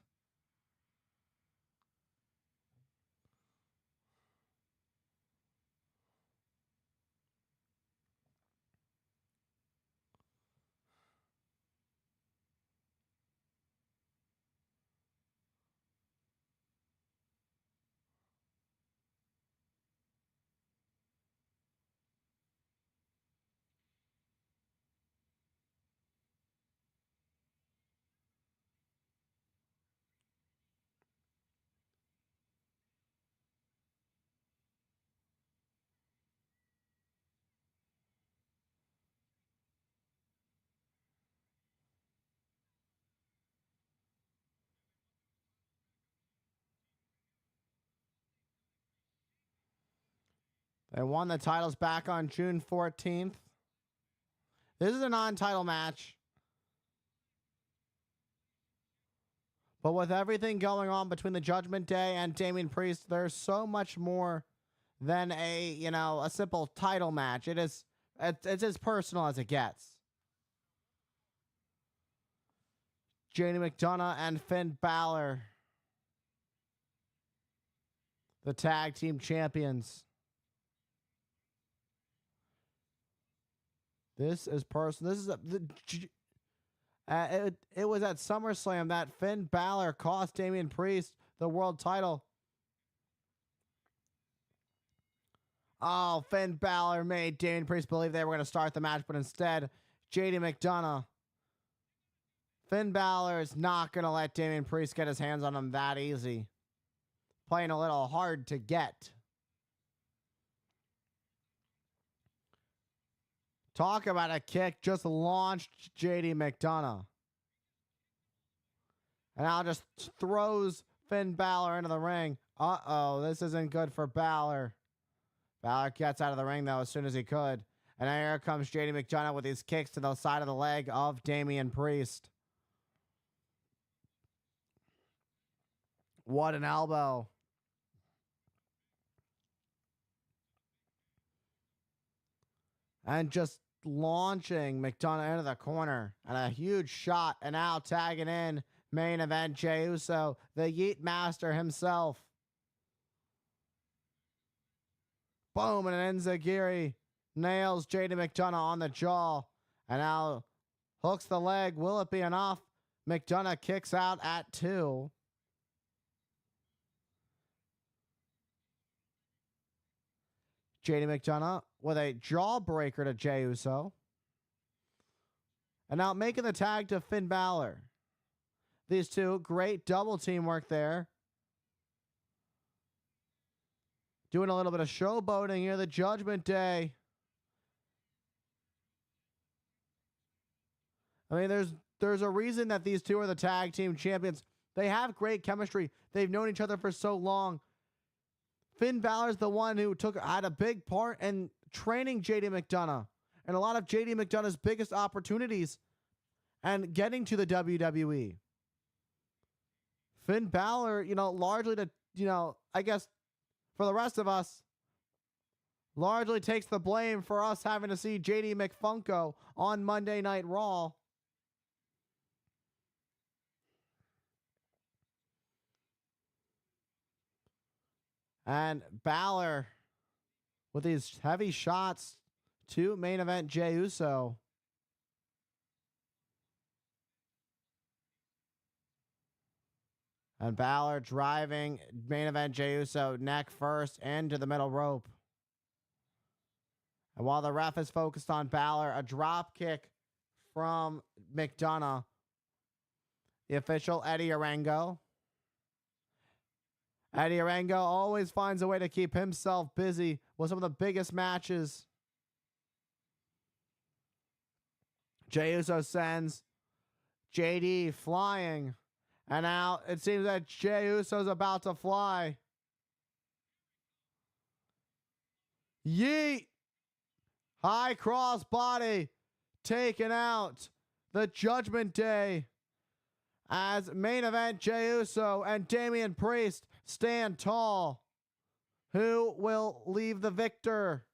They won the titles back on June 14th. This is a non-title match. But with everything going on between the Judgment Day and Damian Priest, there's so much more than a simple title match. It's as personal as it gets. JD McDonough and Finn Balor, the tag team champions. This is personal. This is it was at SummerSlam that Finn Balor cost Damian Priest the world title. Oh, Finn Balor made Damian Priest believe they were going to start the match, but instead, JD McDonough. Finn Balor is not going to let Damian Priest get his hands on him that easy. Playing a little hard to get. Talk about a kick, just launched JD McDonough. And now just throws Finn Balor into the ring. Uh-oh, this isn't good for Balor. Balor gets out of the ring, though, as soon as he could. And here comes JD McDonough with these kicks to the side of the leg of Damian Priest. What an elbow. And just launching McDonough into the corner. And a huge shot. And now tagging in main event Jey Uso, the Yeet Master himself. Boom, and an enziguri nails JD McDonough on the jaw. And now hooks the leg. Will it be enough? McDonough kicks out at 2. JD McDonough with a jawbreaker to Jey Uso. And now making the tag to Finn Balor. These two, great double teamwork there. Doing a little bit of showboating here, the Judgment Day. I mean, there's a reason that these two are the tag team champions. They have great chemistry. They've known each other for so long. Finn Balor's the one who had a big part in training JD McDonough and a lot of JD McDonough's biggest opportunities and getting to the WWE. Finn Balor, largely to, I guess for the rest of us, largely takes the blame for us having to see JD McFunko on Monday Night Raw. And Balor with these heavy shots to main event Jey Uso. And Balor driving main event Jey Uso neck first into the middle rope. And while the ref is focused on Balor, a drop kick from McDonough. The official, Eddie Arango. Eddie Arango always finds a way to keep himself busy with some of the biggest matches. Jey Uso sends JD flying. And now it seems that Jey Uso's about to fly. Yeet! High cross body taken out. The Judgment Day. As main event Jey Uso and Damian Priest stand tall. Who will leave the victor?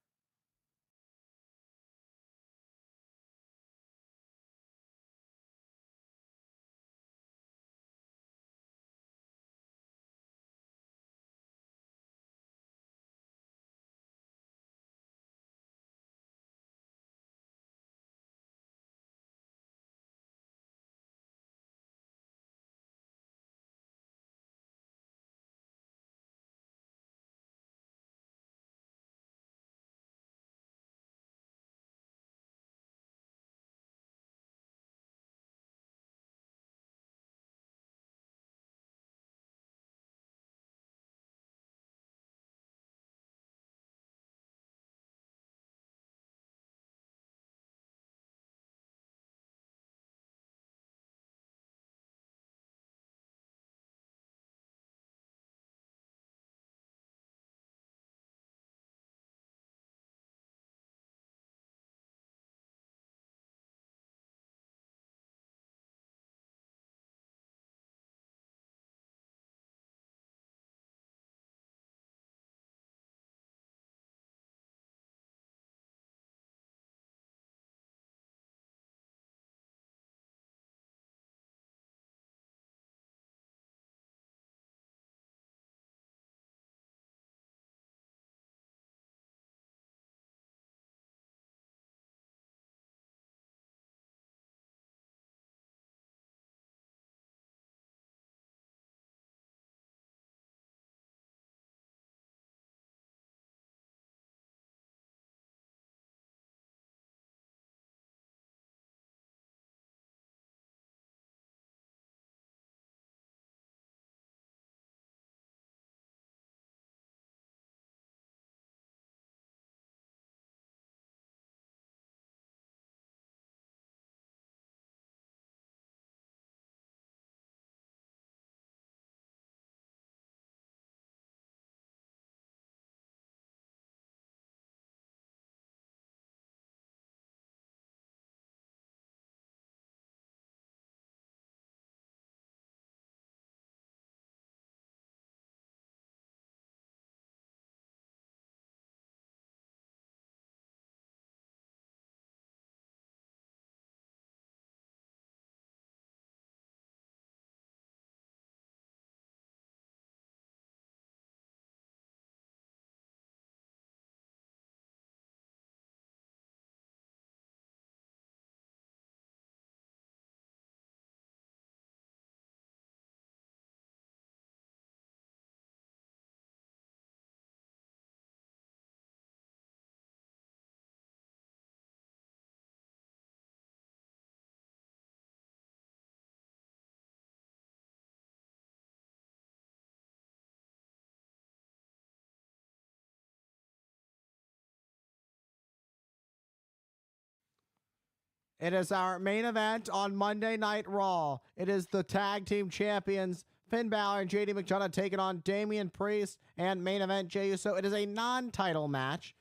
It is our main event on Monday Night Raw. It is the tag team champions, Finn Balor and JD McDonough, taking on Damian Priest and main event Jey Uso. It is a non-title match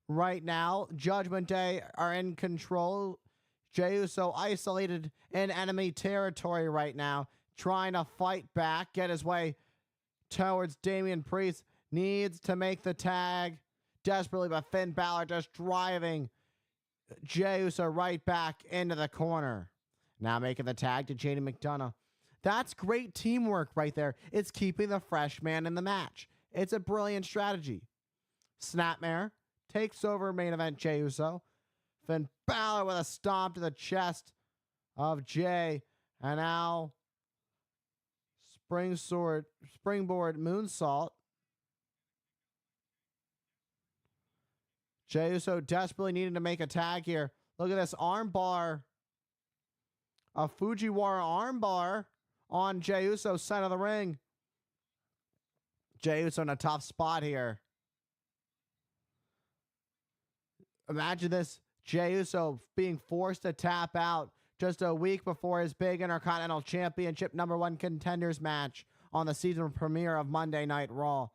right now. Judgment Day are in control. Jey Uso isolated in enemy territory right now, trying to fight back, get his way towards Damian Priest. Needs to make the tag desperately, but Finn Balor just driving Jey Uso right back into the corner. Now making the tag to JD McDonough. That's great teamwork right there. It's keeping the fresh man in the match. It's a brilliant strategy. Snapmare takes over main event Jey Uso. Finn Balor with a stomp to the chest of Jey. And now springboard moonsault. Jey Uso desperately needing to make a tag here. Look at this armbar. A Fujiwara armbar on Jey Uso, center of the ring. Jey Uso in a tough spot here. Imagine this, Jey Uso being forced to tap out just a week before his big Intercontinental Championship #1 contenders match on the season premiere of Monday Night Raw.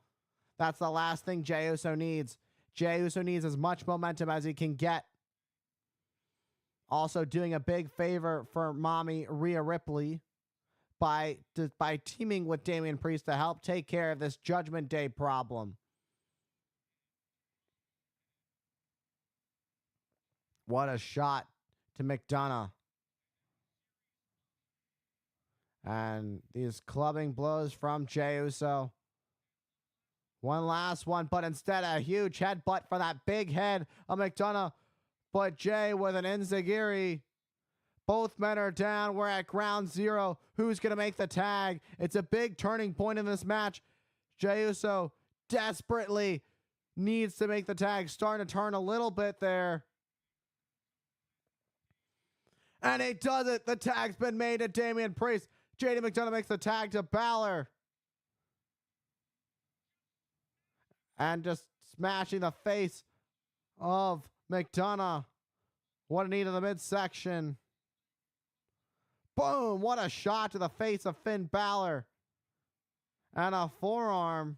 That's the last thing Jey Uso needs. Jey Uso needs as much momentum as he can get. Also doing a big favor for mommy Rhea Ripley by teaming with Damian Priest to help take care of this Judgment Day problem. What a shot to McDonough. And these clubbing blows from Jey Uso. One last one, but instead a huge headbutt for that big head of McDonough. But Jey with an enziguri. Both men are down. We're at ground zero. Who's going to make the tag? It's a big turning point in this match. Jey Uso desperately needs to make the tag. Starting to turn a little bit there. And he does it. The tag's been made to Damian Priest. JD McDonough makes the tag to Balor. And just smashing the face of McDonough. What a knee to the midsection. Boom! What a shot to the face of Finn Balor. And a forearm.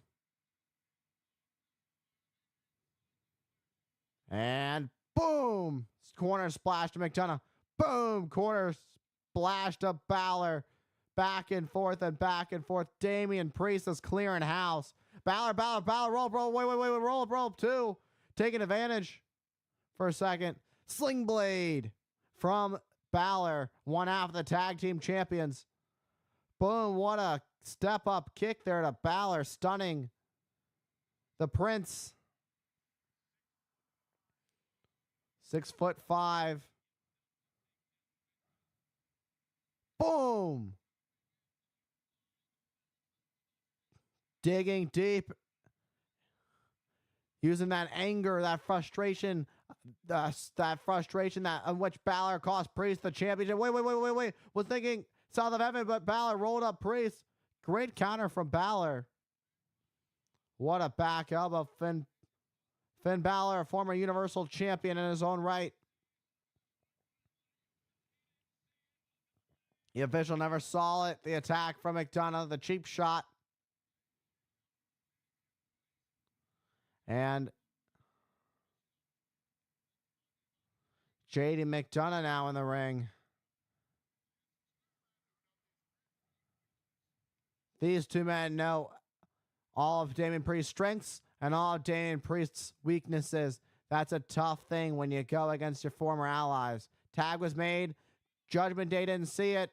And boom! Corner splash to McDonough. Boom! Corner splash to Balor. Back and forth and back and forth. Damian Priest is clearing house. Balor, roll up, roll up, two. Taking advantage for a second. Sling Blade from Balor, one half of the tag team champions. Boom, what a step up kick there to Balor, stunning the Prince. 6'5". Boom. Digging deep. Using that anger, that frustration, that frustration that on which Balor cost Priest the championship. Wait. Was thinking south of heaven, but Balor rolled up Priest. Great counter from Balor. What a back elbow. Finn Balor, a former Universal Champion in his own right. The official never saw it. The attack from McDonough, the cheap shot. And JD McDonough now in the ring. These two men know all of Damian Priest's strengths and all of Damian Priest's weaknesses. That's a tough thing when you go against your former allies. Tag was made. Judgment Day didn't see it.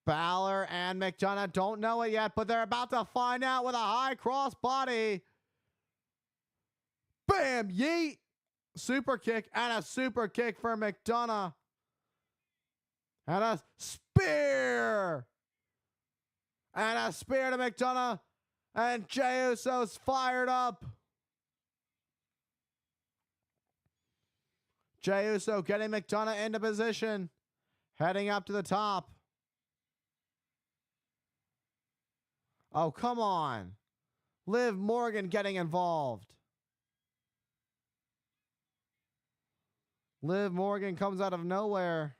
Balor and McDonough don't know it yet, but they're about to find out with a high cross body. Bam! Yeet! Super kick and a super kick for McDonough. And a spear! And a spear to McDonough. And Jey Uso's fired up. Jey Uso getting McDonough into position. Heading up to the top. Oh, come on. Liv Morgan getting involved. Liv Morgan comes out of nowhere.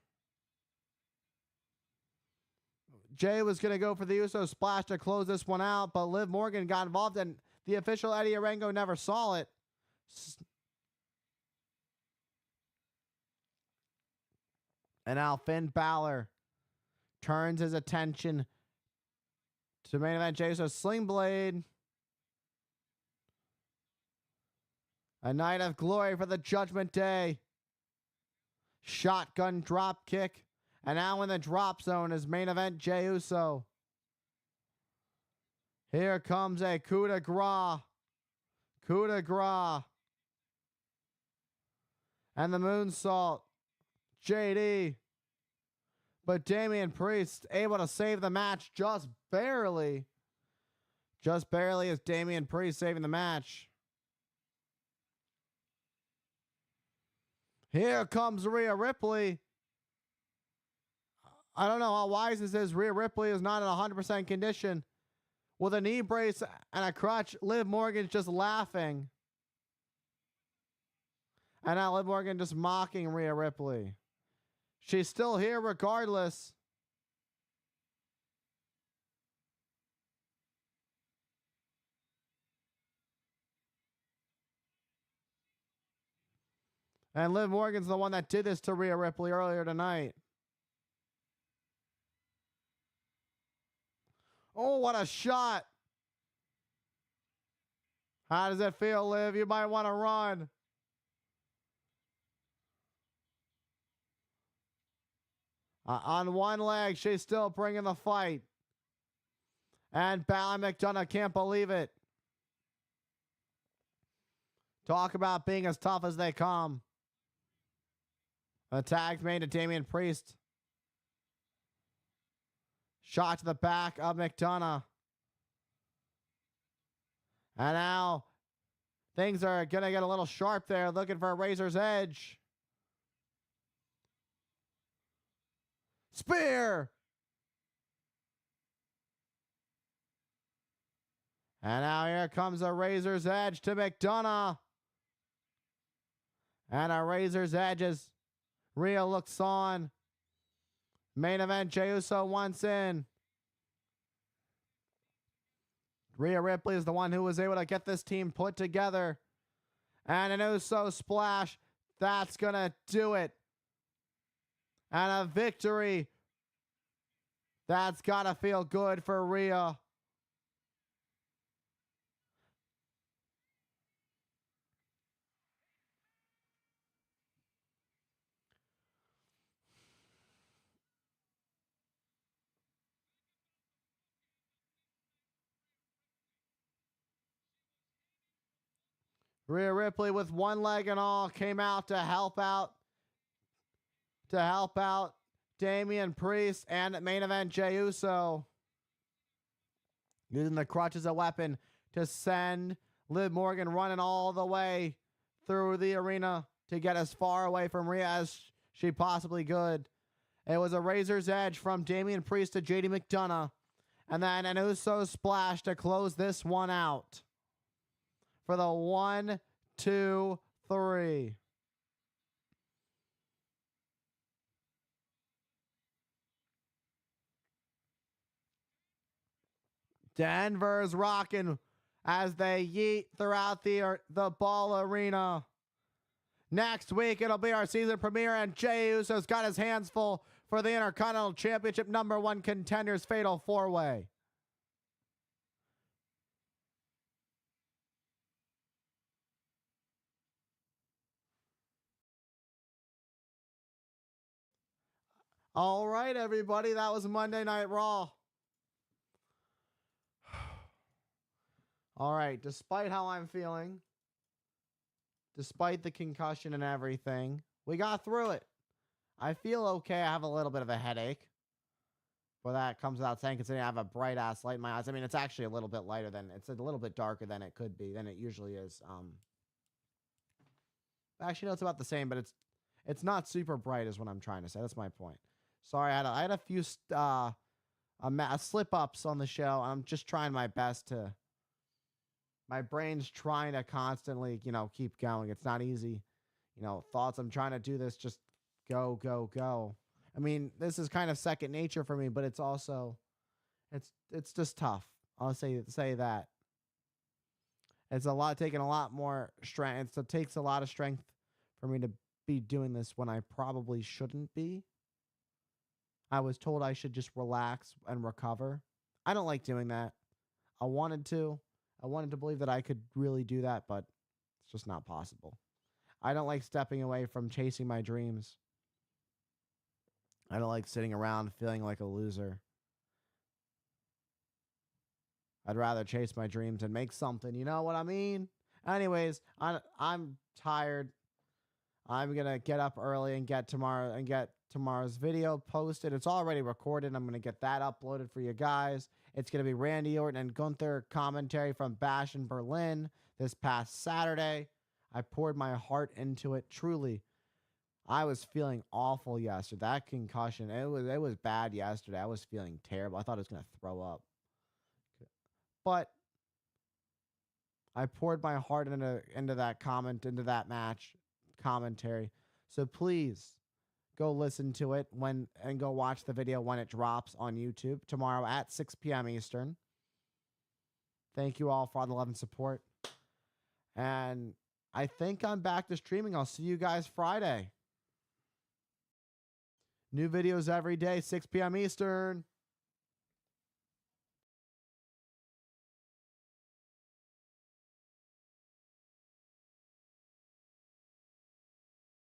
Jey was going to go for the Uso splash to close this one out, but Liv Morgan got involved, and the official Eddie Arango never saw it. And now Finn Balor turns his attention to main event Jey Uso Sling Blade. A night of glory for the Judgment Day. Shotgun drop kick. And now in the drop zone is main event Jey Uso. Here comes a coup de grace. Coup de grace. And the moonsault. JD. But Damian Priest able to save the match just barely. Just barely is Damian Priest saving the match. Here comes Rhea Ripley. I don't know how wise this is. Rhea Ripley is not in 100% condition. With a knee brace and a crutch, Liv Morgan's just laughing. And now Liv Morgan just mocking Rhea Ripley. She's still here regardless. And Liv Morgan's the one that did this to Rhea Ripley earlier tonight. Oh, what a shot. How does it feel, Liv? You might want to run. On one leg, she's still bringing the fight. And Ballon McDonough can't believe it. Talk about being as tough as they come. The tag's made to Damian Priest. Shot to the back of McDonough. And now things are going to get a little sharp there, looking for a razor's edge. Spear! And now here comes a razor's edge to McDonough. And a razor's edge as Rhea looks on. Main event, Jey Uso once in. Rhea Ripley is the one who was able to get this team put together. And an Uso splash. That's going to do it. And a victory. That's got to feel good for Rhea. Rhea Ripley with one leg and all came out to help out Damian Priest and main event Jey Uso. Using the crutch as a weapon to send Liv Morgan running all the way through the arena to get as far away from Rhea as she possibly could. It was a razor's edge from Damian Priest to JD McDonough. And then an Uso splash to close this one out. For the 1, 2, 3. Denver's rocking as they yeet throughout the Ball Arena. Next week, it'll be our season premiere, and Jey Uso's got his hands full for the Intercontinental Championship #1 contenders Fatal 4-Way. All right, everybody, that was Monday Night Raw. All right, despite how I'm feeling, despite the concussion and everything, we got through it. I feel okay. I have a little bit of a headache. But that comes without saying, considering I have a bright-ass light in my eyes. I mean, it's actually a little bit lighter than, it's a little bit darker than it could be, than it usually is. Actually, no, it's about the same, but it's not super bright is what I'm trying to say. That's my point. Sorry, I had a few slip-ups on the show. I'm just trying my best to... My brain's trying to constantly, keep going. It's not easy. Thoughts, I'm trying to do this, just go, go, go. I mean, this is kind of second nature for me, but it's also, it's just tough. I'll say that. It's taking a lot more strength. It takes a lot of strength for me to be doing this when I probably shouldn't be. I was told I should just relax and recover. I don't like doing that. I wanted to believe that I could really do that, but it's just not possible. I don't like stepping away from chasing my dreams. I don't like sitting around feeling like a loser. I'd rather chase my dreams and make something. You know what I mean? Anyways, I'm tired. I'm going to get up early and get tomorrow's video posted. It's already recorded. I'm going to get that uploaded for you guys. It's going to be Randy Orton and Gunther commentary from Bash in Berlin this past Saturday. I poured my heart into it. Truly, I was feeling awful yesterday. That concussion, it was bad yesterday. I was feeling terrible. I thought I was going to throw up. But I poured my heart into that match commentary. So please go listen to it and go watch the video when it drops on YouTube tomorrow at 6 p.m. Eastern. Thank you all for all the love and support. And I think I'm back to streaming. I'll see you guys Friday. New videos every day, 6 p.m. Eastern.